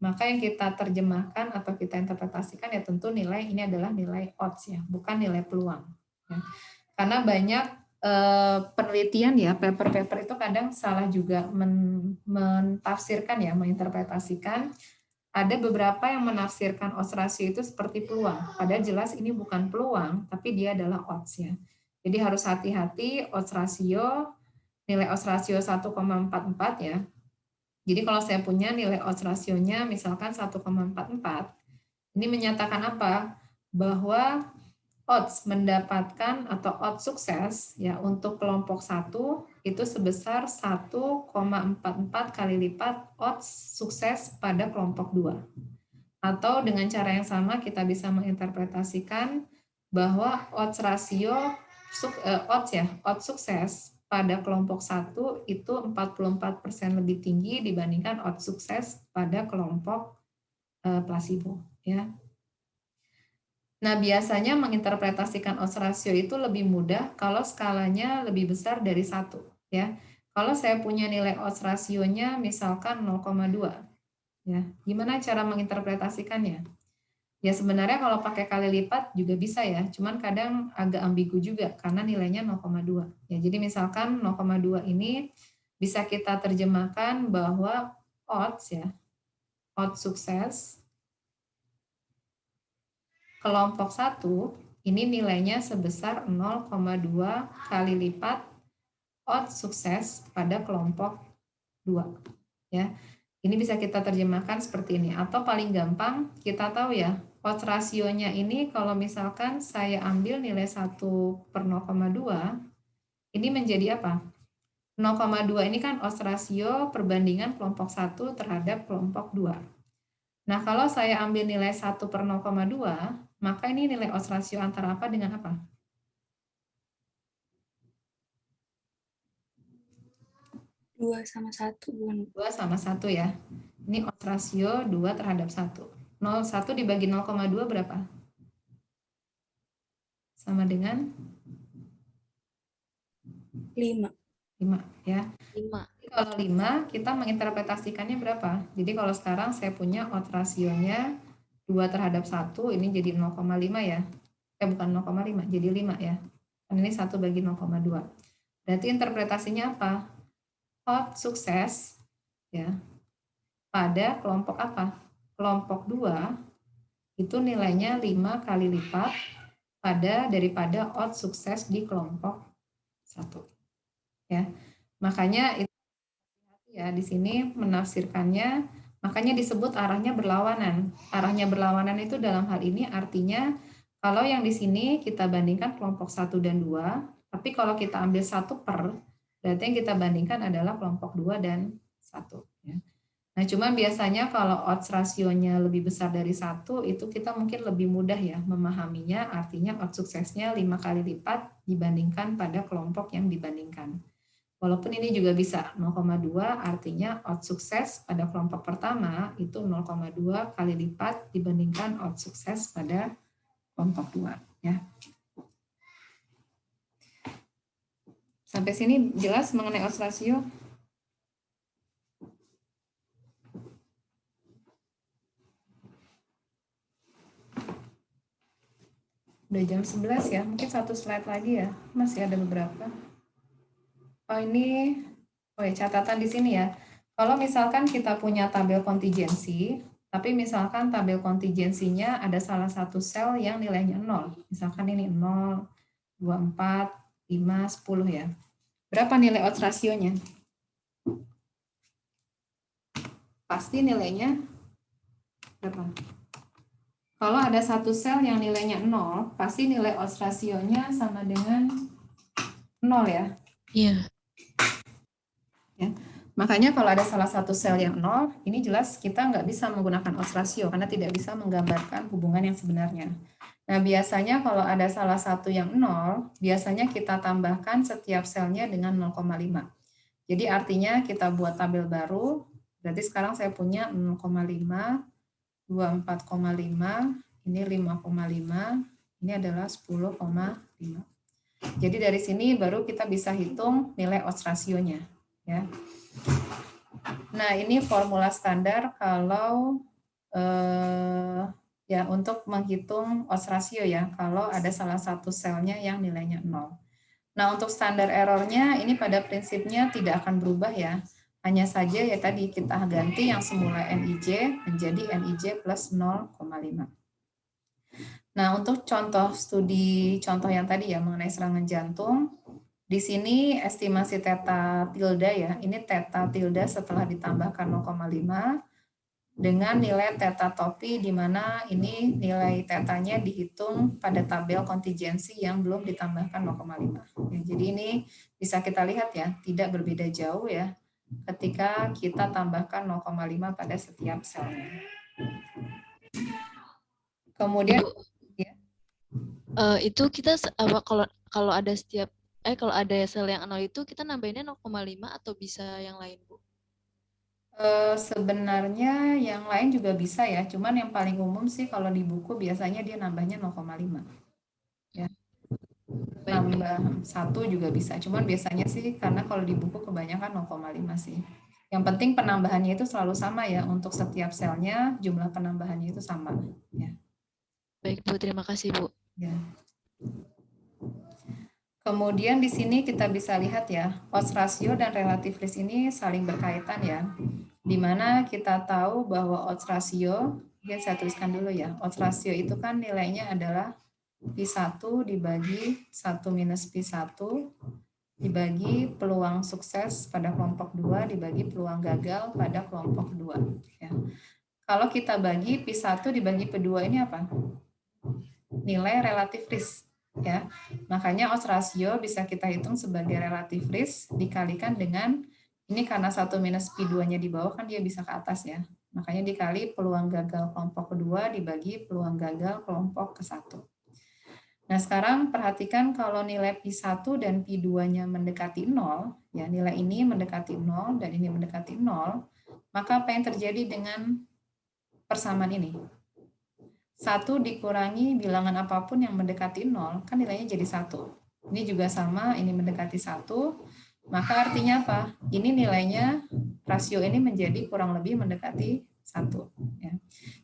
maka yang kita terjemahkan atau kita interpretasikan ya tentu nilai ini adalah nilai odds ya, bukan nilai peluang. Ya. Karena banyak penelitian ya, paper-paper itu kadang salah juga mentafsirkan ya, menginterpretasikan. Ada beberapa yang menafsirkan odds ratio itu seperti peluang. Padahal jelas ini bukan peluang, tapi dia adalah odds ya. Jadi harus hati-hati odds ratio, nilai odds ratio 1,44 ya. Jadi kalau saya punya nilai odds rasionya misalkan 1,44, ini menyatakan apa? Bahwa odds mendapatkan atau odds sukses ya untuk kelompok 1 itu sebesar 1,44 kali lipat odds sukses pada kelompok 2. Atau dengan cara yang sama kita bisa menginterpretasikan bahwa odds rasio odds sukses pada kelompok 1 itu 44% lebih tinggi dibandingkan odds sukses pada kelompok placebo ya. Nah, biasanya menginterpretasikan odds ratio itu lebih mudah kalau skalanya lebih besar dari 1 ya. Kalau saya punya nilai odds rasionya misalkan 0,2 ya. Gimana cara menginterpretasikannya? Ya sebenarnya kalau pakai kali lipat juga bisa ya, cuman kadang agak ambigu juga karena nilainya 0,2. Ya, jadi misalkan 0,2 ini bisa kita terjemahkan bahwa odds ya, odds sukses kelompok 1 ini nilainya sebesar 0,2 kali lipat odds sukses pada kelompok 2. Ya. Ini bisa kita terjemahkan seperti ini. Atau paling gampang kita tahu ya, odds rasionya ini kalau misalkan saya ambil nilai 1 per 0,2, ini menjadi apa? 0,2 ini kan odds rasio perbandingan kelompok 1 terhadap kelompok 2. Nah, kalau saya ambil nilai 1 per 0,2, maka ini nilai odds rasio antara apa dengan apa? Dua sama satu, bukan? 2 sama 1 ya. Ini odds rasio 2 terhadap 1. 1 dibagi 0,2 berapa? Sama dengan 5. 5 ya. 5. Kalau 5 kita menginterpretasikannya berapa? Jadi kalau sekarang saya punya odds rasionya 2 terhadap 1, ini jadi 0,5 ya. Bukan 0,5, jadi 5 ya. Kan ini 1 bagi 0,2. Berarti interpretasinya apa? Odds sukses ya. Pada kelompok apa? Kelompok 2 itu nilainya 5 kali lipat daripada odds sukses di kelompok 1. Ya. Makanya itu ya di sini menafsirkannya, makanya disebut arahnya berlawanan. Arahnya berlawanan itu dalam hal ini artinya kalau yang di sini kita bandingkan kelompok 1 dan 2, tapi kalau kita ambil 1 per, berarti yang kita bandingkan adalah kelompok 2 dan 1. Ya. Nah, cuman biasanya kalau odds rasionya lebih besar dari 1, itu kita mungkin lebih mudah ya memahaminya, artinya odds suksesnya 5 kali lipat dibandingkan pada kelompok yang dibandingkan. Walaupun ini juga bisa 0,2, artinya odds sukses pada kelompok pertama itu 0,2 kali lipat dibandingkan odds sukses pada kelompok 2. Ya. Sampai sini jelas mengenai odds rasio? Udah jam 11 ya, mungkin satu slide lagi ya, masih ada beberapa. Oh ini, catatan di sini ya. Kalau misalkan kita punya tabel kontingensi, tapi misalkan tabel kontingensinya ada salah satu sel yang nilainya 0. Misalkan ini 0, 24, 5, 10 ya. Berapa nilai odds rasionya? Pasti nilainya berapa? Kalau ada satu sel yang nilainya 0, pasti nilai odds rasionya sama dengan 0 ya. Iya. Ya. Makanya kalau ada salah satu sel yang 0, ini jelas kita nggak bisa menggunakan odds ratio karena tidak bisa menggambarkan hubungan yang sebenarnya. Nah, biasanya kalau ada salah satu yang 0, biasanya kita tambahkan setiap selnya dengan 0,5. Jadi artinya kita buat tabel baru, berarti sekarang saya punya 0,5, 24,5, ini 5,5, ini adalah 10,5. Jadi dari sini baru kita bisa hitung nilai odds rasionya. Ya. Nah, ini formula standar kalau ya untuk menghitung odds ratio ya, kalau ada salah satu selnya yang nilainya 0. Nah, untuk standar errornya ini pada prinsipnya tidak akan berubah ya. Hanya saja ya tadi kita ganti yang semula NIJ menjadi NIJ plus 0,5. Nah, untuk contoh yang tadi ya mengenai serangan jantung, di sini estimasi theta tilde ya, ini theta tilde setelah ditambahkan 0,5 dengan nilai theta topi di mana ini nilai tetanya dihitung pada tabel kontingensi yang belum ditambahkan 0,5. Ya, jadi ini bisa kita lihat ya, tidak berbeda jauh ya ketika kita tambahkan 0,5 pada setiap selnya. Kemudian ya. Itu kita kalau ada kalau ada sel yang 0 itu kita nambahinnya 0,5 atau bisa yang lain, Bu? Sebenarnya yang lain juga bisa ya, cuman yang paling umum sih kalau di buku biasanya dia nambahnya 0,5. Ya. Nambah 1 juga bisa, cuman biasanya sih karena kalau di buku kebanyakan 0,5 sih. Yang penting penambahannya itu selalu sama ya, untuk setiap selnya jumlah penambahannya itu sama. Ya. Baik, Bu, terima kasih, Bu. Ya. Kemudian di sini kita bisa lihat ya, odds ratio dan relative risk ini saling berkaitan ya. Di mana kita tahu bahwa odds ratio, ya saya tuliskan dulu ya, odds ratio itu kan nilainya adalah P1 dibagi 1 minus P1 dibagi peluang sukses pada kelompok 2 dibagi peluang gagal pada kelompok 2. Ya. Kalau kita bagi P1 dibagi P2 ini apa? Nilai relative risk. Ya, makanya odds ratio bisa kita hitung sebagai relative risk dikalikan dengan ini karena 1 minus P2-nya di bawah kan dia bisa ke atas ya. Makanya dikali peluang gagal kelompok kedua dibagi peluang gagal kelompok ke-1. Nah, sekarang perhatikan kalau nilai P1 dan P2-nya mendekati 0, ya nilai ini mendekati 0 dan ini mendekati 0, maka apa yang terjadi dengan persamaan ini? 1 dikurangi bilangan apapun yang mendekati 0, kan nilainya jadi 1. Ini juga sama, ini mendekati 1, maka artinya apa? Ini nilainya, rasio ini menjadi kurang lebih mendekati 1. Ya.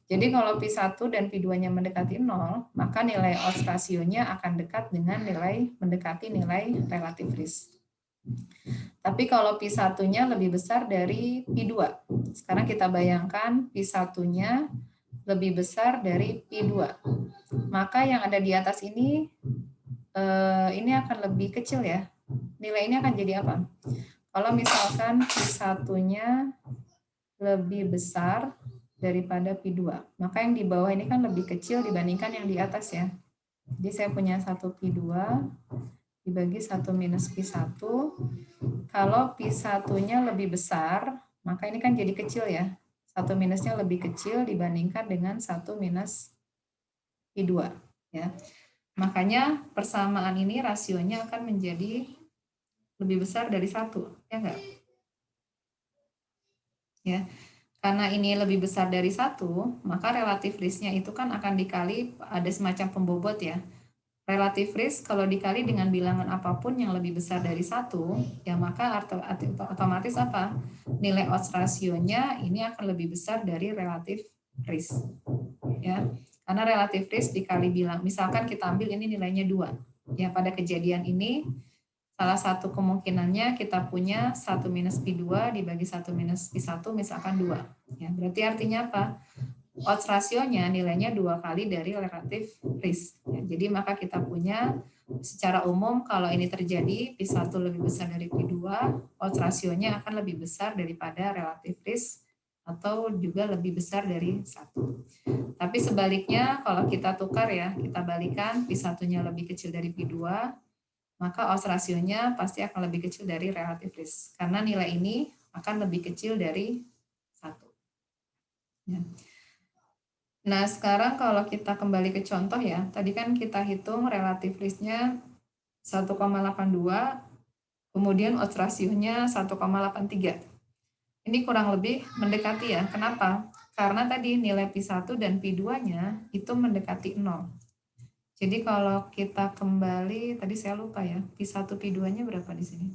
Jadi kalau P1 dan P2-nya mendekati 0, maka nilai odds rasionya akan dekat dengan nilai mendekati nilai relative risk. Tapi kalau Pi1-nya lebih besar dari Pi2. Sekarang kita bayangkan Pi1-nya lebih besar dari Pi2. Maka yang ada di atas ini akan lebih kecil ya. Nilai ini akan jadi apa? Kalau misalkan Pi1-nya lebih besar daripada Pi2, maka yang di bawah ini kan lebih kecil dibandingkan yang di atas ya. Jadi saya punya 1 Pi2 dibagi 1 minus Pi1. Kalau Pi1-nya lebih besar, maka ini kan jadi kecil ya. 1 minusnya lebih kecil dibandingkan dengan 1 minus Pi2. Ya. Makanya persamaan ini rasionya akan menjadi lebih besar dari 1. Ya enggak? Ya. Karena ini lebih besar dari 1, maka relatif risk-nya itu kan akan dikali ada semacam pembobot ya. Relatif risk kalau dikali dengan bilangan apapun yang lebih besar dari 1, ya maka otomatis apa? Nilai odds rasionya ini akan lebih besar dari relatif risk. Ya. Karena relatif risk dikali bilang, misalkan kita ambil ini nilainya 2. Ya, pada kejadian ini salah satu kemungkinannya kita punya 1 minus Pi2 dibagi 1 minus Pi1 misalkan 2. Ya, berarti artinya apa? Odds rasionya nilainya 2 kali dari relatif risk. Ya, jadi maka kita punya secara umum kalau ini terjadi Pi1 lebih besar dari Pi2, odds rasionya akan lebih besar daripada relatif risk atau juga lebih besar dari 1. Tapi sebaliknya kalau kita tukar ya, kita balikan Pi1-nya lebih kecil dari Pi2, maka odds rasionya pasti akan lebih kecil dari relatif risk. Karena nilai ini akan lebih kecil dari 1. Ya. Nah, sekarang kalau kita kembali ke contoh ya, tadi kan kita hitung relatif risk-nya 1,82, kemudian odds rasionya 1,83. Ini kurang lebih mendekati ya. Kenapa? Karena tadi nilai Pi1 dan Pi2-nya itu mendekati 0. Jadi kalau kita kembali, tadi saya lupa ya, Pi1, Pi2-nya berapa di sini?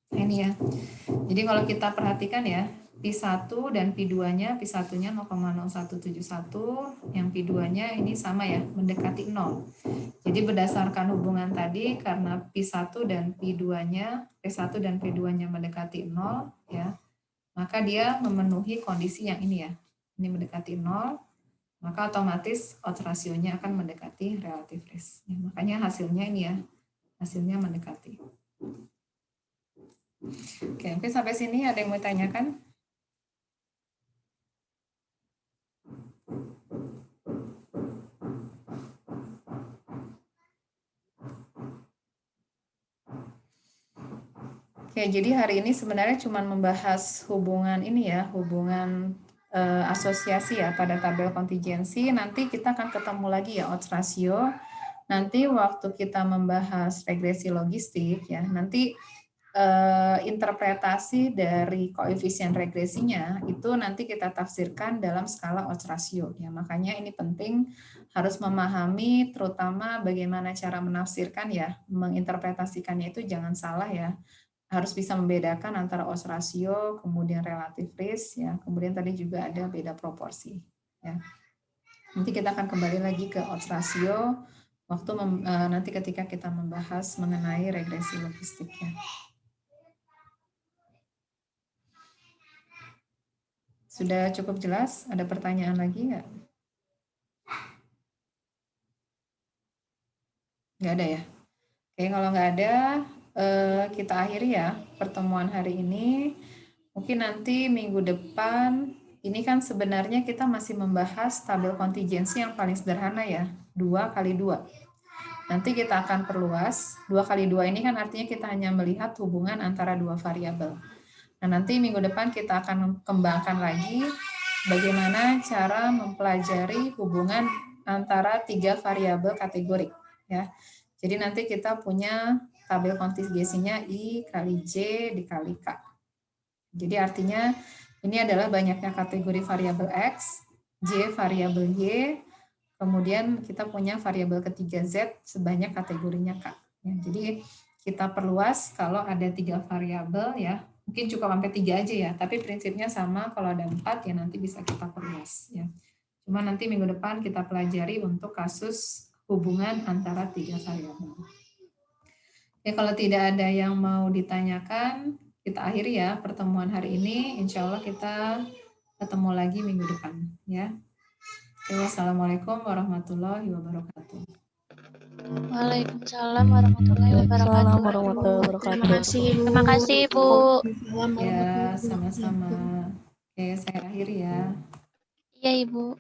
Nah, ini ya. Jadi kalau kita perhatikan ya, Pi1 dan Pi2-nya, Pi1-nya 0,0171, yang Pi2-nya ini sama ya, mendekati 0. Jadi berdasarkan hubungan tadi, karena Pi1 dan Pi2-nya, P1 dan P2-nya mendekati 0, ya, maka dia memenuhi kondisi yang ini ya. Ini mendekati 0, maka otomatis odds rasionya akan mendekati relatif risk. Ya, makanya hasilnya ini ya, hasilnya mendekati. Oke, sampai sini ada yang mau tanyakan? Oke, jadi hari ini sebenarnya cuma membahas hubungan ini ya, hubungan asosiasi ya pada tabel kontingensi. Nanti kita akan ketemu lagi ya odds ratio. Nanti waktu kita membahas regresi logistik ya, nanti interpretasi dari koefisien regresinya itu nanti kita tafsirkan dalam skala odds ratio ya. Makanya ini penting harus memahami terutama bagaimana cara menafsirkan ya, menginterpretasikannya itu jangan salah ya. Harus bisa membedakan antara odds ratio, kemudian relatif risk, ya, kemudian tadi juga ada beda proporsi. Ya. Nanti kita akan kembali lagi ke odds ratio waktu nanti ketika kita membahas mengenai regresi logistiknya. Sudah cukup jelas? Ada pertanyaan lagi nggak? Nggak ada ya? Oke, kalau nggak ada, kita akhiri ya pertemuan hari ini. Mungkin nanti minggu depan, ini kan sebenarnya kita masih membahas tabel kontingensi yang paling sederhana ya, 2 kali 2. Nanti kita akan perluas, 2 kali 2 ini kan artinya kita hanya melihat hubungan antara dua variabel. Nah, nanti minggu depan kita akan kembangkan lagi bagaimana cara mempelajari hubungan antara 3 variabel kategorik. Ya. Jadi nanti kita punya tabel kontingensinya I kali J dikali K. Jadi artinya ini adalah banyaknya kategori variabel X, J variabel Y, kemudian kita punya variabel ketiga Z sebanyak kategorinya K. Ya, jadi kita perluas kalau ada 3 variabel ya, mungkin cukup sampai 3 aja ya, tapi prinsipnya sama kalau ada 4 ya nanti bisa kita perluas. Ya. Cuma nanti minggu depan kita pelajari untuk kasus hubungan antara tiga variabel. Ya, kalau tidak ada yang mau ditanyakan, kita akhiri ya pertemuan hari ini. Insya Allah kita ketemu lagi minggu depan. Ya. Oke, wassalamualaikum warahmatullahi wabarakatuh. Waalaikumsalam warahmatullahi Assalamualaikum wabarakatuh. warahmatullahi wabarakatuh. Terima kasih, Bu. Ya, sama-sama. Oke, saya akhiri ya. Iya, Ibu.